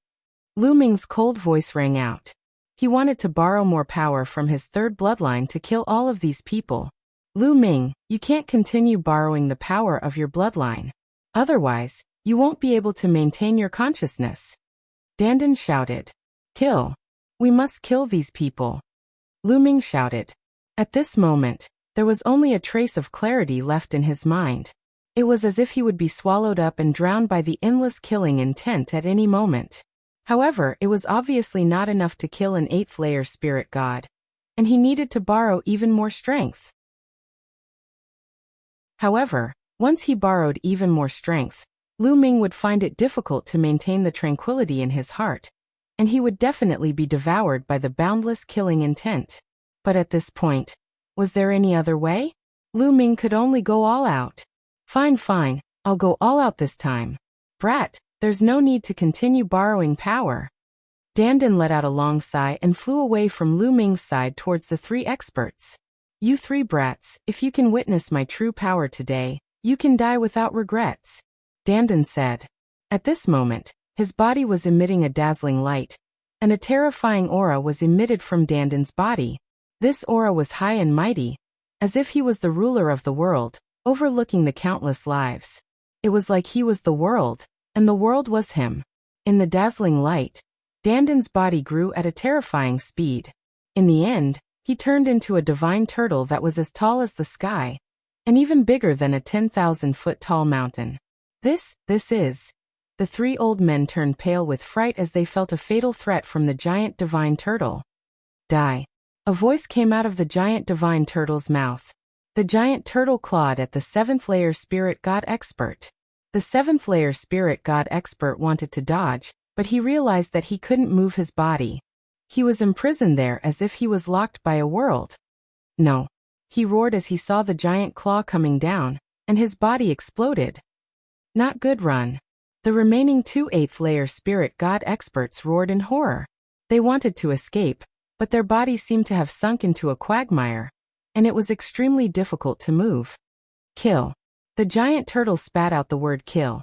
Lu Ming's cold voice rang out. He wanted to borrow more power from his 3rd bloodline to kill all of these people. Lu Ming, you can't continue borrowing the power of your bloodline. Otherwise, you won't be able to maintain your consciousness. Dandan shouted. Kill. We must kill these people. Lu Ming shouted. At this moment, there was only a trace of clarity left in his mind. It was as if he would be swallowed up and drowned by the endless killing intent at any moment. However, it was obviously not enough to kill an 8th-layer spirit god, and he needed to borrow even more strength. However, once he borrowed even more strength, Lu Ming would find it difficult to maintain the tranquility in his heart, and he would definitely be devoured by the boundless killing intent. But at this point, was there any other way? Lu Ming could only go all out. Fine, I'll go all out this time. Brat, there's no need to continue borrowing power. Dandan let out a long sigh and flew away from Lu Ming's side towards the 3 experts. You 3 brats, if you can witness my true power today, you can die without regrets, Dandan said. At this moment, his body was emitting a dazzling light, and a terrifying aura was emitted from Dandan's body. This aura was high and mighty, as if he was the ruler of the world, overlooking the countless lives. It was like he was the world, and the world was him. In the dazzling light, Dandan's body grew at a terrifying speed. In the end, he turned into a divine turtle that was as tall as the sky, and even bigger than a 10,000-foot tall mountain. This is. The 3 old men turned pale with fright as they felt a fatal threat from the giant divine turtle. Die. A voice came out of the giant divine turtle's mouth. The giant turtle clawed at the 7th-layer spirit god expert. The 7th-layer spirit god expert wanted to dodge, but he realized that he couldn't move his body. He was imprisoned there as if he was locked by a world. No. He roared as he saw the giant claw coming down, and his body exploded. Not good. Run. The remaining 2 8th-layer spirit god experts roared in horror. They wanted to escape, but their bodies seemed to have sunk into a quagmire, and it was extremely difficult to move. Kill. The giant turtle spat out the word kill,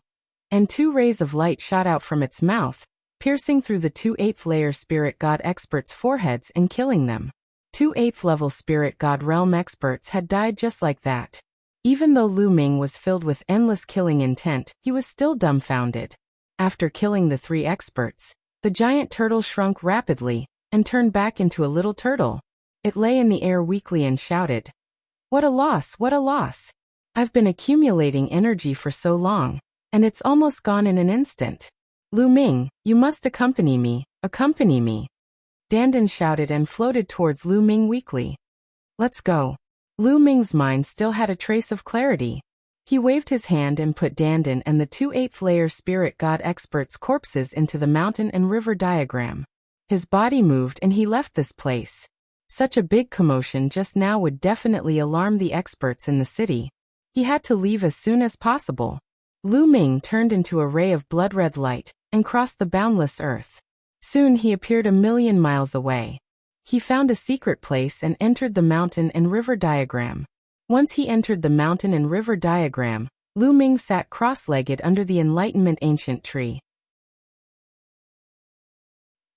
and 2 rays of light shot out from its mouth, piercing through the 2 8th-layer spirit god experts' foreheads and killing them. 2 8th-level spirit god realm experts had died just like that. Even though Lu Ming was filled with endless killing intent, he was still dumbfounded. After killing the 3 experts, the giant turtle shrunk rapidly and turned back into a little turtle. It lay in the air weakly and shouted, What a loss, what a loss! I've been accumulating energy for so long, and it's almost gone in an instant. Lu Ming, you must accompany me, accompany me. Dandan shouted and floated towards Lu Ming weakly. Let's go. Lu Ming's mind still had a trace of clarity. He waved his hand and put Dandan and the 2 8th-layer spirit god experts' corpses into the mountain and river diagram. His body moved and he left this place. Such a big commotion just now would definitely alarm the experts in the city. He had to leave as soon as possible. Lu Ming turned into a ray of blood-red light and crossed the boundless earth. Soon he appeared a million miles away. He found a secret place and entered the mountain and river diagram. Once he entered the mountain and river diagram, Lu Ming sat cross-legged under the Enlightenment ancient tree.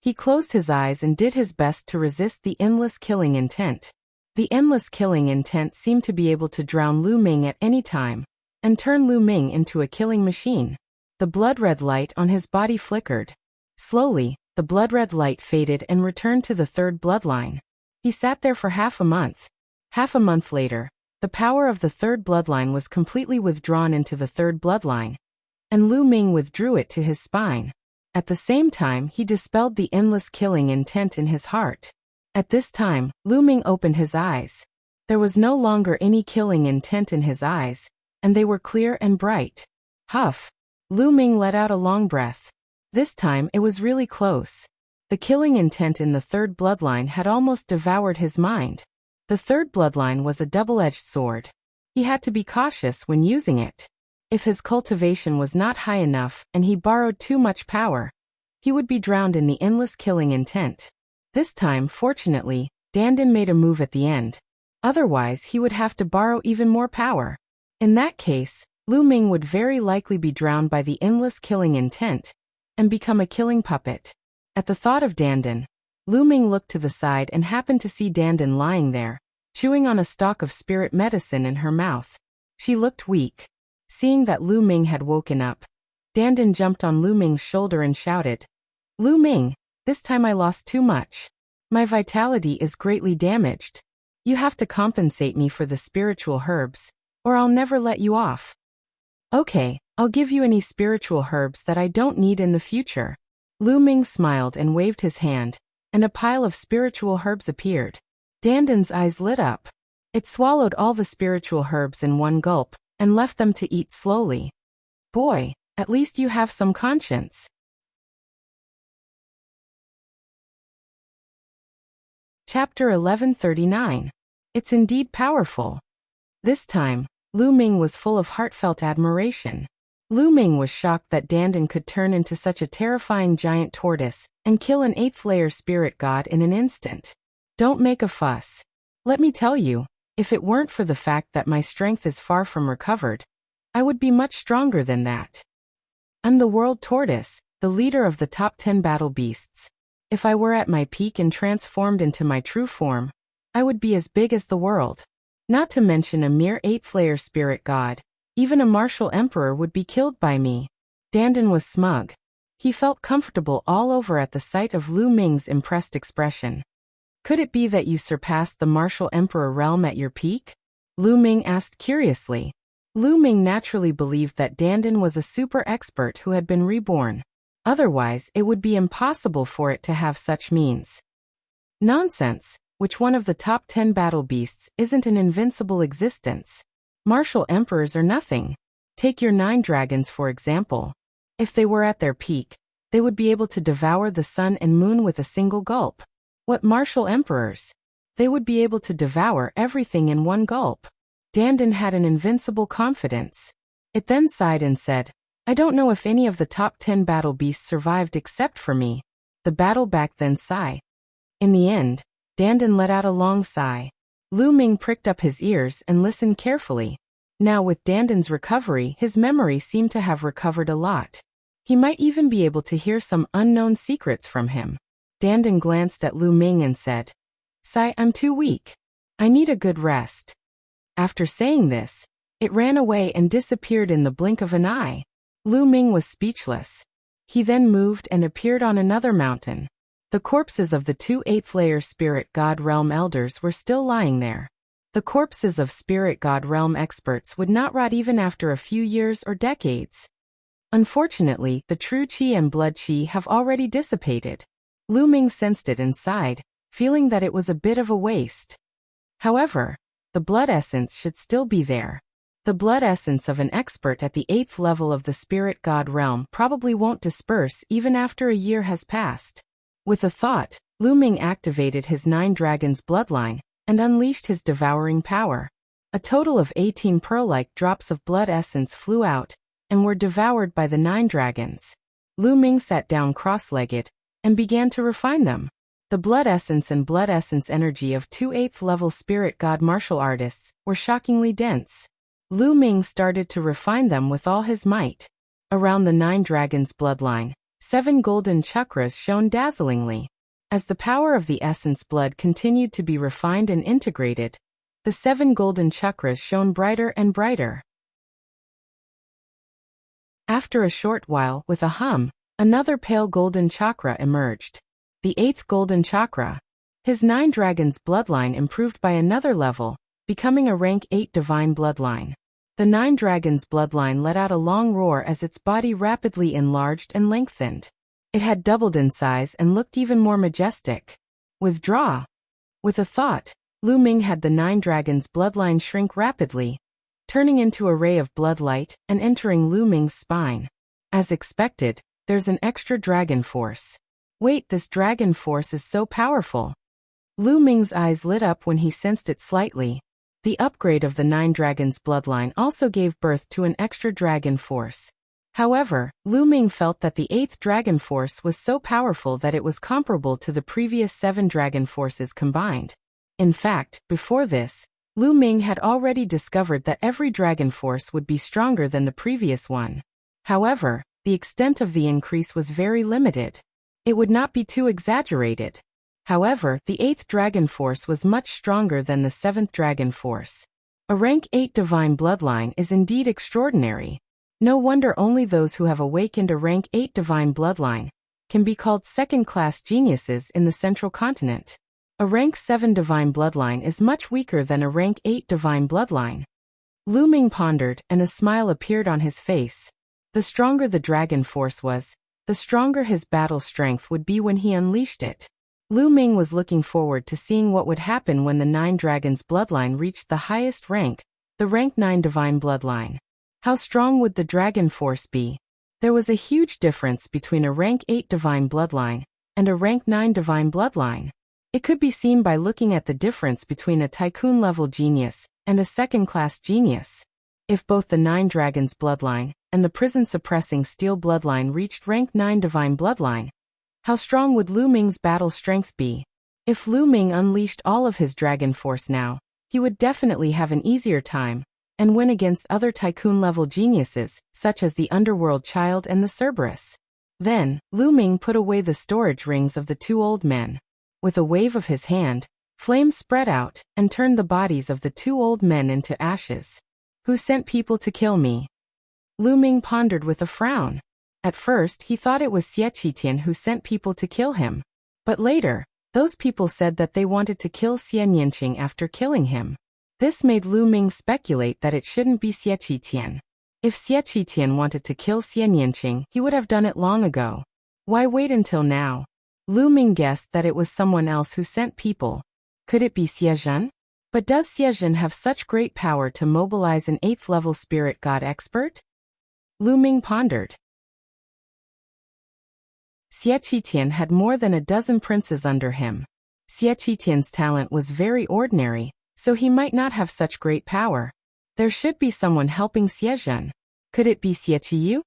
He closed his eyes and did his best to resist the endless killing intent. The endless killing intent seemed to be able to drown Lu Ming at any time, and turn Lu Ming into a killing machine. The blood-red light on his body flickered. Slowly, the blood-red light faded and returned to the 3rd bloodline. He sat there for half a month. Half a month later, the power of the 3rd bloodline was completely withdrawn into the 3rd bloodline, and Lu Ming withdrew it to his spine. At the same time, he dispelled the endless killing intent in his heart. At this time, Lu Ming opened his eyes. There was no longer any killing intent in his eyes, and they were clear and bright. Huff! Lu Ming let out a long breath. This time it was really close. The killing intent in the third bloodline had almost devoured his mind. The third bloodline was a double-edged sword. He had to be cautious when using it. If his cultivation was not high enough and he borrowed too much power, he would be drowned in the endless killing intent. This time, fortunately, Dandan made a move at the end. Otherwise, he would have to borrow even more power. In that case, Lu Ming would very likely be drowned by the endless killing intent and become a killing puppet. At the thought of Dandan, Lu Ming looked to the side and happened to see Dandan lying there, chewing on a stalk of spirit medicine in her mouth. She looked weak. Seeing that Lu Ming had woken up, Dandan jumped on Lu Ming's shoulder and shouted, "Lu Ming, this time I lost too much. My vitality is greatly damaged. You have to compensate me for the spiritual herbs, or I'll never let you off." "Okay, I'll give you any spiritual herbs that I don't need in the future." Lu Ming smiled and waved his hand, and a pile of spiritual herbs appeared. Dandan's eyes lit up. It swallowed all the spiritual herbs in one gulp, and left them to eat slowly. "Boy, at least you have some conscience." Chapter 1139. It's indeed powerful. This time, Lu Ming was full of heartfelt admiration. Lu Ming was shocked that Dandan could turn into such a terrifying giant tortoise and kill an 8th-layer spirit god in an instant. "Don't make a fuss. Let me tell you, if it weren't for the fact that my strength is far from recovered, I would be much stronger than that. I'm the world tortoise, the leader of the top 10 battle beasts. If I were at my peak and transformed into my true form, I would be as big as the world. Not to mention a mere 8th-layer spirit god. Even a martial emperor would be killed by me." Dandan was smug. He felt comfortable all over at the sight of Lu Ming's impressed expression. "Could it be that you surpassed the martial emperor realm at your peak?" Lu Ming asked curiously. Lu Ming naturally believed that Dandan was a super expert who had been reborn. Otherwise, it would be impossible for it to have such means. "Nonsense. Which one of the top 10 battle beasts isn't an invincible existence? Martial emperors are nothing. Take your 9 dragons for example. If they were at their peak, they would be able to devour the sun and moon with a single gulp. What martial emperors? They would be able to devour everything in one gulp." Dandan had an invincible confidence. It then sighed and said, "I don't know if any of the top 10 battle beasts survived except for me." The battle back then sigh. In the end, Dandan let out a long sigh. Lu Ming pricked up his ears and listened carefully. Now with Dandan's recovery, his memory seemed to have recovered a lot. He might even be able to hear some unknown secrets from him. Dandan glanced at Lu Ming and said, "Sai, I'm too weak. I need a good rest." After saying this, it ran away and disappeared in the blink of an eye. Lu Ming was speechless. He then moved and appeared on another mountain. The corpses of the 2 8th-layer spirit god realm elders were still lying there. The corpses of spirit god realm experts would not rot even after a few years or decades. Unfortunately, the true qi and blood qi have already dissipated. Lu Ming sensed it and sighed, feeling that it was a bit of a waste. However, the blood essence should still be there. The blood essence of an expert at the 8th level of the spirit god realm probably won't disperse even after a year has passed. With a thought, Lu Ming activated his 9 dragons bloodline and unleashed his devouring power. A total of 18 pearl-like drops of blood essence flew out and were devoured by the 9 dragons. Lu Ming sat down cross-legged and began to refine them. The blood essence and blood essence energy of 2 8th-level spirit god martial artists were shockingly dense. Lu Ming started to refine them with all his might. Around the 9 dragons bloodline, 7 golden chakras shone dazzlingly. As the power of the essence blood continued to be refined and integrated, the 7 golden chakras shone brighter and brighter. After a short while, with a hum, another pale golden chakra emerged. The 8th golden chakra. His 9 dragons bloodline improved by another level, becoming a rank 8 divine bloodline. The 9 dragons bloodline let out a long roar as its body rapidly enlarged and lengthened. It had doubled in size and looked even more majestic. Withdraw. With a thought, Lu Ming had the 9 dragons' bloodline shrink rapidly, turning into a ray of blood light and entering Lu Ming's spine. As expected, there's an extra dragon force. Wait, this dragon force is so powerful. Lu Ming's eyes lit up when he sensed it slightly. The upgrade of the 9 dragons' bloodline also gave birth to an extra dragon force. However, Lu Ming felt that the 8th dragon force was so powerful that it was comparable to the previous 7 dragon forces combined. In fact, before this, Lu Ming had already discovered that every dragon force would be stronger than the previous one. However, the extent of the increase was very limited. It would not be too exaggerated. However, the 8th dragon force was much stronger than the 7th dragon force. A rank 8 divine bloodline is indeed extraordinary. No wonder only those who have awakened a rank 8 divine bloodline can be called second-class geniuses in the central continent. A rank 7 divine bloodline is much weaker than a rank 8 divine bloodline. Lu Ming pondered, and a smile appeared on his face. The stronger the dragon force was, the stronger his battle strength would be when he unleashed it. Lu Ming was looking forward to seeing what would happen when the 9 dragons' bloodline reached the highest rank, the rank 9 divine bloodline. How strong would the dragon force be? There was a huge difference between a rank 8 divine bloodline and a rank 9 divine bloodline. It could be seen by looking at the difference between a tycoon-level genius and a second-class genius. If both the 9 dragons' bloodline and the prison-suppressing steel bloodline reached rank 9 divine bloodline, how strong would Lu Ming's battle strength be? If Lu Ming unleashed all of his dragon force now, he would definitely have an easier time and win against other tycoon-level geniuses, such as the Underworld Child and the Cerberus. Then, Lu Ming put away the storage rings of the 2 old men. With a wave of his hand, flames spread out and turned the bodies of the 2 old men into ashes. Who sent people to kill me? Lu Ming pondered with a frown. At first, he thought it was Xie Qitian who sent people to kill him. But later, those people said that they wanted to kill Xie Nianqing after killing him. This made Lu Ming speculate that it shouldn't be Xie Qitian. If Xie Qitian wanted to kill Xie Nianqing, he would have done it long ago. Why wait until now? Lu Ming guessed that it was someone else who sent people. Could it be Xie Zhen? But does Xie Zhen have such great power to mobilize an 8th-level spirit god expert? Lu Ming pondered. Xie Qitian had more than a dozen princes under him. Xie Qitian's talent was very ordinary, so he might not have such great power. There should be someone helping Xie Zhen. Could it be Xie Qiyu?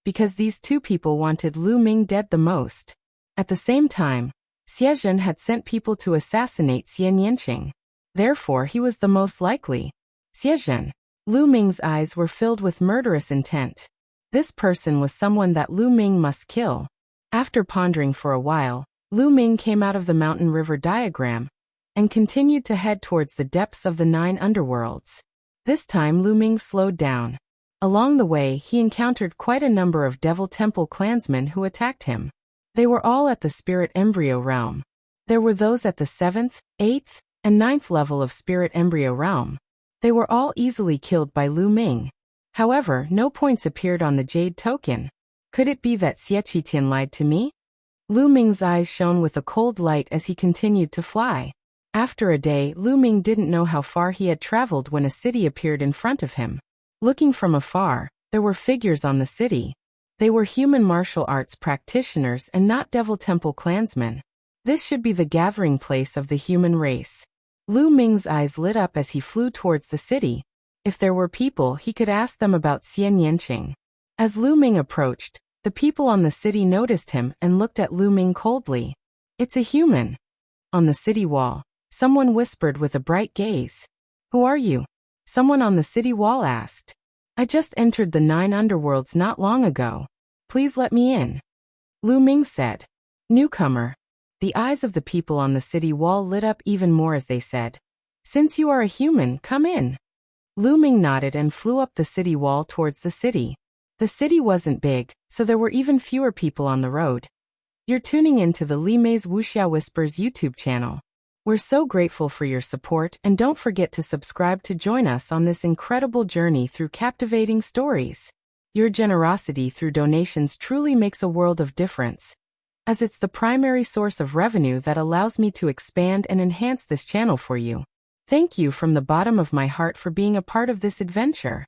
Because these 2 people wanted Lu Ming dead the most. At the same time, Xie Zhen had sent people to assassinate Xie Nianqing. Therefore, he was the most likely. Xie Zhen. Lu Ming's eyes were filled with murderous intent. This person was someone that Lu Ming must kill. After pondering for a while, Lu Ming came out of the mountain river diagram and continued to head towards the depths of the 9 underworlds. This time Lu Ming slowed down. Along the way, he encountered quite a number of Devil Temple clansmen who attacked him. They were all at the Spirit Embryo Realm. There were those at the 7th, 8th, and 9th level of Spirit Embryo Realm. They were all easily killed by Lu Ming. However, no points appeared on the Jade token. Could it be that Xie Qitian lied to me? Lu Ming's eyes shone with a cold light as he continued to fly. After a day, Lu Ming didn't know how far he had traveled when a city appeared in front of him. Looking from afar, there were figures on the city. They were human martial arts practitioners and not Devil Temple clansmen. This should be the gathering place of the human race. Lu Ming's eyes lit up as he flew towards the city. If there were people, he could ask them about Xie Nianqing. As Lu Ming approached, the people on the city noticed him and looked at Lu Ming coldly. It's a human. On the city wall, someone whispered with a bright gaze. Who are you? Someone on the city wall asked. I just entered the 9 underworlds not long ago. Please let me in. Lu Ming said. Newcomer. The eyes of the people on the city wall lit up even more as they said. Since you are a human, come in. Lu Ming nodded and flew up the city wall towards the city. The city wasn't big, so there were even fewer people on the road. You're tuning in to the Li Mei's Wuxia Whispers YouTube channel. We're so grateful for your support, and don't forget to subscribe to join us on this incredible journey through captivating stories. Your generosity through donations truly makes a world of difference, as it's the primary source of revenue that allows me to expand and enhance this channel for you. Thank you from the bottom of my heart for being a part of this adventure.